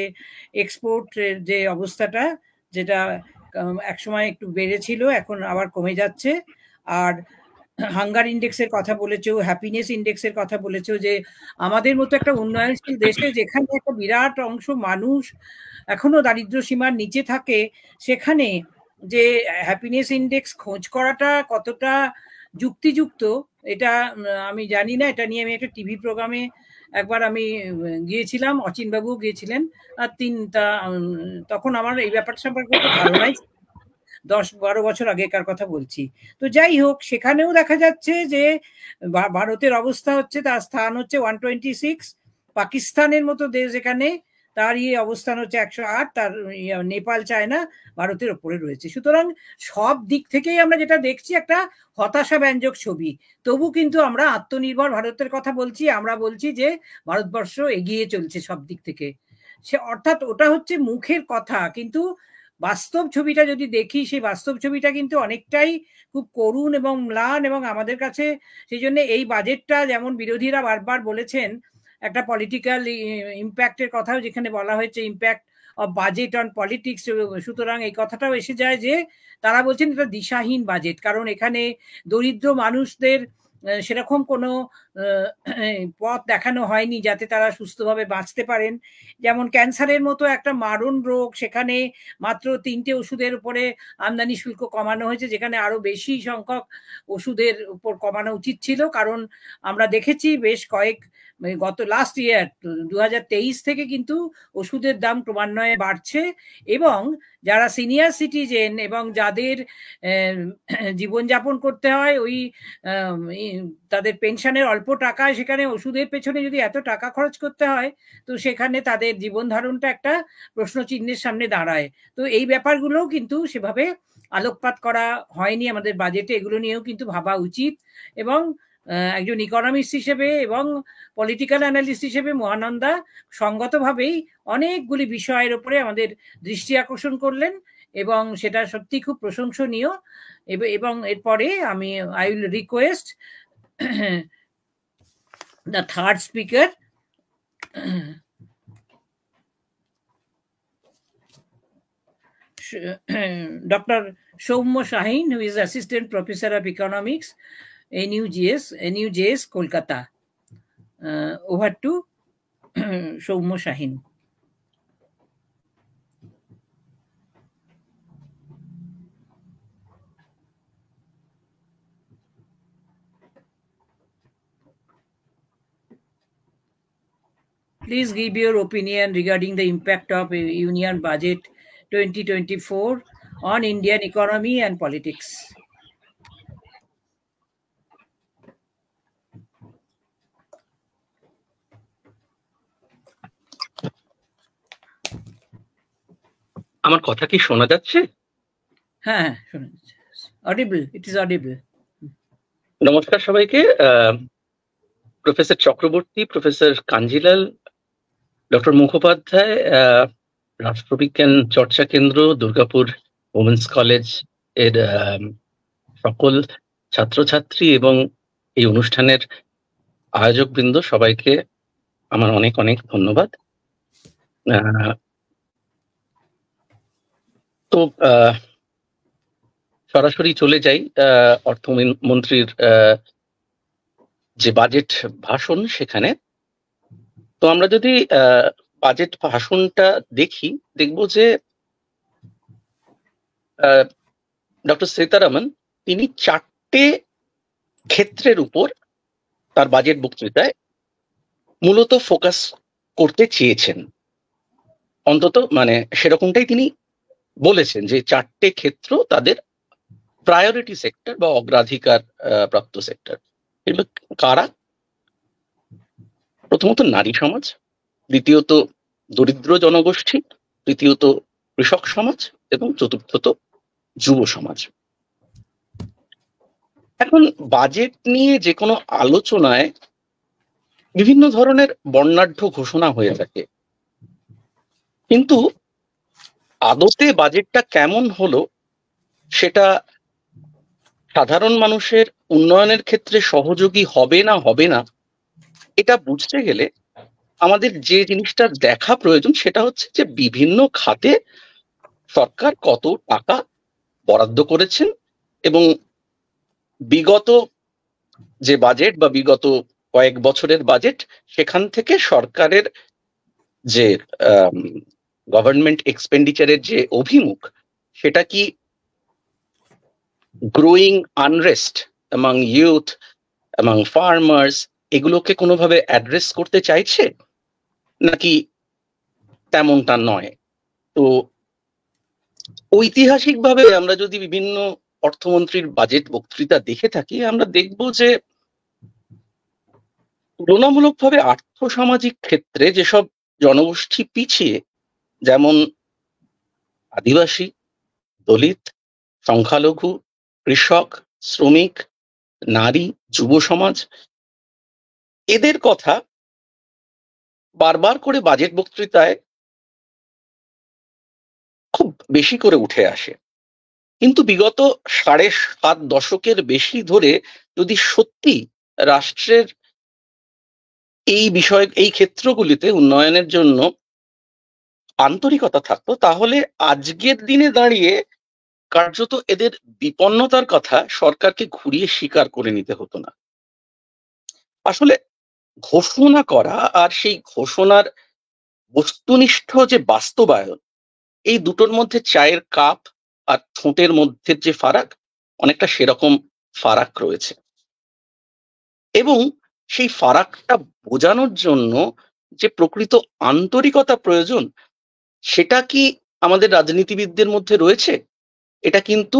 এক্সপোর্ট যে অবস্থাটা, যেটা একসময় একটু বেড়েছিল এখন আবার কমে যাচ্ছে। আর হাঙ্গার ইন্ডেক্সের কথা বলেছো, হ্যাপিনেস ইন্ডেক্সের কথা বলেছো, যে আমাদের মতো একটা উন্নয়নশীল দেশে যেখানে একটা বিরাট অংশ মানুষ এখনো দারিদ্র সীমার নিচে থাকে, সেখানে যে হ্যাপিনেস ইন্ডেক্স খোঁজ করাটা কতটা যুক্তিযুক্ত এটা আমি জানি না। এটা নিয়ে আমি একটা টিভি প্রোগ্রামে একবার আমি গিয়েছিলাম, অচিনবাবু গিয়েছিলেন, আর তখন আমার এই ব্যাপারটা সম্পর্কে ধারণাই 10-12 বছর আগেকার কথা বলছি। তো যাই হোক, সেখানেও দেখা যাচ্ছে যে ভারতের অবস্থা হচ্ছে, তার স্থান হচ্ছে 126। পাকিস্তানের মতো দেশ যেখানে তার অবস্থান হচ্ছে 108, তার নেপাল চায়না ভারতের ওপরে রয়েছে। সুতরাং সব দিক থেকেই আমরা যেটা দেখছি একটা হতাশাব্যঞ্জক ছবি। তবু কিন্তু আমরা আত্মনির্ভর ভারতের কথা বলছি, আমরা বলছি যে ভারতবর্ষ এগিয়ে চলছে সব দিক থেকে। সে অর্থাৎ ওটা হচ্ছে মুখের কথা, কিন্তু বাস্তব ছবিটা যদি দেখি, সেই বাস্তব ছবিটা কিন্তু অনেকটাই খুব করুণ এবং ম্লান। এবং আমাদের কাছে সেই জন্য এই বাজেটটা, যেমন বিরোধীরা বারবার বলেছেন একটা পলিটিক্যাল ইম্প্যাক্টের কথাও যেখানে বলা হয়েছে, impact of budget on politics, সুতরাং এই কথাটাও এসে যায় যে তারা বলছেন এটা দিশাহীন বাজেট, কারণ এখানে দরিদ্র মানুষদের সেরকম কোনো পথ দেখানো হয়নি যাতে তারা সুস্থভাবে বাঁচতে পারেন। যেমন ক্যান্সারের মতো একটা মারণ রোগ, সেখানে মাত্র 3টে ওষুধের উপরে আমদানি শুল্ক কমানো হয়েছে, যেখানে আরো বেশি সংখ্যক ওষুধের উপর কমানো উচিত ছিল। কারণ আমরা দেখেছি বেশ গত লাস্ট ইয়ার 2023 থেকে কিন্তু ওষুধের দাম ক্রমান্বয়ে বাড়ছে, এবং যারা সিনিয়র সিটিজেন এবং যাদের জীবনযাপন করতে হয় ওই তাদের পেনশনের অল্প টাকায়, সেখানে ওষুধের পেছনে যদি এত টাকা খরচ করতে হয়, তো সেখানে তাদের জীবন ধারণটা একটা প্রশ্নচিহ্নের সামনে দাঁড়ায়। তো এই ব্যাপারগুলোও কিন্তু সেভাবে আলোকপাত করা হয়নি আমাদের বাজেটে, এগুলো নিয়েও কিন্তু ভাবা উচিত। এবং একজন ইকোনমিস্ট হিসেবে এবং পলিটিক্যাল অ্যানালিস্ট হিসেবে মহানন্দা সঙ্গতভাবেই অনেকগুলি বিষয়ের উপরে আমাদের দৃষ্টি আকর্ষণ করলেন, এবং সেটা সত্যি খুব প্রশংসনীয়। এবং এরপরে আমি I will request the third speaker, Dr. Soumya Shahin, who is Assistant Professor of Economics, NUJS, Kolkata. Over to Soumya Shahin. Please give your opinion regarding the impact of Union Budget 2024 on Indian economy and politics. আমার কথা কি শোনা যাচ্ছে? হ্যাঁ, শোনা যাচ্ছে। Audible, it is audible. নমস্কার সবাইকে। Professor Chakraborty, professor Kanjilal, doctor Mukhopadhyay, রাষ্ট্রবিজ্ঞান চর্চা কেন্দ্র, দুর্গাপুর ওমেন্স কলেজ এর সকল ছাত্রছাত্রী এবং এই অনুষ্ঠানের আয়োজকবৃন্দ, সবাইকে আমার অনেক অনেক ধন্যবাদ। তো সরাসরি চলে যাই অর্থমন্ত্রীর যে বাজেট ভাষণ সেখানে। তো আমরা যদি বাজেট ভাষণটা দেখি, দেখব যে ডক্টর সীতারামন তিনি 4টে ক্ষেত্রের উপর তার বাজেট বক্তৃতায় মূলত ফোকাস করতে চেয়েছেন। অন্তত মানে সেরকমটাই তিনি বলেছেন যে 4টে ক্ষেত্র তাদের প্রায়োরিটি সেক্টর বা অগ্রাধিকার প্রাপ্ত সেক্টর। এগুলো কারা? প্রথমত নারী সমাজ, দ্বিতীয়ত দরিদ্র জনগোষ্ঠী, তৃতীয়ত কৃষক সমাজ এবং চতুর্থত যুব সমাজ। এখন বাজেট নিয়ে যে কোনো আলোচনায় বিভিন্ন ধরনের বর্ণাঢ্য ঘোষণা হয়ে থাকে, কিন্তু আদতে বাজেটটা কেমন হলো সেটা সাধারণ মানুষের উন্নয়নের ক্ষেত্রে সহযোগী হবে না এটা বুঝতে গেলে আমাদের যে জিনিসটা দেখা প্রয়োজন সেটা হচ্ছে যে বিভিন্ন খাতে সরকার কত টাকা বরাদ্দ করেছেন, এবং বিগত যে বাজেট বা বিগত কয়েক বছরের বাজেট, সেখান থেকে সরকারের যে গভর্নমেন্ট এক্সপেন্ডিচারের যে অভিমুখ, সেটা কি growing unrest among youth, among farmers, এগুলোকে কোনোভাবে অ্যাড্রেস করতে চাইছে নাকি তেমনটা নয়। তো ঐতিহাসিকভাবে আমরা যদি বিভিন্ন অর্থমন্ত্রীর বাজেট বক্তৃতা দেখে থাকি, আমরা দেখব যে তুলনামূলকভাবে আর্থসামাজিক ক্ষেত্রে যেসব জনগোষ্ঠী পিছিয়ে, যেমন আদিবাসী, দলিত, সংখ্যালঘু, কৃষক, শ্রমিক, নারী, যুব সমাজ, এদের কথা বারবার করে বাজেট বক্তৃতায় খুব বেশি করে উঠে আসে। কিন্তু বিগত 7.5 দশকের বেশি ধরে যদি সত্যি রাষ্ট্রের এই ক্ষেত্রগুলিতে উন্নয়নের জন্য আন্তরিকতা থাকতো, তাহলে আজকের দিনে দাঁড়িয়ে কার্যত এদের বিপন্নতার কথা সরকারকে ঘুরিয়ে স্বীকার করে নিতে হতো না। আসলে ঘোষণা করা আর সেই ঘোষণার বস্তুনিষ্ঠ যে বাস্তবায়ন, এই দুটোর মধ্যে চায়ের কাপ আর ঠোঁটের মধ্যে যে ফারাক, অনেকটা সেরকম ফারাক রয়েছে। এবং সেই ফারাকটা বোঝানোর জন্য যে প্রকৃত আন্তরিকতা প্রয়োজন, সেটা কি আমাদের রাজনীতিবিদদের মধ্যে রয়েছে? এটা কিন্তু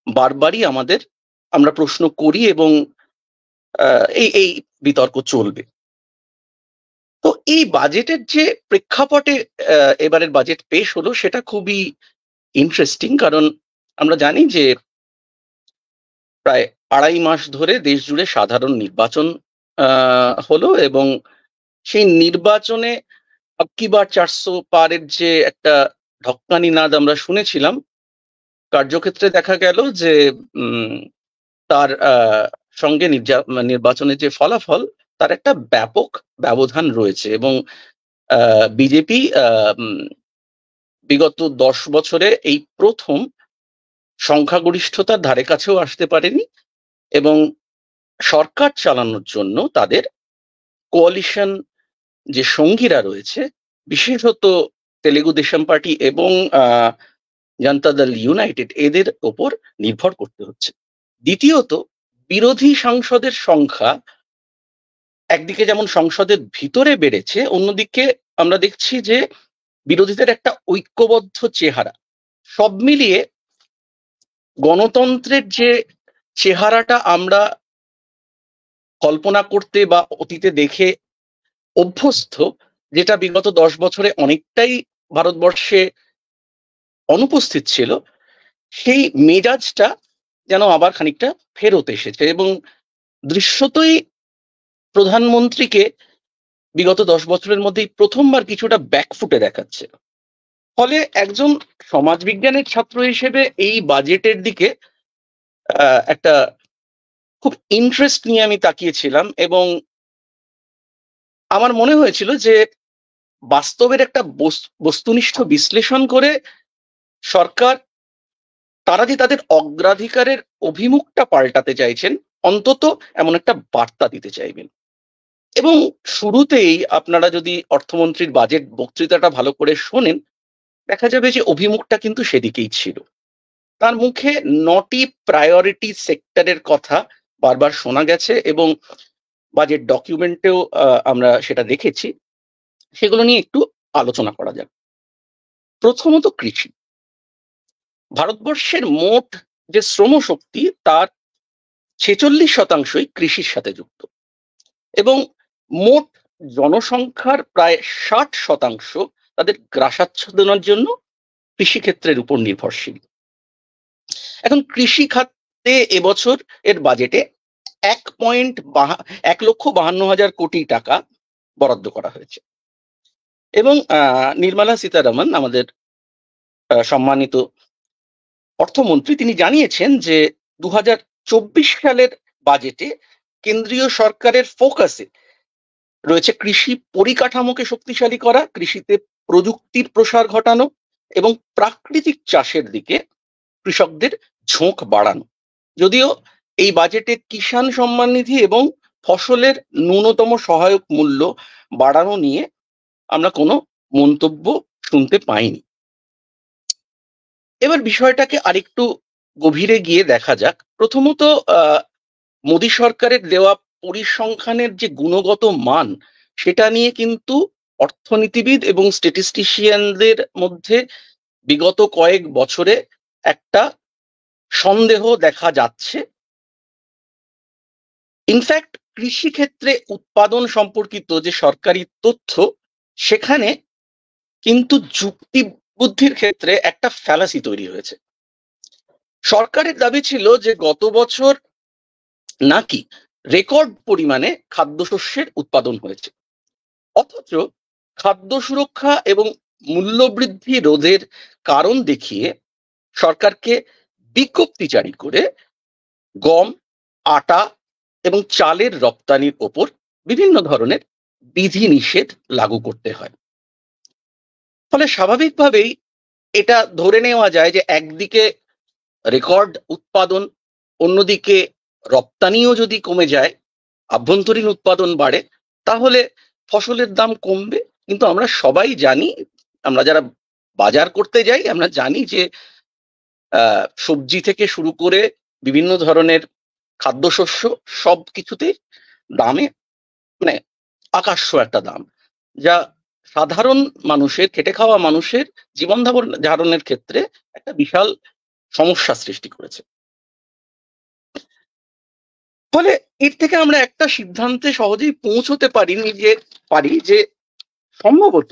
বারবারই আমরা প্রশ্ন করি এবং এই বিতর্ক চলবে। তো এই বাজেটের যে প্রেক্ষাপটে এবারের বাজেট পেশ হলো, সেটা খুবই ইন্টারেস্টিং। কারণ আমরা জানি যে প্রায় 2.5 মাস ধরে দেশ জুড়ে সাধারণ নির্বাচন হলো, এবং সেই নির্বাচনে আবকি বার 400 পারের যে একটা ঢক্কানি নাদ আমরা শুনেছিলাম, কার্যক্ষেত্রে দেখা গেল যে তার সঙ্গে নির্বাচনের যে ফলাফল, তার একটা ব্যাপক ব্যবধান রয়েছে। এবং বিজেপি বিগত 10 বছরে এই প্রথম সংখ্যাগরিষ্ঠতার ধারে কাছেও আসতে পারেনি, এবং সরকার চালানোর জন্য তাদের কোয়ালিশন যে সঙ্গীরা রয়েছে, বিশেষত তেলেগু দেশম পার্টি এবং জনতা দল ইউনাইটেড, এদের ওপর নির্ভর করতে হচ্ছে। দ্বিতীয়ত, বিরোধী সাংসদের সংখ্যা একদিকে যেমন সংসদের ভিতরে বেড়েছে, অন্যদিকে আমরা দেখছি যে বিরোধীদের একটা ঐক্যবদ্ধ চেহারা। সব মিলিয়ে গণতন্ত্রের যে চেহারাটা আমরা কল্পনা করতে বা অতীতে দেখে অভ্যস্ত, যেটা বিগত 10 বছরে অনেকটাই ভারতবর্ষে অনুপস্থিত ছিল, সেই মেজাজটা যেন আবার খানিকটা ফেরত এসেছে। এবং দৃশ্যতই প্রধানমন্ত্রীকে বিগত 10 বছরের মধ্যেই প্রথমবার কিছুটা ব্যাকফুটে দেখাচ্ছে। ফলে একজন সমাজবিজ্ঞানের ছাত্র হিসেবে এই বাজেটের দিকে একটা খুব ইন্টারেস্ট নিয়ে আমি তাকিয়েছিলাম, এবং আমার মনে হয়েছিল যে বাস্তবের একটা বস্তুনিষ্ঠ বিশ্লেষণ করে সরকার তারা যে তাদের অগ্রাধিকারের অভিমুখটা পাল্টাতে চাইছেন, অন্তত এমন একটা বার্তা দিতে চাইবেন। এবং শুরুতেই আপনারা যদি অর্থমন্ত্রীর বাজেট বক্তৃতাটা ভালো করে শোনেন, দেখা যাবে যে অভিমুখটা কিন্তু সেদিকেই ছিল। তার মুখে 9টি প্রায়োরিটি সেক্টরের কথা বারবার শোনা গেছে, এবং বাজেট ডকুমেন্টেও আমরা সেটা দেখেছি। সেগুলো নিয়ে একটু আলোচনা করা যাক। প্রথমত, কৃষি। ভারতবর্ষের মোট যে শ্রম শক্তি, তার 46% কৃষির সাথে যুক্ত, এবং মোট জনসংখ্যার প্রায় 60% তাদের গ্রাসাচ্ছাদনের জন্য কৃষিক্ষেত্রের উপর নির্ভরশীল। এখন কৃষি খাতে এবছর এর বাজেটে 1,52,000 কোটি টাকা বরাদ্দ করা হয়েছে। এবং নির্মলা সীতারামন, আমাদের সম্মানিত অর্থমন্ত্রী, তিনি জানিয়েছেন যে 2024 সালের বাজেটে কেন্দ্রীয় সরকারের ফোকাসে রয়েছে কৃষি পরিকাঠামোকে শক্তিশালী করা, কৃষিতে প্রযুক্তির প্রসার ঘটানো, এবং প্রাকৃতিক চাষের দিকে কৃষকদের ঝোঁক বাড়ানো। যদিও এই বাজেটে কিষাণ সম্মান নিধি এবং ফসলের ন্যূনতম সহায়ক মূল্য বাড়ানো নিয়ে আমরা কোনো মন্তব্য শুনতে পাইনি। এবার বিষয়টাকে আরেকটু গভীরে গিয়ে দেখা যাক। প্রথমত, মোদী সরকারের দেওয়া পরিসংখ্যানের যে গুণগত মান, সেটা নিয়ে কিন্তু অর্থনীতিবিদ এবং স্ট্যাটিস্টিশিয়ানদের মধ্যে বিগত কয়েক বছরে একটা সন্দেহ দেখা যাচ্ছে। ইনফ্যাক্ট, কৃষি ক্ষেত্রে উৎপাদন সম্পর্কিত যে সরকারি তথ্য, সেখানে কিন্তু যুক্তি বুদ্ধির ক্ষেত্রে একটা ফ্যালাসি তৈরি হয়েছে। সরকারের দাবি ছিল যে গত বছর নাকি রেকর্ড পরিমাণে খাদ্যশস্যের উৎপাদন হয়েছে, অথচ খাদ্য সুরক্ষা এবং মূল্যবৃদ্ধি রোধের কারণ দেখিয়ে সরকারকে বিজ্ঞপ্তি জারি করে গম, আটা এবং চালের রপ্তানির ওপর বিভিন্ন ধরনের বিধিনিষেধ লাগু করতে হয়। ফলে স্বাভাবিকভাবেই এটা ধরে নেওয়া যায় যে একদিকে রেকর্ড উৎপাদন, অন্যদিকে রপ্তানিও যদি কমে যায়, আভ্যন্তরীণ উৎপাদন বাড়ে, তাহলে ফসলের দাম কমবে। কিন্তু আমরা সবাই জানি, আমরা যারা বাজার করতে যাই আমরা জানি যে সবজি থেকে শুরু করে বিভিন্ন ধরনের খাদ্যশস্য সব কিছুতে দামে মানে আকাশ একটা দাম, যা সাধারণ মানুষের, খেটে খাওয়া মানুষের জীবন ধারণের ক্ষেত্রে একটা বিশাল সমস্যা সৃষ্টি করেছে। ফলে এর থেকে আমরা একটা সিদ্ধান্তে সহজেই পৌঁছতে পারি যে সম্ভবত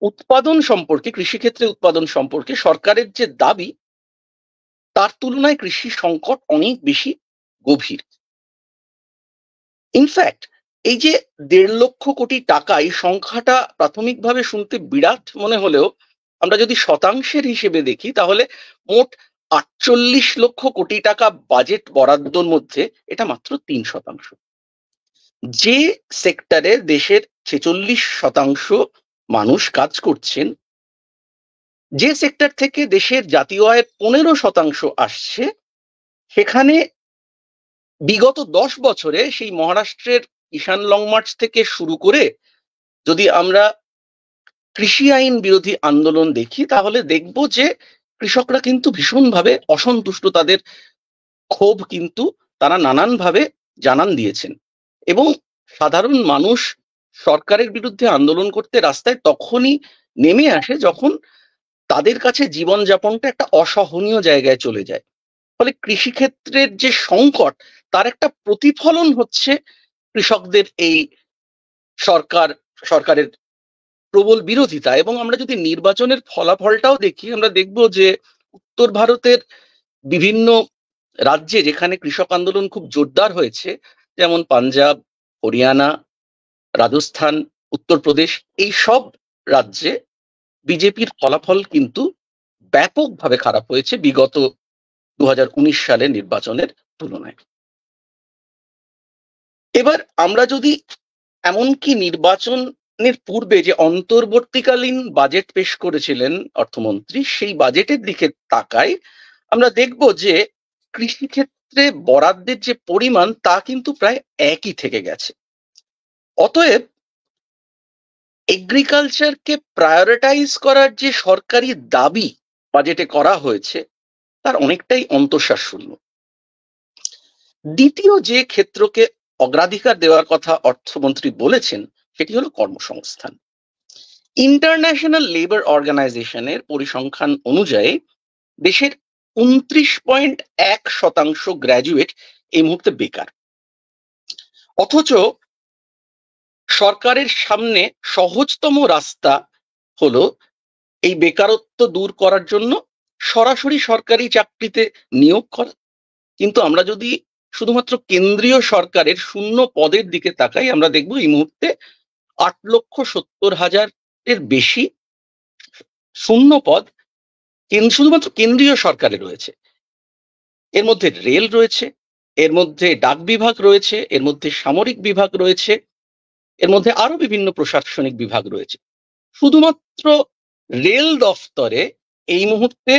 উৎপাদন সম্পর্কে, কৃষিক্ষেত্রে উৎপাদন সম্পর্কে সরকারের যে দাবি তার তুলনায় কৃষি সংকট অনেক বেশি গভীর। ইনফ্যাক্ট এই যে 1.5 লক্ষ কোটি টাকা, এই সংখ্যাটা প্রাথমিকভাবে শুনতে বিরাট মনে হলেও আমরা যদি শতাংশের হিসেবে দেখি তাহলে মোট 48 লক্ষ কোটি টাকা বাজেট বরাদ্দর মধ্যে এটা মাত্র 3%। যে সেক্টরে দেশের 46% মানুষ কাজ করছেন, যে সেক্টর থেকে দেশের জাতীয় আয়ের 15% আসছে, সেখানে বিগত 10 বছরে সেই মহারাষ্ট্রের কিষাণ লং মার্চ থেকে শুরু করে যদি আমরা কৃষি আইন বিরোধী আন্দোলন দেখি তাহলে দেখব যে কৃষকরা কিন্তু ভীষণভাবে অসন্তুষ্ট, তাদের ক্ষোভ কিন্তু তারা নানানভাবে জানান দিয়েছেন। এবং সাধারণ মানুষ সরকারের বিরুদ্ধে আন্দোলন করতে রাস্তায় তখনই নেমে আসে যখন তাদের কাছে জীবনযাপনটা একটা অসহনীয় জায়গায় চলে যায়। ফলে কৃষিক্ষেত্রের যে সংকট তার একটা প্রতিফলন হচ্ছে কৃষকদের এই সরকারের প্রবল বিরোধিতা। এবং আমরা যদি নির্বাচনের ফলাফলটাও দেখি আমরা দেখব যে উত্তর ভারতের বিভিন্ন রাজ্যে যেখানে কৃষক আন্দোলন খুব জোরদার হয়েছে, যেমন পাঞ্জাব, হরিয়ানা, রাজস্থান, উত্তরপ্রদেশ, এই সব রাজ্যে বিজেপির ফলাফল কিন্তু ব্যাপকভাবে খারাপ হয়েছে বিগত 2019 সালের নির্বাচনের তুলনায়। এবার আমরা যদি এমনকি নির্বাচনের পূর্বে যে অন্তর্বর্তীকালীন বাজেট পেশ করেছিলেন অর্থমন্ত্রী, সেই বাজেটের দিকে তাকাই, আমরা দেখব যে কৃষিক্ষেত্রে বরাদ্দের যে পরিমাণ তা কিন্তু প্রায় একই থেকে গেছে। অতএব এগ্রিকালচারকে প্রায়োরিটাইজ করার যে সরকারি দাবি বাজেটে করা হয়েছে তার অনেকটাই অন্তঃসারশূন্য। দ্বিতীয় যে ক্ষেত্রকে অগ্রাধিকার দেওয়ার কথা অর্থমন্ত্রী বলেছেন সেটি হলো কর্মসংস্থান। ইন্টারন্যাশনাল লেবার অর্গানাইজেশনের পরিসংখ্যান অনুযায়ী দেশের 29.1% গ্র্যাজুয়েট এই মুহূর্তে বেকার। অথচ সরকারের সামনে সহজতম রাস্তা হলো এই বেকারত্ব দূর করার জন্য সরাসরি সরকারি চাকরিতে নিয়োগ করা। কিন্তু আমরা যদি শুধুমাত্র কেন্দ্রীয় সরকারের শূন্য পদের দিকে তাকাই আমরা দেখব এই মুহূর্তে 8,70,000-এর বেশি শূন্য পদ শুধুমাত্র কেন্দ্রীয় সরকারে রয়েছে। এর মধ্যে রেল রয়েছে, এর মধ্যে ডাক বিভাগ রয়েছে, এর মধ্যে সামরিক বিভাগ রয়েছে, এর মধ্যে আরো বিভিন্ন প্রশাসনিক বিভাগ রয়েছে। শুধুমাত্র রেল দফতরে এই মুহূর্তে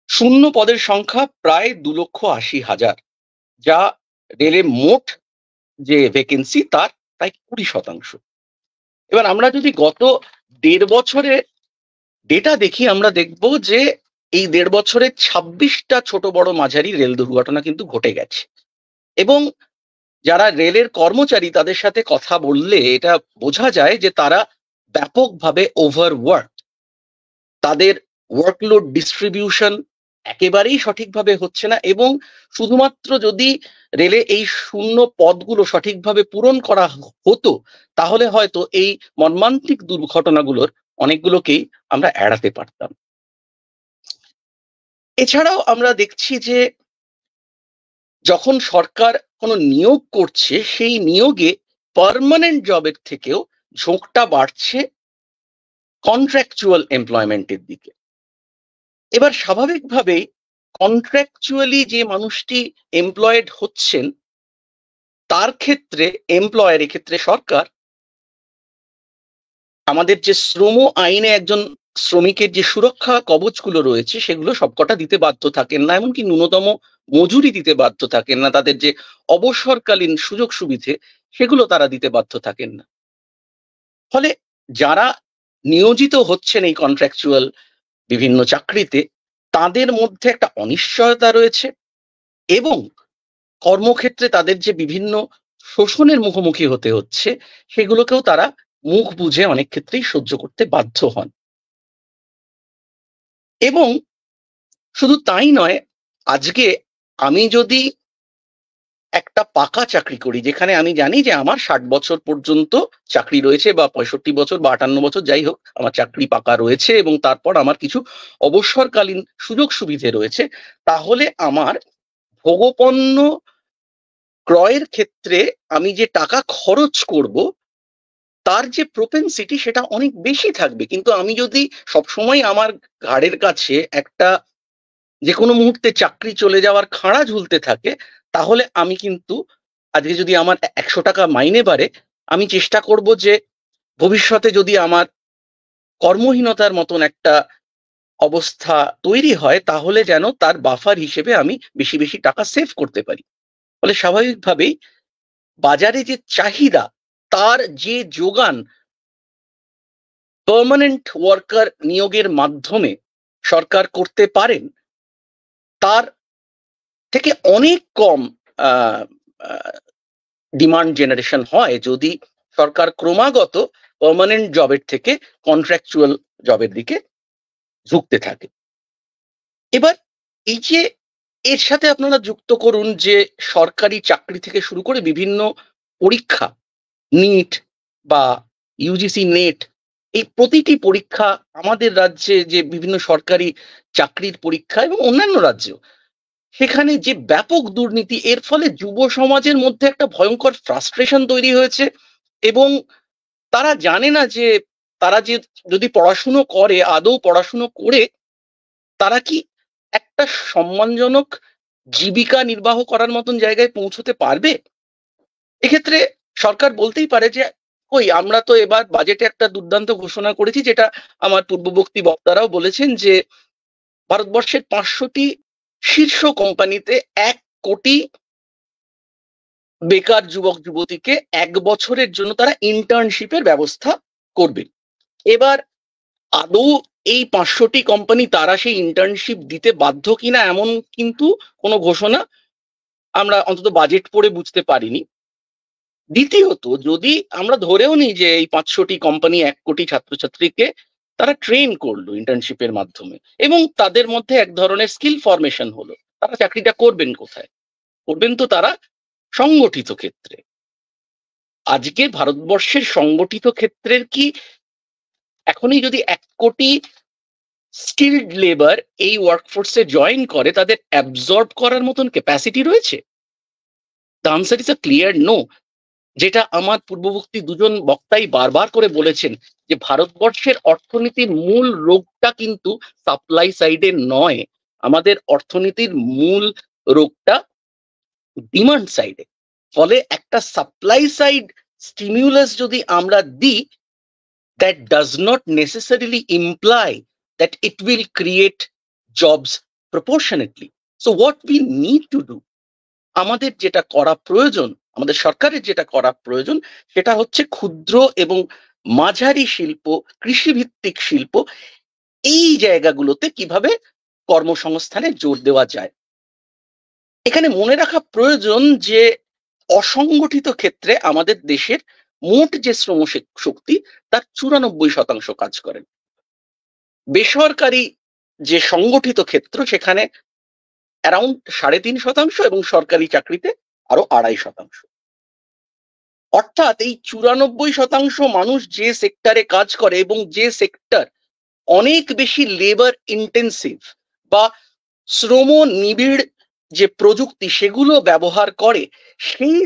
শূন্য পদের সংখ্যা প্রায় 2,80,000, যা রেলের মোট যে ভ্যাকেন্সি তার প্রায় 20%। এবার আমরা যদি গত 1.5 বছরে ডেটা দেখি আমরা দেখব যে এই 1.5 বছরে 26টা ছোট বড় মাঝারি রেল দুর্ঘটনা কিন্তু ঘটে গেছে। এবং যারা রেলের কর্মচারী তাদের সাথে কথা বললে এটা বোঝা যায় যে তারা ব্যাপকভাবে ওভারওয়ার্ক, তাদের ওয়ার্কলোড ডিস্ট্রিবিউশন একেবারেই সঠিকভাবে হচ্ছে না, এবং শুধুমাত্র যদি রেলে এই শূন্য পদগুলো সঠিকভাবে পূরণ করা হতো তাহলে হয়তো এই মর্মান্তিক দুর্ঘটনাগুলোর অনেকগুলোকেই আমরা এড়াতে পারতাম। এছাড়াও আমরা দেখছি যে যখন সরকার কোনো নিয়োগ করছে সেই নিয়োগে পার্মানেন্ট জবের থেকেও ঝোঁকটা বাড়ছে কন্ট্রাকচুয়াল এমপ্লয়মেন্টের দিকে। এবার স্বাভাবিকভাবেই কন্ট্রাকচুয়ালি যে মানুষটি এমপ্লয়েড হচ্ছেন তার ক্ষেত্রে এমপ্লয়ার, ক্ষেত্রে সরকার, আমাদের যে শ্রম আইনে একজন শ্রমিকের যে সুরক্ষা কবচগুলো রয়েছে সেগুলো সবকটা দিতে বাধ্য থাকেন না, এমনকি ন্যূনতম মজুরি দিতে বাধ্য থাকেন না, তাদের যে অবসরকালীন সুযোগ সুবিধে সেগুলো তারা দিতে বাধ্য থাকেন না। ফলে যারা নিয়োজিত হচ্ছেন এই কন্ট্রাকচুয়াল বিভিন্ন চাকরিতে তাদের মধ্যে একটা অনিশ্চয়তা রয়েছে, এবং কর্মক্ষেত্রে তাদের যে বিভিন্ন শোষণের মুখোমুখি হতে হচ্ছে সেগুলোকেও তারা মুখ বুঝে অনেক ক্ষেত্রেই সহ্য করতে বাধ্য হন। এবং শুধু তাই নয়, আজকে আমি যদি একটা পাকা চাকরি করি যেখানে আমি জানি যে আমার 60 বছর পর্যন্ত চাকরি রয়েছে, বা 65 বছর বা 58 বছর যাই হোক আমার চাকরি পাকা রয়েছে, এবং তারপর আমার কিছু অবসরকালীন সুযোগ সুবিধে রয়েছে, তাহলে আমার ভোগপণ্য ক্রয়ের ক্ষেত্রে আমি যে টাকা খরচ করব তার যে প্রোপেনসিটি সেটা অনেক বেশি থাকবে। কিন্তু আমি যদি সবসময় আমার ঘাড়ের কাছে একটা যে কোনো মুহূর্তে চাকরি চলে যাওয়ার খাঁড়া ঝুলতে থাকে, তাহলে আমি কিন্তু আজকে যদি আমার 100 টাকা মাইনে বাড়ে, আমি চেষ্টা করব যে ভবিষ্যতে যদি আমার কর্মহীনতার মতন একটা অবস্থা তৈরি হয় তাহলে যেন তার বাফার হিসেবে আমি বেশি বেশি টাকা সেভ করতে পারি। ফলে স্বাভাবিকভাবেই বাজারে যে চাহিদা তার যে যোগান পার্মানেন্ট ওয়ার্কার নিয়োগের মাধ্যমে সরকার করতে পারেন তার থেকে অনেক কম ডিমান্ড জেনারেশন হয় যদি সরকার ক্রমাগত পার্মানেন্ট জবের থেকে কন্ট্রাকচুয়াল জবের দিকে ঝুঁকতে থাকে। এবার এই যে এর সাথে আপনারা যুক্ত করুন যে সরকারি চাকরি থেকে শুরু করে বিভিন্ন পরীক্ষা, নিট বা ইউজিসি নেট, এই প্রতিটি পরীক্ষা আমাদের রাজ্যে যে বিভিন্ন সরকারি চাকরির পরীক্ষা এবং অন্যান্য রাজ্যেও সেখানে যে ব্যাপক দুর্নীতি, এর ফলে যুব সমাজের মধ্যে একটা ভয়ঙ্কর ফ্রাস্ট্রেশন তৈরি হয়েছে, এবং তারা জানে না যে তারা যে যদি পড়াশুনো করে আদৌ পড়াশুনো করে তারা কি একটা সম্মানজনক জীবিকা নির্বাহ করার মতন জায়গায় পৌঁছতে পারবে। এক্ষেত্রে সরকার বলতেই পারে যে কই আমরা তো এবার বাজেটে একটা দুর্দান্ত ঘোষণা করেছি, যেটা আমার পূর্ববর্তী বক্তারাও বলেছেন যে ভারতবর্ষের 500টি শীর্ষ কোম্পানিতে 1 কোটি বেকার যুবক যুবতীকে 1 বছরের জন্য তারা ইন্টার্নশিপের ব্যবস্থা করবে। এবার আদৌ এই 500টি কোম্পানি তারা সেই ইন্টার্নশিপ দিতে বাধ্য কিনা এমন কিন্তু কোনো ঘোষণা আমরা অন্তত বাজেট পড়ে বুঝতে পারিনি। দ্বিতীয়ত, যদি আমরা ধরেও নিই যে এই 500টি কোম্পানি 1 কোটি ছাত্রছাত্রীকে তারা ট্রেন করলো ইন্টার্নশিপের মাধ্যমে এবং তাদের মধ্যে এক ধরনের স্কিল ফরমেশন হলো, তারা চাকরিটা করবেন কোথায়? করবেন তো তারা সংগঠিত ক্ষেত্রে। আজকে ভারতবর্ষের সংগঠিত ক্ষেত্রের কি এখনই যদি 1 কোটি স্কিলড লেবার এই ওয়ার্কফোর্সে জয়েন করে তাদের অ্যাবজর্ব করার মতন ক্যাপাসিটি রয়েছে? The answer is a clear no. যেটা আমার পূর্ববর্তী দুজন বক্তাই বারবার করে বলেছেন যে ভারতবর্ষের অর্থনীতির মূল রোগটা কিন্তু সাপ্লাই সাইডে নয়, আমাদের অর্থনীতির মূল রোগটা ডিমান্ড সাইডে। ফলে একটা সাপ্লাই সাইড স্টিমিউলাস যদি আমরা দিই, that does not necessarily imply that it will create jobs proportionately. So what we need to do, আমাদের যেটা করা প্রয়োজন, আমাদের সরকারের যেটা করা প্রয়োজন সেটা হচ্ছে ক্ষুদ্র এবং মাঝারি শিল্প, কৃষিভিত্তিক শিল্প, এই জায়গাগুলোতে কিভাবে কর্মসংস্থানে জোর দেওয়া যায়। এখানে মনে রাখা প্রয়োজন যে অসংগঠিত ক্ষেত্রে আমাদের দেশের মোট যে শ্রম শক্তি তার 94% কাজ করেন। বেসরকারি যে সংগঠিত ক্ষেত্র সেখানে অ্যারাউন্ড 3.5% এবং সরকারি চাকরিতে আরো 2.5%। অর্থাৎ এই 94% মানুষ যে সেক্টরে কাজ করে এবং যে সেক্টর অনেক বেশি লেবার ইন্টেন্সিভ বা শ্রম নিবিড় যে প্রযুক্তি সেগুলো ব্যবহার করে, সেই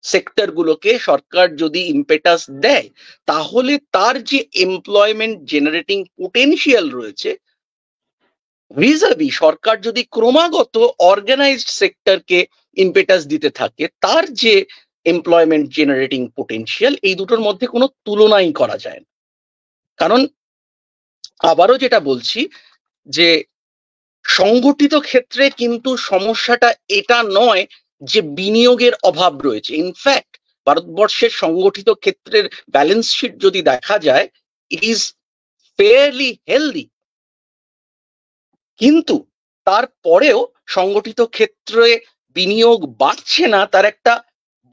সেক্টরগুলোকে সরকার যদি ইম্পেটাস দেয় তাহলে তার যে এমপ্লয়মেন্ট জেনারেটিং পোটেনশিয়াল রয়েছে ভিজাভি সরকার যদি ক্রমাগত অর্গানাইজড সেক্টরকে ইম্পেটাস দিতে থাকে, তার যে এমপ্লয়মেন্ট জেনারেটিং পোটেনশিয়াল এই দুটোর মধ্যে কোনো তুলনাই করা যায় না। কারণ আবারও যেটা বলছি যে সংগঠিত ক্ষেত্রে কিন্তু সমস্যাটা এটা নয় যে বিনিয়োগের অভাব রয়েছে। ইনফ্যাক্ট ভারতবর্ষের সংগঠিত ক্ষেত্রের ব্যালেন্স শিট যদি দেখা যায়, ইট ইজ ফেয়ারলি হেলদি, কিন্তু তারপরেও সংগঠিত ক্ষেত্রে বিনিয়োগ বাড়ছে না। তার একটা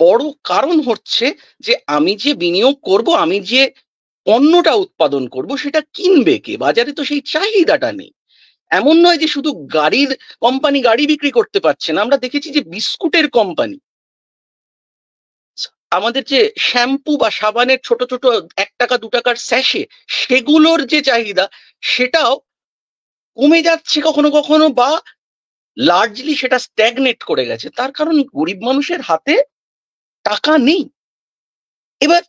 বড় কারণ হচ্ছে যে আমি যে বিনিয়োগ করব, আমি যে পণ্যটা উৎপাদন করব সেটা কিনবে কে? বাজারে তো সেই চাহিদাটা নেই। এমন নয় যে শুধু গাড়ির কোম্পানি গাড়ি বিক্রি করতে পারছে না, আমরা দেখেছি যে বিস্কুটের কোম্পানি, আমাদের যে শ্যাম্পু বা সাবানের ছোট ছোট 1 টাকা 2 টাকার স্যাশে, সেগুলোর যে চাহিদা সেটাও কমে যাচ্ছে কখনো কখনো, বা লার্জলি সেটা স্ট্যাগনেট করে গেছে। তার কারণ গরিব মানুষের হাতে টাকা নেই। এবার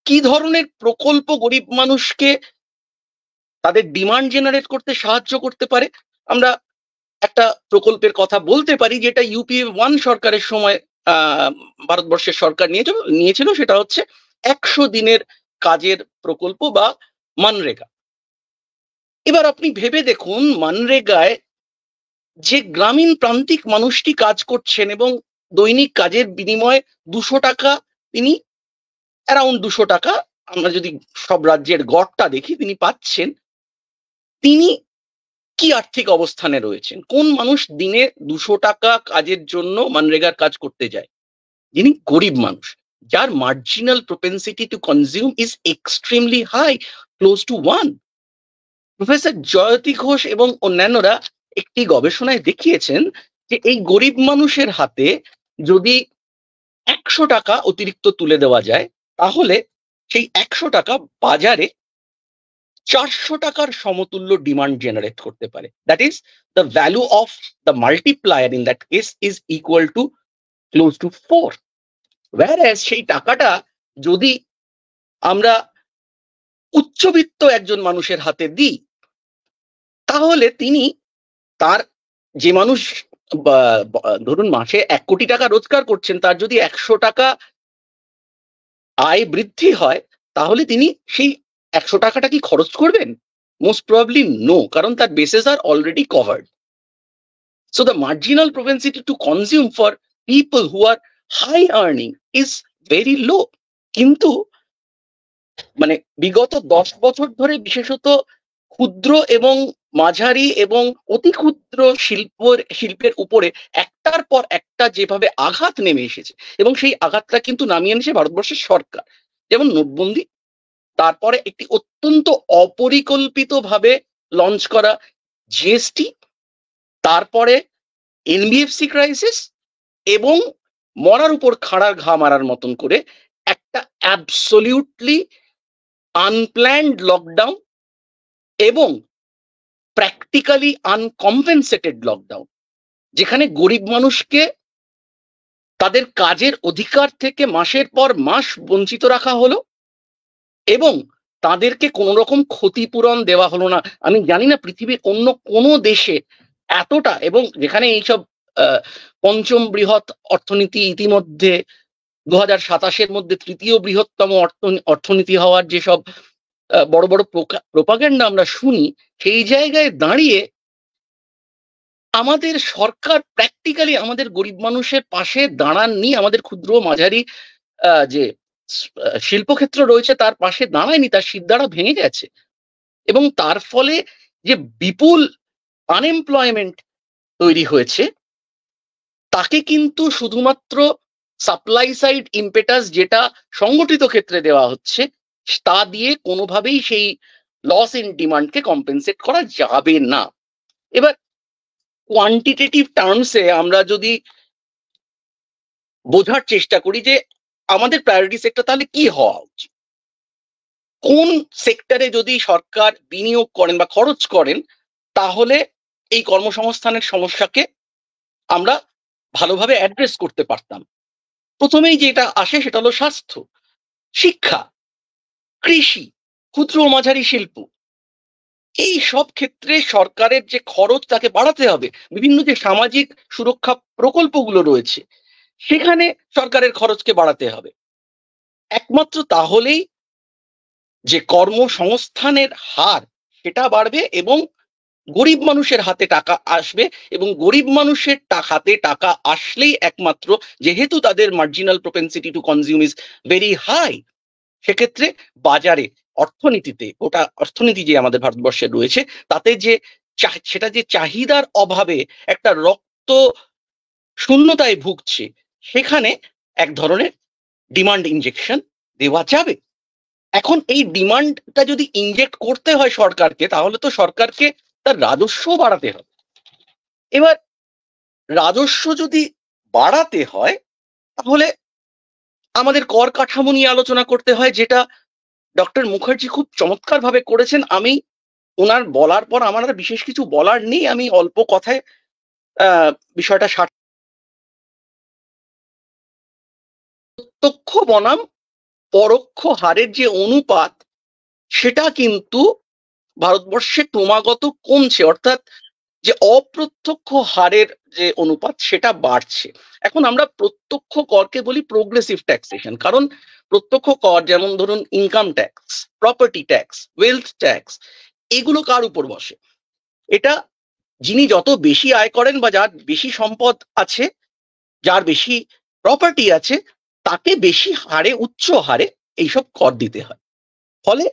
কি ধরনের প্রকল্প গরিব মানুষকে তাদের ডিমান্ড জেনারেট করতে সাহায্য করতে পারে? আমরা একটা প্রকল্পের কথা বলতে পারি যেটা ইউপিএ 1 সরকারের সময় ভারতবর্ষের সরকার নিয়েছিল, সেটা হচ্ছে 100 দিনের কাজের প্রকল্প বা মানরেগা। এবার আপনি ভেবে দেখুন, মানরেগায় যে গ্রামীণ প্রান্তিক মানুষটি কাজ করছেন এবং দৈনিক কাজের বিনিময়ে 200 টাকা, তিনি অ্যারাউন্ড 200 টাকা, আমরা যদি সব রাজ্যের গড়টা দেখি, তিনি পাচ্ছেন। তিনি কি আর্থিক অবস্থানে রয়েছেন? কোন মানুষ দিনে 200 টাকা কাজের জন্য মানরেগার কাজ করতে যায়? যিনি গরিব মানুষ, যার marginal propensity to consume is extremely high, close to 1। Professor Jayati Ghosh এবং অন্যান্যরা একটি গবেষণায় দেখিয়েছেন যে এই গরিব মানুষের হাতে যদি 100 টাকা অতিরিক্ত তুলে দেওয়া যায়, তাহলে সেই 100 টাকা বাজারে 400 টাকার সমতুল্য ডিমান্ড জেনারেট করতে পারে। That is the value of the multiplier in that case is equal to close two 4। whereas সেই টাকাটা যদি আমরা উচ্চবিত্ত একজন মানুষের হাতে দিই, তাহলে তিনি, তার যে মানুষ ধরুন মাসে 1 কোটি টাকা রোজগার করছেন, তার যদি 100 টাকা আয় বৃদ্ধি হয়, তাহলে তিনি সেই 100 টাকাটা কি খরচ করবেন? মোস্ট প্রবাবলি নো, কারণ তার bases are already covered. So the marginal propensity to consume for people who are high earning is very low. কিন্তু মানে বিগত 10 বছর ধরে বিশেষত ক্ষুদ্র এবং মাঝারি এবং অতি ক্ষুদ্র শিল্পের উপরে একটার পর একটা যেভাবে আঘাত নেমে এসেছে, এবং সেই আঘাতটা কিন্তু নামিয়ে এনেছে ভারতবর্ষের সরকার। যেমন নোটবন্দি, তারপরে একটি অত্যন্ত অপরিকল্পিতভাবে লঞ্চ করা জিএসটি, তারপরে এনবিএফসি ক্রাইসিস, এবং মরার উপর খাড়ার ঘা মারার মতন করে একটা অ্যাবসলিউটলি আনপ্ল্যান্ড লকডাউন এবং প্র্যাকটিক্যালি আনকম্পেনসেটেড লকডাউন, যেখানে গরিব মানুষকে তাদের কাজের অধিকার থেকে মাসের পর মাস বঞ্চিত রাখা হলো এবং তাদেরকে কোনো রকম ক্ষতিপূরণ দেওয়া হলো না। আমি জানি না পৃথিবীর অন্য কোনো দেশে এতটা, এবং যেখানে এইসব পঞ্চম বৃহৎ অর্থনীতি ইতিমধ্যে 2027-এর মধ্যে 3য় বৃহত্তম অর্থনীতি হওয়ার যেসব বড় বড় প্রোপাগান্ডা আমরা শুনি, সেই জায়গায় দাঁড়িয়ে আমাদের সরকার প্র্যাকটিক্যালি আমাদের গরিব মানুষের পাশে দাঁড়াননি, আমাদের ক্ষুদ্র মাঝারি যে শিল্পক্ষেত্র রয়েছে তার পাশে দাঁড়ায়নি, তার শিরদাঁড়া ভেঙে গেছে। এবং তার ফলে যে বিপুল আনএমপ্লয়মেন্ট তৈরি হয়েছে, তাকে কিন্তু শুধুমাত্র সাপ্লাই সাইড ইম্পেটাস যেটা সংগঠিত ক্ষেত্রে দেওয়া হচ্ছে, তা দিয়ে কোনোভাবেই সেই লস ইন ডিমান্ডকে কম্পেনসেট করা যাবে না। এবার কোয়ান্টিটেটিভ টার্মসে আমরা যদি বোঝার চেষ্টা করি যে আমাদের প্রায়োরিটি সেক্টর তাহলে কি হওয়া উচিত, কোন সেক্টরে যদি সরকার বিনিয়োগ করেন বা খরচ করেন তাহলে এই কর্মসংস্থানের সমস্যাকে আমরা ভালোভাবে অ্যাড্রেস করতে পারতাম। প্রথমেই যেটা আসে সেটা হলো স্বাস্থ্য, শিক্ষা, কৃষি, ক্ষুদ্র ও মাঝারি শিল্প। এই সব ক্ষেত্রে সরকারের যে খরচ তাকে বাড়াতে হবে। বিভিন্ন যে সামাজিক সুরক্ষা প্রকল্পগুলো রয়েছে সেখানে সরকারের খরচকে বাড়াতে হবে। একমাত্র তাহলেই যে কর্মসংস্থানের হার সেটা বাড়বে এবং গরিব মানুষের হাতে টাকা আসবে, এবং গরিব মানুষের হাতে টাকা আসলেই একমাত্র, যেহেতু তাদের marginal propensity to consume is very high, সেক্ষেত্রে বাজারে অর্থনীতিতে, গোটা অর্থনীতি যে আমাদের ভারতবর্ষে রয়েছে তাতে যে সেটা যে চাহিদার অভাবে একটা রক্ত শূন্যতায় ভুগছে, সেখানে এক ধরনের ডিমান্ড ইনজেকশন দেওয়া যাবে। এখন এই ডিমান্ডটা যদি ইনজেক্ট করতে হয় সরকারকে, তাহলে তো সরকারকে তার রাজস্ব বাড়াতে হবে। এবার রাজস্ব যদি বাড়াতে হয় তাহলে আমাদের কর কাঠামো নিয়ে আলোচনা করতে হয়, যেটা ডক্টর মুখার্জি খুব চমৎকার ভাবে করেছেন। আমি ওনার বলার পর আমার আর বিশেষ কিছু বলার নেই, আমি অল্প কথায় বিষয়টা প্রত্যক্ষ বনাম পরোক্ষ হারের যে অনুপাত সেটা কিন্তু ভারতবর্ষে ক্রমাগত কমছে, অর্থাৎ যে অপ্রত্যক্ষ হারের যে অনুপাত সেটা বাড়ছে। এখন আমরা প্রত্যক্ষ করকে বলি প্রোগ্রেসিভ ট্যাক্সেশন, কারণ প্রত্যক্ষ কর যেমন ধরুন income tax, property tax, wealth tax, এগুলো কার উপর বসে? এটা যিনি যত বেশি আয় করেন বা যার বেশি সম্পদ আছে, যার বেশি প্রপার্টি আছে, তাকে বেশি হারে, উচ্চ হারে এইসব কর দিতে হয়। ফলে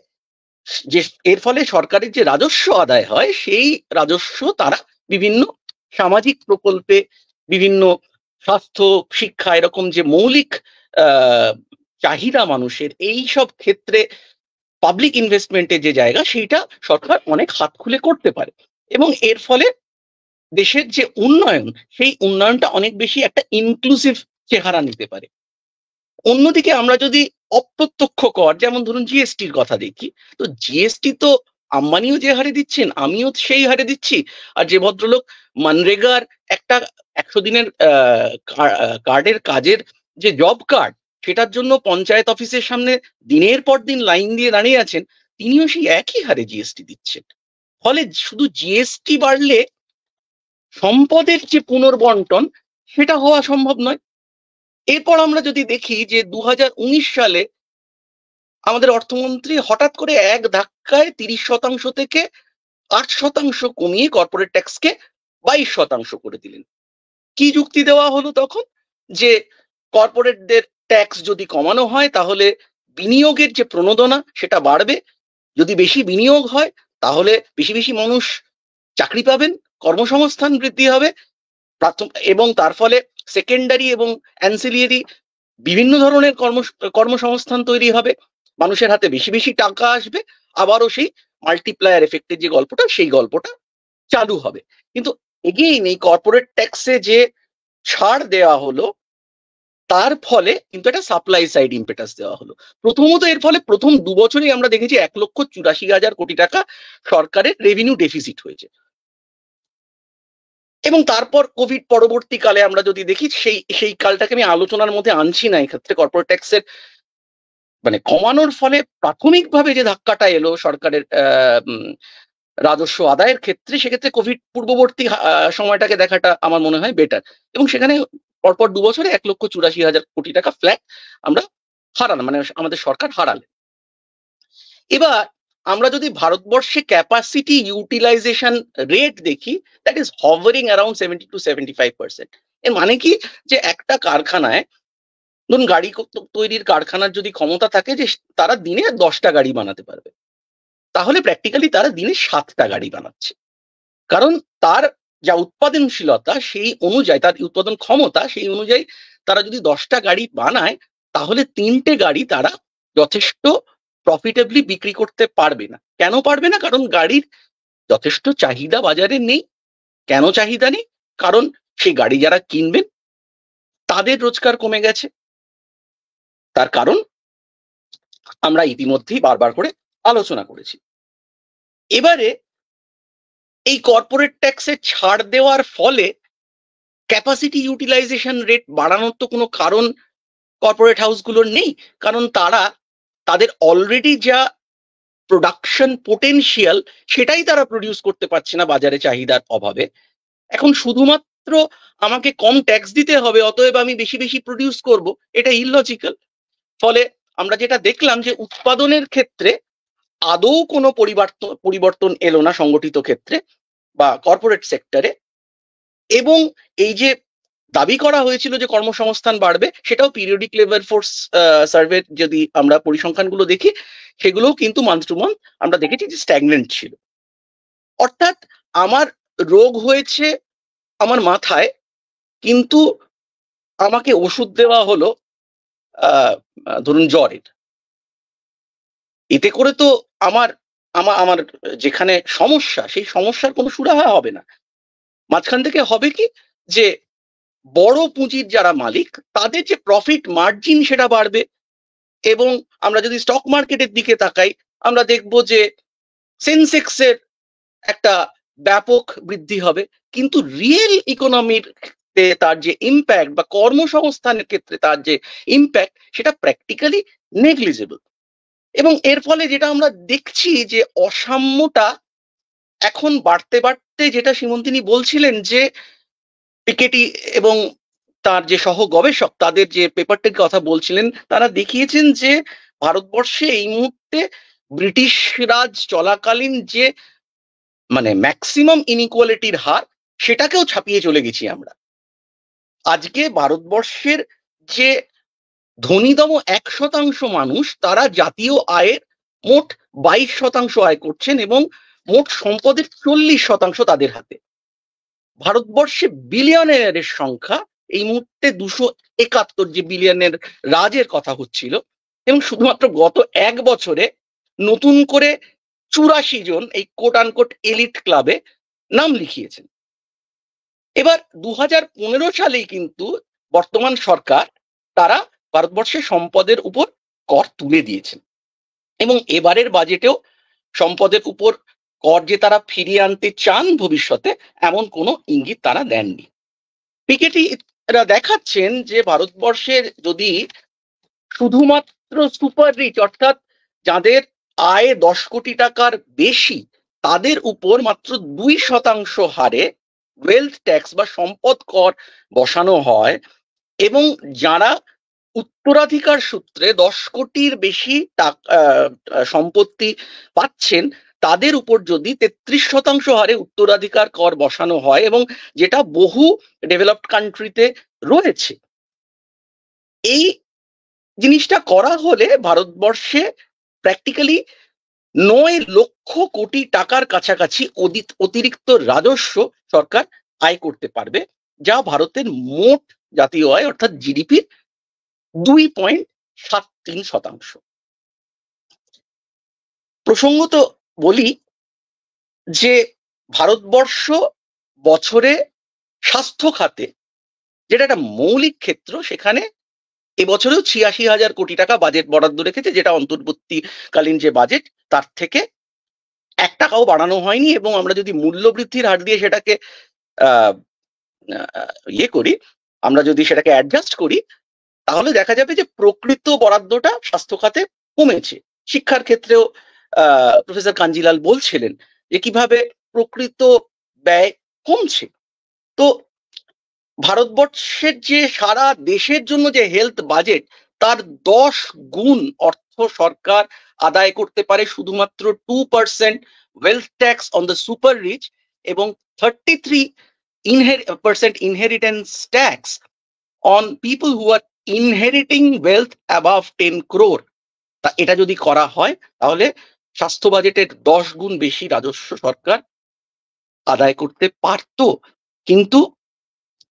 যে এর ফলে সরকারের যে রাজস্ব আদায় হয় সেই রাজস্ব তারা বিভিন্ন সামাজিক প্রকল্পে, বিভিন্ন স্বাস্থ্য, শিক্ষা, এরকম যে মৌলিক চাহিদা মানুষের, এই সব ক্ষেত্রে পাবলিক ইনভেস্টমেন্টের যে জায়গা সেইটা সরকার অনেক হাত খুলে করতে পারে, এবং এর ফলে দেশের যে উন্নয়ন সেই উন্নয়নটা অনেক বেশি একটা ইনক্লুসিভ চেহারা নিতে পারে। অন্যদিকে আমরা যদি অপ্রত্যক্ষ কর, যেমন ধরুন জিএসটির কথা দেখি, তো জিএসটি তো আম্বানিও যে হারে দিচ্ছেন, আমিও সেই হারে দিচ্ছি। আর যে ভদ্রলোক মনরেগার একটা 100 দিনের কার্ডের কাজের যে জব কার্ড, সেটার জন্য পঞ্চায়েত অফিসের সামনে দিনের পর দিন লাইন দিয়ে দাঁড়িয়ে আছেন, তিনিও সেই একই হারে জিএসটি দিচ্ছেন। ফলে শুধু জিএসটি বাড়লে সম্পদের যে পুনর্বন্টন সেটা হওয়া সম্ভব নয়। এরপর আমরা যদি দেখি যে 2019 সালে আমাদের অর্থমন্ত্রী হঠাৎ করে এক ধাক্কায় 30% থেকে 8% কমিয়ে কর্পোরেট ট্যাক্সকে 22% করে দিলেন। কি যুক্তি দেওয়া হলো তখন? যে কর্পোরেটদের ট্যাক্স যদি কমানো হয় তাহলে বিনিয়োগের যে প্রণোদনা সেটা বাড়বে, যদি বেশি বিনিয়োগ হয় তাহলে বেশি বেশি মানুষ চাকরি পাবেন, কর্মসংস্থান বৃদ্ধি হবে, এবং তার ফলে সেকেন্ডারি এবং অ্যান্সিলিয়ারি বিভিন্ন ধরনের কর্মসংস্থান তৈরি হবে, মানুষের হাতে বেশি বেশি টাকা আসবে, আবারও সেই মাল্টিপ্লায়ার এফেক্টের যে গল্পটা, সেই গল্পটা চালু হবে। কিন্তু এগেইন এই কর্পোরেট ট্যাক্সে যে ছাড় দেওয়া হলো তার ফলে কিন্তু একটা সাপ্লাই সাইড ইম্পেটাস দেওয়া হলো। প্রথমত এর ফলে প্রথম 2 বছরেই আমরা দেখেছি 1,84,000 কোটি টাকা সরকারের রেভিনিউ ডেফিসিট হয়েছে। এবং তারপর কোভিড পরবর্তীকালে আমরা যদি দেখি, সেই কালটাকে আমি আলোচনার মধ্যে আনছি না এক্ষেত্রে, কর্পোরেট ট্যাক্সের মানে কমানোর ফলে প্রাথমিকভাবে যে ধাক্কাটা এলো সরকারের রাজস্ব আদায়ের ক্ষেত্রে, সেক্ষেত্রে কোভিড পূর্ববর্তী সময়টাকে দেখাটা আমার মনে হয় বেটার। এবং সেখানে পরপর 2 বছরে 1,84,000 কোটি টাকা ফ্ল্যাট আমরা হারালাম, মানে আমাদের সরকার হারালেন। এবার আমরা যদি ভারতবর্ষে ক্যাপাসিটি ইউটিলাইজেশন রেট দেখি, that is hovering around 70 to 75%। এর মানে কি, যে একটা কারখানায়, ধরুন গাড়ি তৈরির কারখানার যদি ক্ষমতা থাকে যে তারা দিনে 10টা গাড়ি বানাতে পারবে, তাহলে প্র্যাকটিক্যালি তারা দিনে 7টা গাড়ি বানাচ্ছে। কারণ তার যা উৎপাদনশীলতা সেই অনুযায়ী, তার উৎপাদন ক্ষমতা সেই অনুযায়ী তারা যদি 10টা গাড়ি বানায়, তাহলে 3টে গাড়ি তারা যথেষ্ট প্রফিটেবলি বিক্রি করতে পারবে না। কেন পারবে না? কারণ গাড়ির যথেষ্ট চাহিদা বাজারে নেই, কেন চাহিদা নেই? কারণ সেই গাড়ি যারা কিনবেন তাদের রোজগার কমে গেছে। তার কারণ আমরা ইতিমধ্যেই বারবার করে আলোচনা করেছি। এবারে এই কর্পোরেট ট্যাক্সে ছাড় দেওয়ার ফলে ক্যাপাসিটি ইউটিলাইজেশন রেট বাড়ানোর তো কোনো কারণ কর্পোরেট হাউসগুলোর নেই, কারণ তারা তাদের অলরেডি যা প্রোডাকশন পোটেনশিয়াল সেটাই তারা প্রডিউস করতে পারছে না বাজারে চাহিদার অভাবে। এখন শুধুমাত্র আমাকে কম ট্যাক্স দিতে হবে অতএব আমি বেশি বেশি প্রডিউস করব, এটা ইললজিক্যাল। ফলে আমরা যেটা দেখলাম যে উৎপাদনের ক্ষেত্রে আদৌ কোনো পরিবর্তন এলো না সংগঠিত ক্ষেত্রে বা কর্পোরেট সেক্টরে, এবং এই যে দাবি করা হয়েছিল যে কর্মসংস্থান বাড়বে সেটাও পিরিয়ডিক লেবার ফোর্স সার্ভে যদি আমরা পরিসংখ্যানগুলো দেখি সেগুলোও কিন্তু মান্থ টু মান্থ আমরা দেখেছি যে স্ট্যাগনেন্ট ছিল। অর্থাৎ আমার রোগ হয়েছে আমার মাথায়, কিন্তু আমাকে ওষুধ দেওয়া হলো ধরুন জ্বরের, এতে করে তো আমার আমার যেখানে সমস্যা সেই সমস্যার কোনো সুরাহা হবে না। মাঝখান থেকে হবে কি যে বড় পুঁজির যারা মালিক তাদের যে প্রফিট মার্জিন সেটা বাড়বে, এবং আমরা যদি স্টক মার্কেটের দিকে তাকাই আমরা দেখব যে সেন্সেক্সের একটা ব্যাপক বৃদ্ধি হবে, কিন্তু রিয়েল ইকোনমির তার যে ইম্প্যাক্ট বা কর্মসংস্থানের ক্ষেত্রে তার যে ইম্প্যাক্ট সেটা প্র্যাকটিক্যালি নেগলিজেবল। এবং এর ফলে যেটা আমরা দেখছি যে অসাম্যটা এখন বাড়তে বাড়তে, যেটা সীমন্তিনী বলছিলেন যে পিকেটি এবং তার যে সহ গবেষক তাদের যে পেপারটির কথা বলছিলেন, তারা দেখিয়েছেন যে ভারতবর্ষে এই মুহূর্তে ব্রিটিশ রাজ চলাকালীন যে মানে ম্যাক্সিমাম ইনইকুয়ালিটির হার সেটাকেও ছাপিয়ে চলে গেছি আমরা। আজকে ভারতবর্ষের যে ধনীতম 1% মানুষ তারা জাতীয় আয়ের মোট 22% আয় করছেন এবং মোট সম্পদের 40% তাদের হাতে। ভারতবর্ষে বিলিয়নের সংখ্যা এই মুহূর্তে 271, যে বিলিয়নের রাজের কথা হচ্ছিল, এবং শুধুমাত্র গত 1 বছরে নতুন করে 84 জন এই কোট আনকোট এলিট ক্লাবে নাম লিখিয়েছেন। এবার 2015 সালেই কিন্তু বর্তমান সরকার তারা ভারতবর্ষের সম্পদের উপর কর তুলে দিয়েছেন, এবং এবারের বাজেটেও সম্পদের উপর কর যে তারা ফিরিয়ে আনতে চান ভবিষ্যতে এমন কোনো ইঙ্গিত তারা দেননি। পিকেটিরা দেখাচ্ছেন যে ভারতবর্ষের যদি শুধুমাত্র সুপার রিচ অর্থাৎ যাদের আয় 10 কোটি টাকার বেশি তাদের উপর মাত্র 2% হারে ওয়েলথ ট্যাক্স বা সম্পদ কর বসানো হয়, এবং যারা উত্তরাধিকার সূত্রে 10 কোটির বেশি সম্পত্তি পাচ্ছেন তাদের উপর যদি 33% হারে উত্তরাধিকার কর বসানো হয়, এবং যেটা বহু ডেভেলপড কান্ট্রিতে রয়েছে, এই জিনিসটা করা হলে ভারতবর্ষে প্র্যাকটিক্যালি 9 লক্ষ কোটি টাকার কাছাকাছি অতিরিক্ত রাজস্ব সরকার আয় করতে পারবে, যা ভারতের মোট জাতীয় আয় অর্থাৎ জিডিপির 2.73%। প্রসঙ্গত বলি যে ভারতবর্ষ বছরে স্বাস্থ্য খাতে যেটা একটা মৌলিক ক্ষেত্র সেখানে এবছরেও 86,000 কোটি টাকা বাজেট বরাদ্দ রেখেছে, যেটা অন্তর্বর্তীকালীন যে বাজেট তার থেকে 1 টাকাও বাড়ানো হয়নি। এবং আমরা যদি মূল্য বৃদ্ধির হার দিয়ে সেটাকে করি, আমরা যদি সেটাকে অ্যাডজাস্ট করি তাহলে দেখা যাবে যে প্রকৃত বরাদ্দটা স্বাস্থ্য খাতে কমেছে। শিক্ষার ক্ষেত্রেও প্রফেসর কাঞ্জিলাল বলছিলেন যে কিভাবে প্রকৃত ব্যয় কমছে। তো ভারতবর্ষের যে সারা দেশের জন্য যে হেলথ বাজেট তার 10 গুণ অর্থ সরকার আদায় করতে পারে শুধুমাত্র 2% wealth tax on the super rich এবং 33% inheritance tax on people who are inheriting wealth above 10 crore। তা এটা যদি করা হয় তাহলে স্বাস্থ্য বাজেটের 10 গুণ বেশি রাজস্ব সরকার আদায় করতে পারত। কিন্তু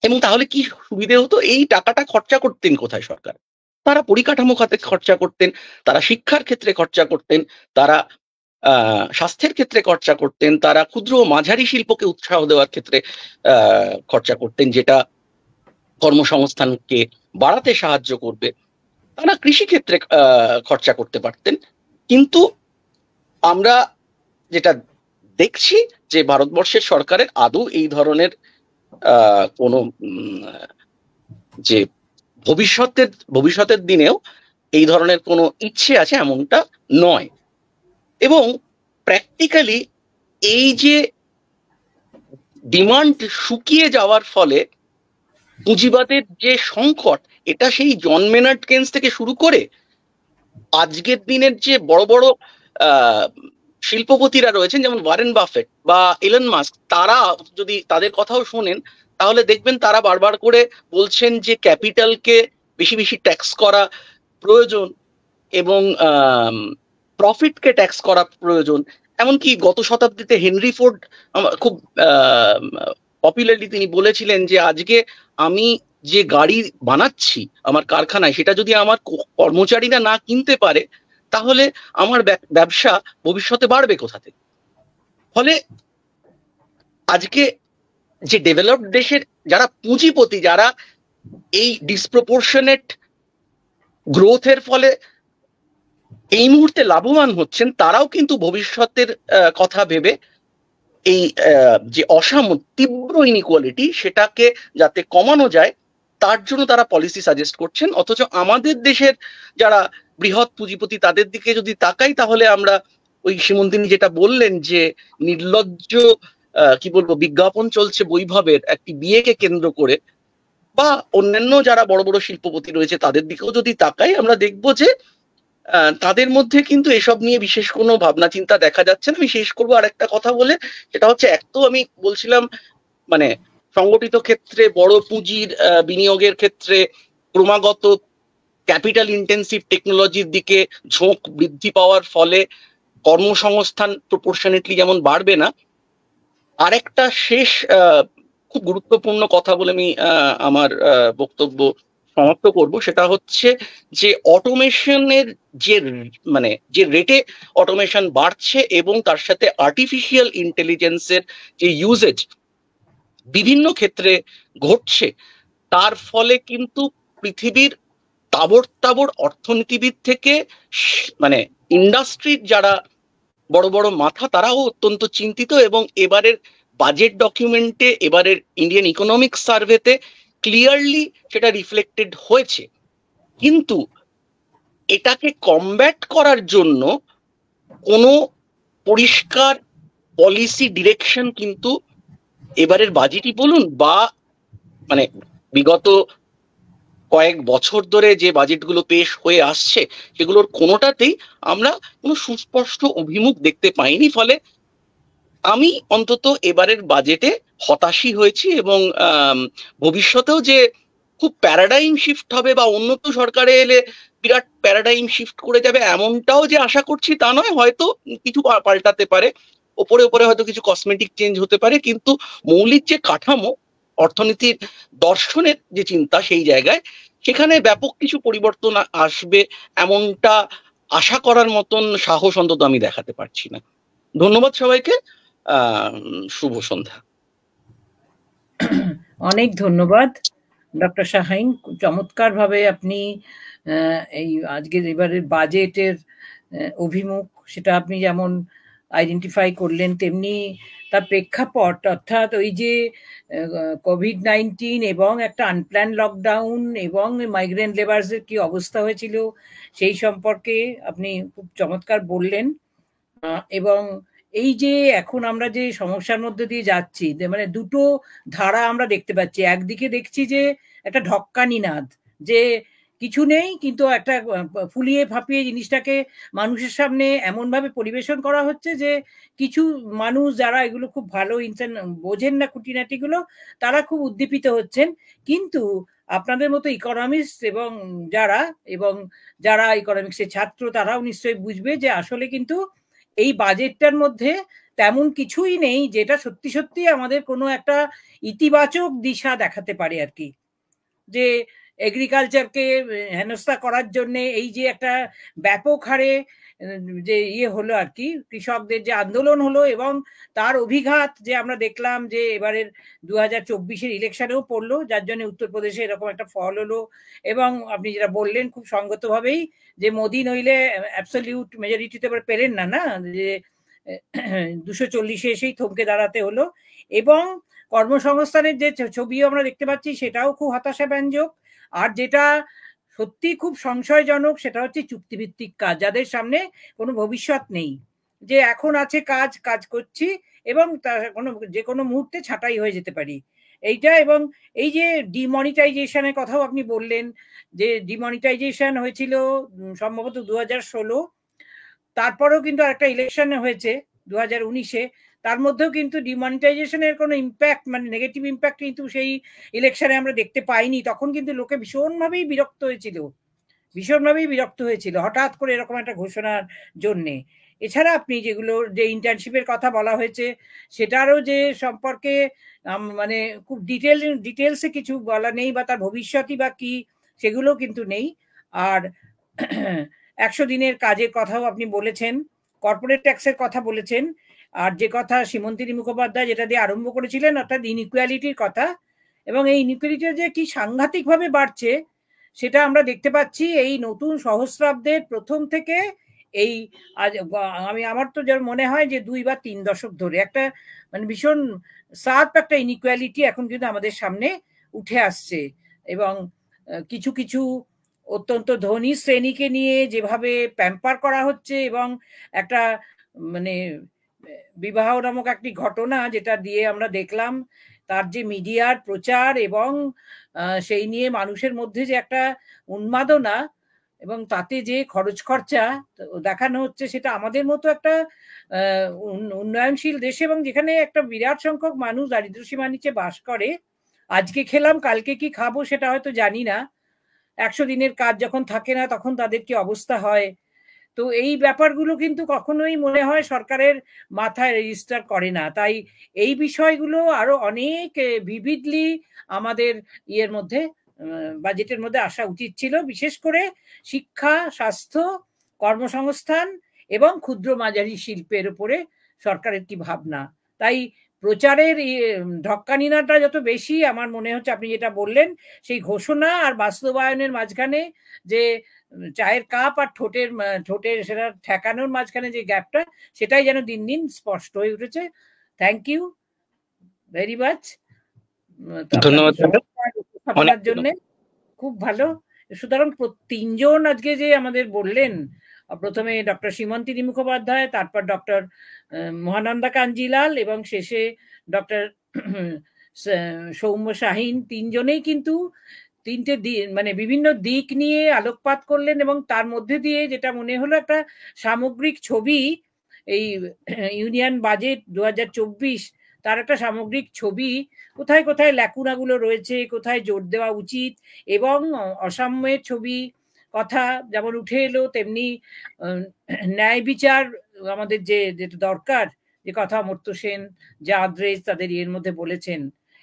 এবং তাহলে কি সুবিধে হতো? এই টাকাটা খরচা করতেন কোথায় সরকার? তারা পরিকাঠামো খাতে খরচা করতেন, তারা শিক্ষার ক্ষেত্রে খরচা করতেন, তারা স্বাস্থ্যের ক্ষেত্রে খরচা করতেন, তারা ক্ষুদ্র ও মাঝারি শিল্পকে উৎসাহ দেওয়ার ক্ষেত্রে খরচা করতেন, যেটা কর্মসংস্থানকে বাড়াতে সাহায্য করবে। তারা কৃষি ক্ষেত্রে খরচা করতে পারতেন। কিন্তু আমরা যেটা দেখছি যে ভারতবর্ষের সরকারের আদৌ এই ধরনের কোনো যে ভবিষ্যতের দিনেও এই ধরনের কোনো ইচ্ছে আছে এমনটা নয়। এবং প্র্যাকটিক্যালি এই যে ডিমান্ড শুকিয়ে যাওয়ার ফলে পুঁজিবাদের যে সংকট, এটা সেই জন মেনার্ড কেন্স থেকে শুরু করে আজকের দিনের যে বড় বড় শিল্পপতিরা রয়েছেন, যেমন ওয়ারেন বাফেট বা এলন মাস্ক, তারা যদি তাদের কথাও শোনেন তাহলে দেখবেন তারা বারবার করে বলছেন যে ক্যাপিটালকে বেশি বেশি ট্যাক্স করা প্রয়োজন এবং প্রফিটকে ট্যাক্স করা প্রয়োজন। এমনকি গত শতাব্দীতে হেনরি ফোর্ড খুব পপুলারলি তিনি বলেছিলেন যে আজকে আমি যে গাড়ি বানাচ্ছি আমার কারখানায়, সেটা যদি আমার কর্মচারীরা না কিনতে পারে তাহলে আমার ব্যবসা ভবিষ্যতে বাড়বে কোথা থেকে? ফলে আজকে যে ডেভেলপড দেশের যারা পুঁজিপতি, যারা এই ডিসপ্রপোর্শনেট গ্রোথের ফলে এই মুহূর্তে লাভবান হচ্ছেন, তারাও কিন্তু ভবিষ্যতের কথা ভেবে এই যে অসাম্য, তীব্র ইনইকুয়ালিটি, সেটাকে যাতে কমানো যায় তার জন্য তারা পলিসি সাজেস্ট করছেন। অথচ আমাদের দেশের যারা বৃহৎ পুঁজিপতি তাদের দিকে যদি তাকাই তাহলে আমরা ওই সীমন্তিনী যেটা বললেন যে নির্লজ্জ কি বলবো বিজ্ঞাপন চলছে বৈভবের একটি বিয়েকে কেন্দ্র করে, বা অন্যান্য যারা বড় বড় শিল্পপতি রয়েছে তাদের দিকেও যদি তাকাই আমরা দেখবো যে তাদের মধ্যে কিন্তু এসব নিয়ে বিশেষ কোনো ভাবনা চিন্তা দেখা যাচ্ছে না। আমি শেষ করবো আর একটা কথা বলে, সেটা হচ্ছে এক তো আমি বলছিলাম মানে সংগঠিত ক্ষেত্রে বড় পুঁজির বিনিয়োগের ক্ষেত্রে ক্রমাগত ক্যাপিটাল ইন্টেন্সিভ টেকনোলজির দিকে ঝোঁক বৃদ্ধি পাওয়ার ফলে কর্মসংস্থান প্রপোর্শনেটলি যেমন বাড়বে না, আরেকটা শেষ খুব গুরুত্বপূর্ণ কথা বলে আমি আমার বক্তব্য সমাপ্ত করব, সেটা হচ্ছে যে অটোমেশনের যে রেটে অটোমেশন বাড়ছে এবং তার সাথে আর্টিফিশিয়াল ইন্টেলিজেন্সের যে ইউজেজ বিভিন্ন ক্ষেত্রে ঘটছে, তার ফলে কিন্তু পৃথিবীর তাবড় অর্থনীতিবিদ থেকে মানে ইন্ডাস্ট্রির যারা বড় বড় মাথা তারাও অত্যন্ত চিন্তিত। এবং এবারের বাজেট ডকুমেন্টে, এবারের ইন্ডিয়ান ইকোনমিক সার্ভেতে ক্লিয়ারলি সেটা রিফ্লেক্টেড হয়েছে। কিন্তু এটাকে কমব্যাট করার জন্য কোনো পরিষ্কার পলিসি ডিরেকশন কিন্তু এবারের বাজেটই বলুন বা মানে বিগত কয়েক বছর ধরে যে বাজেটগুলো পেশ হয়ে আসছে সেগুলোর কোনোটাতেই আমরা কোনো সুস্পষ্ট অভিমুখ দেখতে পাইনি। ফলে আমি অন্তত এবারের বাজেটে হতাশই হয়েছি এবং ভবিষ্যতেও যে খুব প্যারাডাইম শিফট হবে বা অন্য কেউ সরকারে এলে বিরাট প্যারাডাইম শিফট করে যাবে এমনটাও যে আশা করছি তা নয়। হয়তো কিছু পাল্টাতে পারে, ওপরে ওপরে হয়তো কিছু কসমেটিক চেঞ্জ হতে পারে, কিন্তু মৌলিক যে কাঠামো, অর্থনীতির দর্শনের যে চিন্তা, সেই জায়গায় সেখানে ব্যাপক কিছু পরিবর্তন আসবে এমনটা আশা করার মতন সাহস অন্তত আমি দেখাতে পারছি না। ধন্যবাদ সবাইকে, শুভ সন্ধ্যা। অনেক ধন্যবাদ ডক্টর শাহীন, চমৎকার ভাবে আপনি এই আজকের এবারের বাজেটের অভিমুখ সেটা আপনি যেমন আইডেন্টিফাই করলেন, তেমনি তার প্রেক্ষাপট অর্থাৎ ওই যে কোভিড-19 এবং একটা আনপ্ল্যান লকডাউন এবং মাইগ্রেন্ট লেবার্সের কি অবস্থা হয়েছিল সেই সম্পর্কে আপনি খুব চমৎকার বললেন। এবং এই যে এখন আমরা যে সমস্যার মধ্যে দিয়ে যাচ্ছি, মানে দুটো ধারা আমরা দেখতে পাচ্ছি। একদিকে দেখছি যে একটা ঢক্কানি নাদ, যে কিছু নেই কিন্তু একটা ফুলিয়ে ফাঁপিয়ে জিনিসটাকে মানুষের সামনে এমন ভাবে পরিবেশন করা হচ্ছে যে কিছু মানুষ যারা এগুলো খুব ভালো বোঝেন না খুঁটিনাটি গুলো, তারা খুব উদ্দীপিত হচ্ছেন। কিন্তু আপনাদের মতো ইকোনমিস্ট এবং যারা ইকোনমিক্সের ছাত্র তারাও নিশ্চয়ই বুঝবে যে আসলে কিন্তু এই বাজেটটার মধ্যে তেমন কিছুই নেই যেটা সত্যি সত্যি আমাদের কোনো একটা ইতিবাচক দিশা দেখাতে পারে আর কি। যে এগ্রিকালচারকে হেনস্থা করার জন্য এই যে একটা ব্যাপক হারে যে ইয়ে হলো আর কি, কৃষকদের যে আন্দোলন হলো এবং তার অভিঘাত যে আমরা দেখলাম যে এবারের 2024-এর ইলেকশনেও পড়লো, যার জন্য উত্তরপ্রদেশে এরকম একটা ফল হলো। এবং আপনি যেটা বললেন খুব সঙ্গতভাবেই যে মোদি নইলে অ্যাবসলিউট মেজরিটিতে এবার পেলেন না, না যে 240-এ এসেই থমকে দাঁড়াতে হলো। এবং কর্মসংস্থানের যে ছবিও আমরা দেখতে পাচ্ছি সেটাও খুব হতাশাব্যঞ্জক। আর যেটা সত্যি খুব সংশয়জনক সেটা হচ্ছে চুক্তিভিত্তিক কাজ, যাদের সামনে কোনো ভবিষ্যৎ নেই, যে এখন আছে কাজ, কাজ করছি এবং যে কোনো মুহূর্তে ছাঁটাই হয়ে যেতে পারি এইটা। এবং এই যে ডিমনিটাইজেশনের কথাও আপনি বললেন, যে ডিমনিটাইজেশন হয়েছিল সম্ভবত 2016, তারপরেও কিন্তু একটা ইলেকশন হয়েছে 2019-এ, তার মধ্যেও কিন্তু ডিমনিটাইজেশনের কোনো ইম্প্যাক্ট মানে নেগেটিভ ইম্প্যাক্ট কিন্তু সেই ইলেকশনে আমরা দেখতে পাইনি। তখন কিন্তু লোকে ভীষণভাবেই বিরক্ত হয়েছিল হঠাৎ করে এরকম একটা ঘোষণার জন্যে। এছাড়া আপনি যেগুলো যে ইন্টার্নশিপের কথা বলা হয়েছে সেটারও যে সম্পর্কে মানে খুব ডিটেলসে কিছু বলা নেই, বা তার ভবিষ্যৎই বা কি সেগুলো কিন্তু নেই। আর 100 দিনের কাজের কথাও আপনি বলেছেন, কর্পোরেট ট্যাক্সের কথা বলেছেন, আর যে কথা সীমন্তিনী মুখোপাধ্যায় যেটা দিয়ে আরম্ভ করেছিলেন অর্থাৎ ইনইকুয়ালিটির কথা, এবং এই ইনইকুয়ালিটি যে কি সাংঘাতিকভাবে বাড়ছে সেটা আমরা দেখতে পাচ্ছি এই নতুন সহস্রাব্দের প্রথম থেকে। এই আমার তো যার মনে হয় যে 2 বা 3 দশক ধরে একটা মানে ভীষণ সার্প একটা ইনইকুয়ালিটি এখন কিন্তু আমাদের সামনে উঠে আসছে। এবং কিছু কিছু অত্যন্ত ধনী শ্রেণীকে নিয়ে যেভাবে প্যাম্পার করা হচ্ছে, এবং একটা মানে বিবাহ নামক একটি ঘটনা যেটা দিয়ে আমরা দেখলাম তার যে মিডিয়ার প্রচার এবং সেই নিয়ে মানুষের মধ্যে যে একটা উন্মাদনা এবং তাতে যে খরচ খরচা দেখানো হচ্ছে, সেটা আমাদের মতো একটা উন্নয়নশীল দেশে এবং যেখানে একটা বিরাট সংখ্যক মানুষ দারিদ্র্যসীমার নিচে বাস করে, আজকে খেলাম কালকে কি খাবো সেটা হয়তো জানি না। 100 দিনের কাজ যখন থাকে না তখন তাদের কি অবস্থা হয়। তো এই ব্যাপারগুলো কিন্তু কখনোই মনে হয় সরকারের মাথায় রেজিস্টার করে না। তাই এই বিষয়গুলো আরো অনেক ভিভিডলি আমাদের ইয়ের মধ্যে বাজেটের মধ্যে আসা উচিত ছিল, বিশেষ করে শিক্ষা, স্বাস্থ্য, কর্মসংস্থান এবং ক্ষুদ্র মাঝারি শিল্পের উপরে সরকারের কি ভাবনা। তাই প্রচারের ঢক্কানিনাটা যত বেশি, আমার মনে হচ্ছে আপনি যেটা বললেন সেই ঘোষণা আর বাস্তবায়নের মাঝখানে যে চায়ের কাপ আর ঠোঁটের সেটা ঠেকানোর মাঝখানে যে গ্যাপটা, সেটাই যেন দিন দিন স্পষ্ট হয়ে উঠেছে। থ্যাংক ইউ ভেরি মাচ, ধন্যবাদ জন্য, খুব ভালো। সুতরাং 3 জন আজকে যে আমাদের বললেন, প্রথমে ডক্টর সীমন্তিনী মুখোপাধ্যায়, তারপর ডক্টর মহানন্দা কাঞ্জিলাল এবং শেষে ডক্টর সৌম্য শাহিন, 3 জনেই কিন্তু 3টে মানে বিভিন্ন দিক নিয়ে আলোকপাত করলেন এবং তার মধ্যে দিয়ে যেটা মনে হলো একটা সামগ্রিক ছবি, এই ইউনিয়ন বাজেট 2024 তার একটা সামগ্রিক ছবি, কোথায় কোথায় ল্যাকুনাগুলো রয়েছে, কোথায় জোর দেওয়া উচিত, এবং অসাম্যের ছবি কথা যেমন উঠে এলো, তেমনি ন্যায় বিচার আমাদের যেটা দরকার, যে কথা অমর্ত্য সেন, যে আদ্রেজ তাদের এর মধ্যে বলেছেন,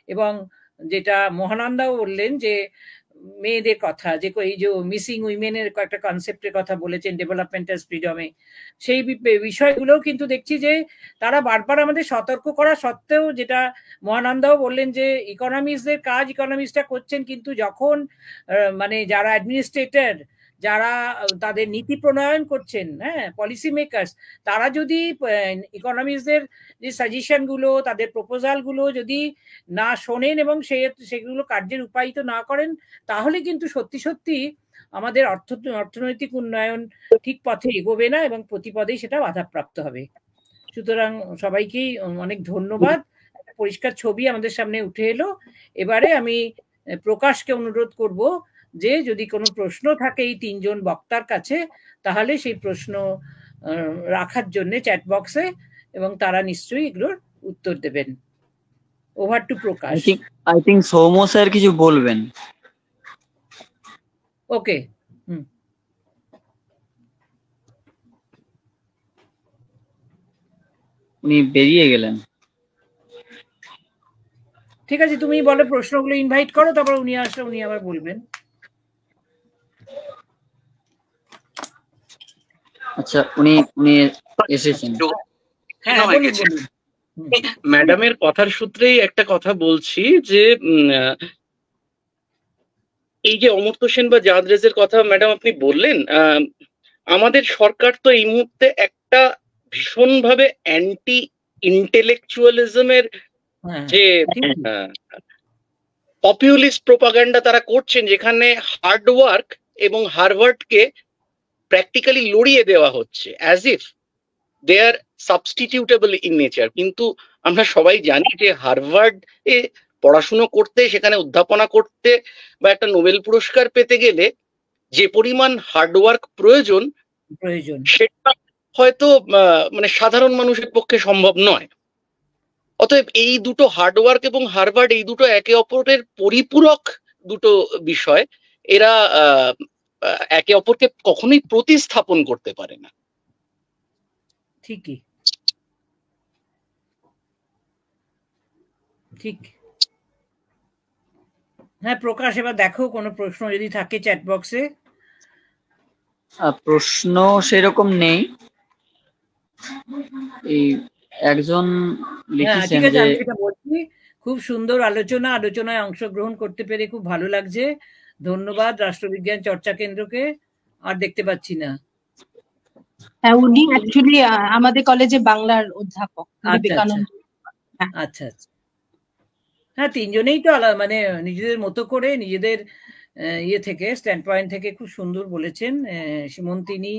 এবং যেটা মহানন্দাও বললেন যে মেয়েদের কথা, যে এই যে মিসিং উইমেনের একটা কনসেপ্টের কথা বলেছেন ডেভেলপমেন্ট অ্যাজ ফ্রিডমে, সেই বিষয়গুলোও কিন্তু দেখছি যে তারা বারবার আমাদের সতর্ক করা সত্ত্বেও, যেটা মহানন্দাও বললেন যে ইকোনমিস্টদের কাজ ইকোনমিস্টরা করছেন, কিন্তু যখন মানে যারা অ্যাডমিনিস্ট্রেটর, যারা তাদের নীতি প্রণয়ন করছেন, হ্যাঁ পলিসি মেকার্স, তারা যদি ইকোনমিস্টদের যে সাজেশনগুলো, তাদের প্রপোজালগুলো যদি না শোনেন এবং সেগুলো কার্যে রূপায়িত না করেন, তাহলে কিন্তু সত্যি সত্যি আমাদের অর্থনৈতিক উন্নয়ন ঠিক পথে এগোবে না এবং প্রতিপদেই সেটা বাধাপ্রাপ্ত হবে। সুতরাং সবাইকেই অনেক ধন্যবাদ। পরিষ্কার ছবি আমাদের সামনে উঠে এলো। এবারে আমি প্রকাশকে অনুরোধ করব যে যদি কোনো প্রশ্ন থাকে এই 3 জন বক্তার কাছে, তাহলে সেই প্রশ্ন রাখার জন্য চ্যাট বক্সে, এবং তারা নিশ্চয়ই এগুলোর উত্তর দেবেন। Over to Prakash. I think Soumya sir কিছু বলবেন। ওকে, উনি বেরিয়ে গেলেন। ঠিক আছে, তুমি বলো প্রশ্নগুলো ইনভাইট করো, তারপর উনি আসলে উনি আবার বলবেন। আচ্ছা, উনি উনি এসেছেন। হ্যাঁ, বলুন বলুন। ম্যাডামের কথার সূত্রেই একটা কথা বলছি যে এই যে অমর্ত্য সেন বা জাহাজ রেজের কথা ম্যাডাম আপনি বললেন, আমাদের সরকার তো এই মুহূর্তে একটা ভীষণভাবে অ্যান্টি ইন্টেলেকচুয়ালিজমের যে পপুলিস্ট প্রোপাগান্ডা তারা করছেন, যেখানে হার্ড ওয়ার্ক এবং হার্ভার্ডকে প্র্যাকটিক্যালি লড়িয়ে দেওয়া হচ্ছে as if they are substitutable in nature. কিন্তু আমরা সবাই জানি যে হার্ভার্ড এ পড়াশুনো করতে, সেখানে অধ্যাপনা করতে বা একটা নোবেল পুরস্কার পেতে গেলে যে পরিমাণ হার্ডওয়ার্ক প্রয়োজন সেটা হয়তো মানে সাধারণ মানুষের পক্ষে সম্ভব নয়। অতএব এই দুটো হার্ডওয়ার্ক এবং হার্ভার্ড, এই দুটো একে অপরের পরিপূরক দুটো বিষয়, এরা একে অপরকে কখনোই প্রতিস্থাপন করতে পারে না। ঠিকই, ঠিক। হ্যাঁ প্রকাশ, এবার দেখো কোনো প্রশ্ন যদি থাকে চ্যাট বক্সে। প্রশ্ন সেরকম নেই। এই একজন লিখেছেন যে আমি সেটা বলছি, খুব সুন্দর আলোচনা, আলোচনায় অংশগ্রহণ করতে পেরে খুব ভালো লাগছে। ধন্যবাদ রাষ্ট্রবিজ্ঞান চর্চা কেন্দ্রকে। আর দেখতে পাচ্ছি না। হ্যাঁ, উনি অ্যাকচুয়ালি আমাদের কলেজে বাংলার অধ্যাপক বিবেকানন্দ। আচ্ছা আচ্ছা, হ্যাঁ তিনজনেই তো মানে নিজেদের মতো করে নিজেদের ইয়ে থেকে স্ট্যান্ড পয়েন্ট থেকে খুব সুন্দর বলেছেন। সীমন্তিনী,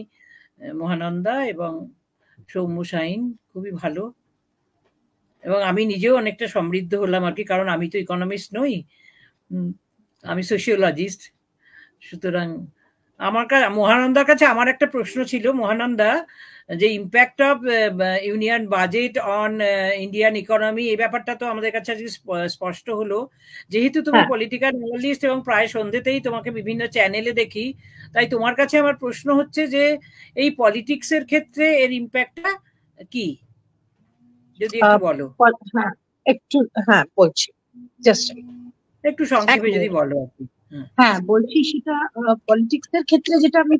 মহানন্দা এবং সৌম্য শাইন খুবই ভালো। এবং আমি নিজেও অনেকটা সমৃদ্ধ হলাম আর কি, কারণ আমি তো ইকোনমিস্ট নই, আমি সোশিওলজিস্ট। সুতরাং আমার কাছে, মহানন্দার কাছে আমার একটা প্রশ্ন ছিল। মহানন্দা, যে impact of union budget on Indian economy, এই ব্যাপারটা তো আমাদের কাছে আজকে স্পষ্ট হলো। যেহেতু তুমি পলিটিক্যাল অ্যানালিস্ট এবং প্রায় সন্ধ্যেতেই তোমাকে বিভিন্ন চ্যানেলে দেখি, তাই তোমার কাছে আমার প্রশ্ন হচ্ছে যে এই পলিটিক্সের ক্ষেত্রে এর ইম্প্যাক্টটা কি, যদি একটু বলো। একটু হ্যাঁ বলছি, জাস্ট একটু সংক্ষেপে যদি বলো আর কি। হ্যাঁ বলছি, সেটা পলিটিক্স এর ক্ষেত্রে যেটা আমি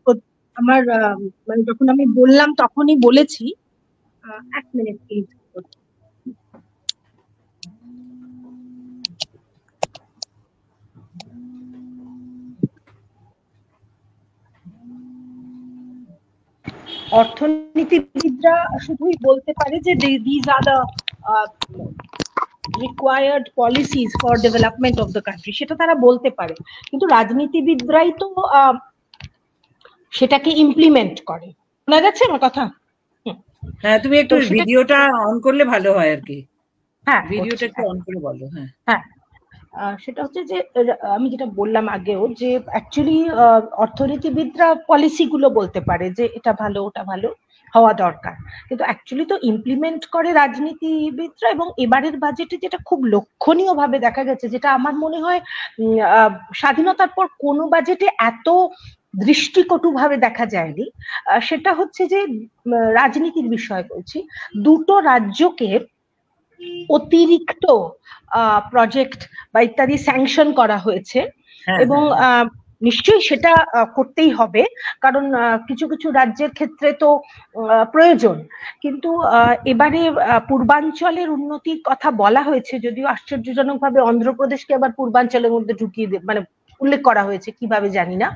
আমার মানে যখন আমি বললাম তখনই বলেছি। এক মিনিট প্লিজ। অর্থনীতিবিদরা শুধুই বলতে পারে যে this are the required policies for development of the country, সেটা তারা বলতে পারে, কিন্তু রাজনীতিবিদরাই তো সেটাকে ইমপ্লিমেন্ট করে। শোনা যাচ্ছে আমার কথা? হ্যাঁ, তুমি একটু ভিডিওটা অন করলে ভালো হয় আর কি। হ্যাঁ, ভিডিওটা একটু অন করে বলো। হ্যাঁ হ্যাঁ, সেটা হচ্ছে যে আমি যেটা বললাম আগেও, যে অ্যাকচুয়ালি অর্থনীতিবিদরা পলিসি গুলো বলতে পারে যে এটা ভালো ওটা ভালো হওয়া দরকার, কিন্তু অ্যাকচুয়ালি তো ইমপ্লিমেন্ট করে রাজনীতিবিদরা। এবং এবারের বাজেটে যেটা খুব লক্ষণীয় ভাবে দেখা গেছে, যেটা আমার মনে হয় স্বাধীনতার পর কোনো বাজেটে এত দৃষ্টিকটুভাবে দেখা যায়নি, সেটা হচ্ছে যে রাজনীতির বিষয় বলছি, দুটো রাজ্যকে অতিরিক্ত প্রজেক্ট বা ইত্যাদি স্যাংশন করা হয়েছে। এবং নিশ্চয়ই সেটা করতেই হবে, কারণ কিছু কিছু রাজ্যের ক্ষেত্রে তো প্রয়োজন। কিন্তু এবারে পূর্বাঞ্চলের উন্নতির কথা বলা হয়েছে, যদিও আশ্চর্যজনকভাবে অন্ধ্রপ্রদেশকে আবার পূর্বাঞ্চলের মধ্যে ঢুকিয়ে মানে উল্লেখ করা হয়েছে, কিভাবে জানি না,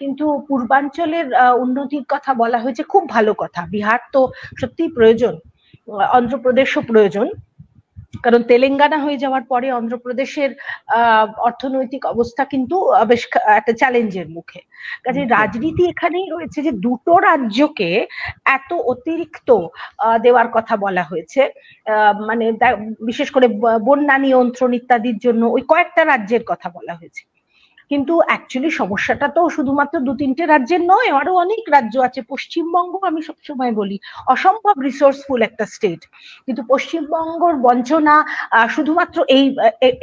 কিন্তু পূর্বাঞ্চলের উন্নতির কথা বলা হয়েছে, খুব ভালো কথা। বিহার তো সত্যিই প্রয়োজন, অন্ধ্রপ্রদেশও প্রয়োজন, কারণ তেলেঙ্গানা হয়ে যাওয়ার পরে অন্ধ্রপ্রদেশের অর্থনৈতিক অবস্থা কিন্তু বেশ একটা চ্যালেঞ্জের মুখে। কাজে রাজনীতি এখানেই রয়েছে যে দুটো রাজ্যকে এত অতিরিক্ত দেওয়ার কথা বলা হয়েছে, মানে বিশেষ করে বন্যা নিয়ন্ত্রণ ইত্যাদির জন্য ওই কয়েকটা রাজ্যের কথা বলা হয়েছে। কিন্তু অ্যাকচুয়ালি সমস্যাটা তো শুধুমাত্র দু তিনটে রাজ্যের নয়, আরো অনেক রাজ্য আছে। পশ্চিমবঙ্গ আমি সবসময় বলি অসম্ভব রিসোর্সফুল একটা স্টেট, কিন্তু পশ্চিমবঙ্গর বঞ্চনা শুধুমাত্র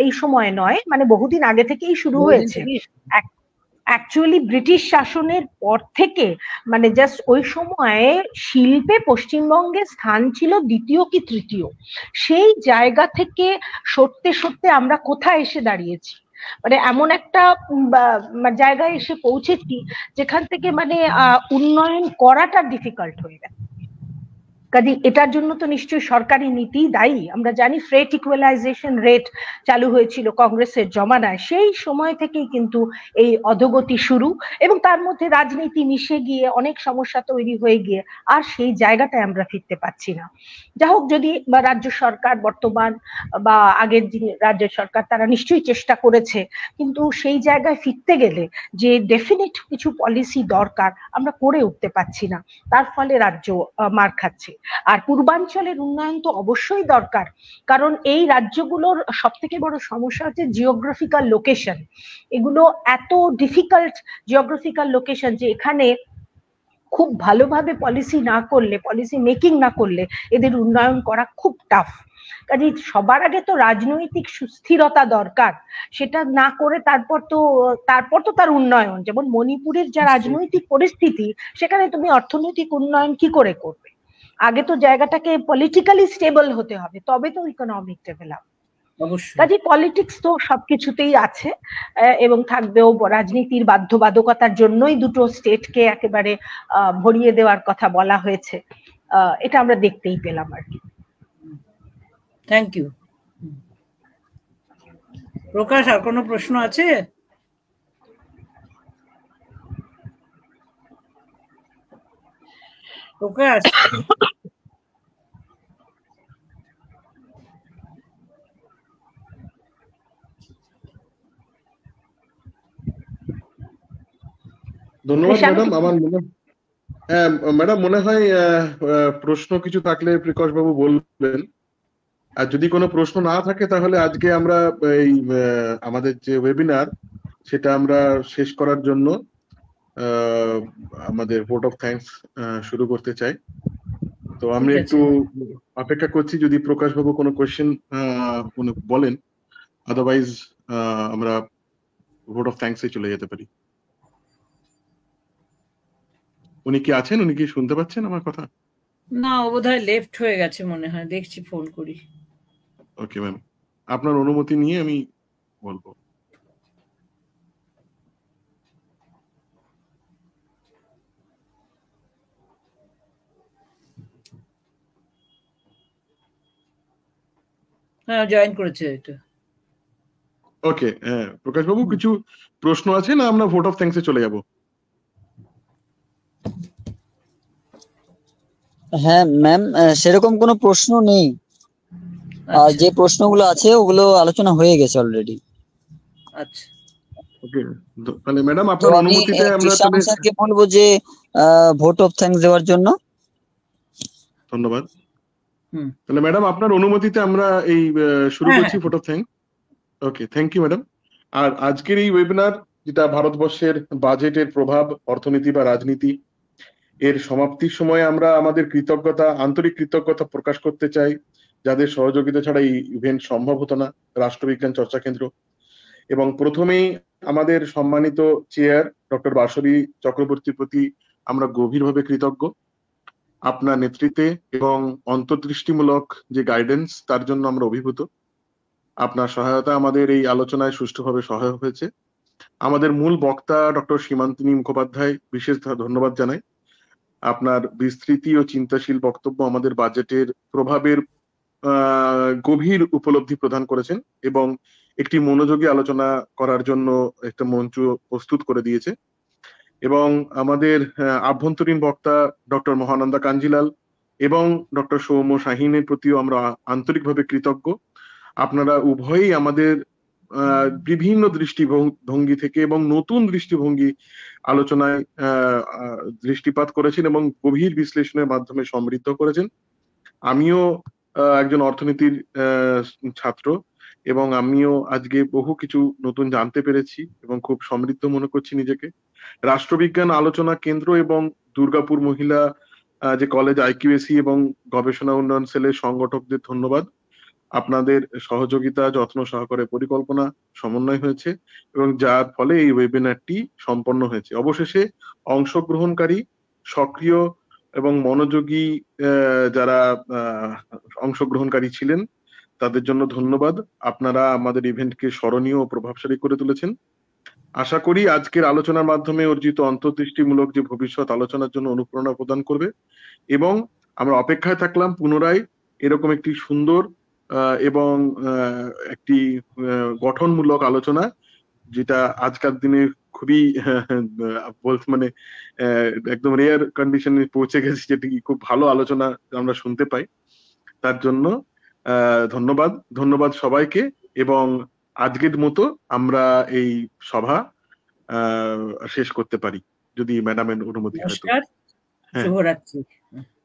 এই সময় নয়, মানে বহুদিন আগে থেকেই শুরু হয়েছে। অ্যাকচুয়ালি ব্রিটিশ শাসনের পর থেকে, মানে জাস্ট ওই সময়ে শিল্পে পশ্চিমবঙ্গের স্থান ছিল দ্বিতীয় কি তৃতীয়। সেই জায়গা থেকে সরতে সরতে আমরা কোথায় এসে দাঁড়িয়েছি? মানে এমন একটা জায়গায় এসে পৌঁছেছি যেখান থেকে মানে উন্নয়ন করাটা ডিফিকাল্ট হয়ে গেছে। কাজে এটার জন্য তো নিশ্চয়ই সরকারি নীতি দায়ী। আমরা জানি ফ্রেট ইকুয়ালাইজেশন রেট চালু হয়েছিল কংগ্রেসের জমানায়, সেই সময় থেকেই কিন্তু এই অধোগতি শুরু, এবং তার মধ্যে রাজনীতি মিশে গিয়ে অনেক সমস্যা তৈরি হয়ে গিয়ে আর সেই জায়গাটায় আমরা ফিরতে পারছি না। যা হোক, যদি রাজ্য সরকার বর্তমান বা আগের যিনি রাজ্য সরকার তারা নিশ্চয়ই চেষ্টা করেছে, কিন্তু সেই জায়গায় ফিরতে গেলে যে ডেফিনিট কিছু পলিসি দরকার আমরা করে উঠতে পারছি না, তার ফলে রাজ্য মার খাচ্ছে। আর পূর্বাঞ্চলের উন্নয়ন তো অবশ্যই দরকার, কারণ এই রাজ্যগুলোর সব থেকে বড় সমস্যা হচ্ছে জিওগ্রাফিক্যাল লোকেশন। এগুলো এত ডিফিকাল্ট জিওগ্রাফিক্যাল লোকেশন যে এখানে খুব ভালোভাবে পলিসি না করলে, পলিসি মেকিং না করলে এদের উন্নয়ন করা খুব টাফ। কাজে সবার আগে তো রাজনৈতিক সুস্থিরতা দরকার, সেটা না করে তারপর তো তার উন্নয়ন। যেমন মণিপুরের যা রাজনৈতিক পরিস্থিতি, সেখানে তুমি অর্থনৈতিক উন্নয়ন কি করে করবে? আগে তো জায়গাটাকে পলিটিক্যালি স্টেবল হতে হবে, তবে তো ইকোনমিক ডেভেলপ। কাজে পলিটিক্স তো সবকিছুতেই আছে এবং থাকবেও। রাজনীতির বাধ্যবাধকতার জন্যই দুটো স্টেটকে একেবারে ভরিয়ে দেওয়ার কথা বলা হয়েছে, এটা আমরা দেখতেই পেলাম আর কি। Thank you. প্রকাশ, আর কোনো প্রশ্ন আছে? প্রকাশ, ধন্যবাদ ম্যাডাম। আমার ম্যাডাম মনে হয় প্রশ্ন কিছু থাকলে প্রকাশ বাবু বলবেন, আর যদি কোনো প্রশ্ন না থাকে তাহলে আজকে আমরা এই আমাদের যে ওয়েবিনার সেটা আমরা শেষ করার জন্য আমাদের ভোট অফ থ্যাঙ্কস শুরু করতে চাই। তো আমি একটু অপেক্ষা করছি যদি প্রকাশ বাবু কোনো কোয়েশ্চেন বলেন, আদারওয়াইজ আমরা ভোট অফ থ্যাঙ্কস এ চলে যেতে পারি। উনি কি আছেন? উনি কি শুনতে পাচ্ছেন আমার কথা? না, ও বোধহয় লেফট হয়ে গেছে মনে হয়, দেখছি, ফোন করি। ওকে ম্যাম, আপনার অনুমতি নিয়ে আমি বলবো। হ্যাঁ, জয়েন করেছে এটা। ওকে, হ্যাঁ প্রকাশ বাবু, কিছু প্রশ্ন আছে না আমরা ভোট অফ থ্যাঙ্কস এ চলে যাব? হ্যাঁ ম্যাম, সেরকম কোনো প্রশ্ন নেই। যে প্রশ্নগুলো আছে ওগুলো আলোচনা হয়ে গেছে অলরেডি। আচ্ছা, ওকে, তাহলে ম্যাডাম আপনার অনুমতিতে আমরা স্যারকে বলবো যে ভোট অফ থ্যাঙ্কস দেওয়ার জন্য। ধন্যবাদ। তাহলে ম্যাডাম আপনার অনুমতিতে আমরা এই শুরু করছি vote of thanks. Okay, thank you madam. আর আজকের এই ওয়েবিনার, যেটা ভারতবর্ষের বাজেটের প্রভাব অর্থনীতি বা রাজনীতি, এর সমাপ্তির সময় আমরা আমাদের আন্তরিক কৃতজ্ঞতা প্রকাশ করতে চাই, যাদের সহযোগিতা ছাড়া এই ইভেন্ট সম্ভব হতো না, রাষ্ট্রবিজ্ঞান চর্চা কেন্দ্র। এবং প্রথমেই আমাদের সম্মানিত চেয়ার ডক্টর বাসবী চক্রবর্তীর প্রতি আমরা গভীরভাবে কৃতজ্ঞ। আপনার নেতৃত্বে এবং অন্তর্দৃষ্টিমূলক যে গাইডেন্স, তার জন্য আমরা অভিভূত। আপনার সহায়তা আমাদের এই আলোচনায় সুষ্ঠুভাবে সহায়ক হয়েছে। আমাদের মূল বক্তা ডক্টর সীমান্তিনী মুখোপাধ্যায় বিশেষ ধন্যবাদ জানাই। আপনার বিস্তৃতি ও চিন্তাশীল বক্তব্য আমাদের বাজেটের প্রভাবের গভীর উপলব্ধি প্রদান করেছেন এবং একটি মনোযোগী আলোচনা করার জন্য একটা মঞ্চ প্রস্তুত করে দিয়েছে। এবং আমাদের আভ্যন্তরীণ বক্তা ডক্টর মহানন্দা কাঞ্জিলাল এবং ডক্টর সৌম্য শাহিনের প্রতিও আমরা আন্তরিকভাবে কৃতজ্ঞ। আপনারা উভয়ই আমাদের বিভিন্ন দৃষ্টিভঙ্গি থেকে এবং নতুন দৃষ্টিভঙ্গি আলোচনায় দৃষ্টিপাত করেছেন এবং গভীর বিশ্লেষণের মাধ্যমে সমৃদ্ধ করেছেন। আমিও একজন অর্থনীতির ছাত্র এবং আমিও আজকে বহু কিছু নতুন জানতে পেরেছি এবং খুব সমৃদ্ধ মনে করছি নিজেকে। রাষ্ট্রবিজ্ঞান আলোচনা কেন্দ্র এবং দুর্গাপুর মহিলা যে কলেজ IQAC এবং গবেষণা উন্নয়ন সেলের সংগঠকদের ধন্যবাদ। আপনাদের সহযোগিতা, যত্ন সহকারে পরিকল্পনা সমন্বয় হয়েছে এবং যার ফলে এই ওয়েবিনারটি সম্পন্ন হয়েছে। অবশেষে অংশগ্রহণকারী, সক্রিয় এবং মনোযোগী যারা অংশগ্রহণকারী ছিলেন তাদের জন্য ধন্যবাদ। আপনারা আমাদের ইভেন্টকে স্মরণীয় ও প্রভাবশালী করে তুলেছেন। আশা করি আজকের আলোচনার মাধ্যমে অর্জিত অন্তর্দৃষ্টিমূলক যে ভবিষ্যৎ আলোচনার জন্য অনুপ্রেরণা প্রদান করবে, এবং আমরা অপেক্ষায় থাকলাম পুনরায় এরকম একটি সুন্দর এবং একটি গঠনমূলক আলোচনা, যেটা আজকাল দিনে খুবই মানে একদম রেয়ার কন্ডিশনে পৌঁছে গেছে, যেটি খুব ভালো আলোচনা আমরা শুনতে পাই। তার জন্য ধন্যবাদ সবাইকে, এবং আজকের মতো আমরা এই সভা শেষ করতে পারি যদি ম্যাডামের অনুমতি হয়। শুভরাত্রি।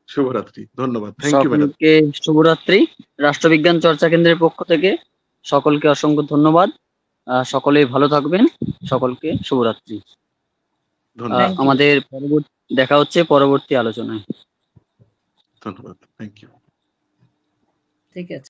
শুভরাত্রি, ধন্যবাদ। Thank you madam. সকলকে শুভরাত্রি। রাষ্ট্রবিজ্ঞান চর্চা কেন্দ্রের পক্ষ থেকে সকলকে অসংখ্য ধন্যবাদ। সকলেই ভালো থাকবেন। সকলকে শুভরাত্রি। ধন্যবাদ। আমাদের দেখা হচ্ছে পরবর্তী আলোচনায়। ধন্যবাদ। Thank you. ঠিক আছে।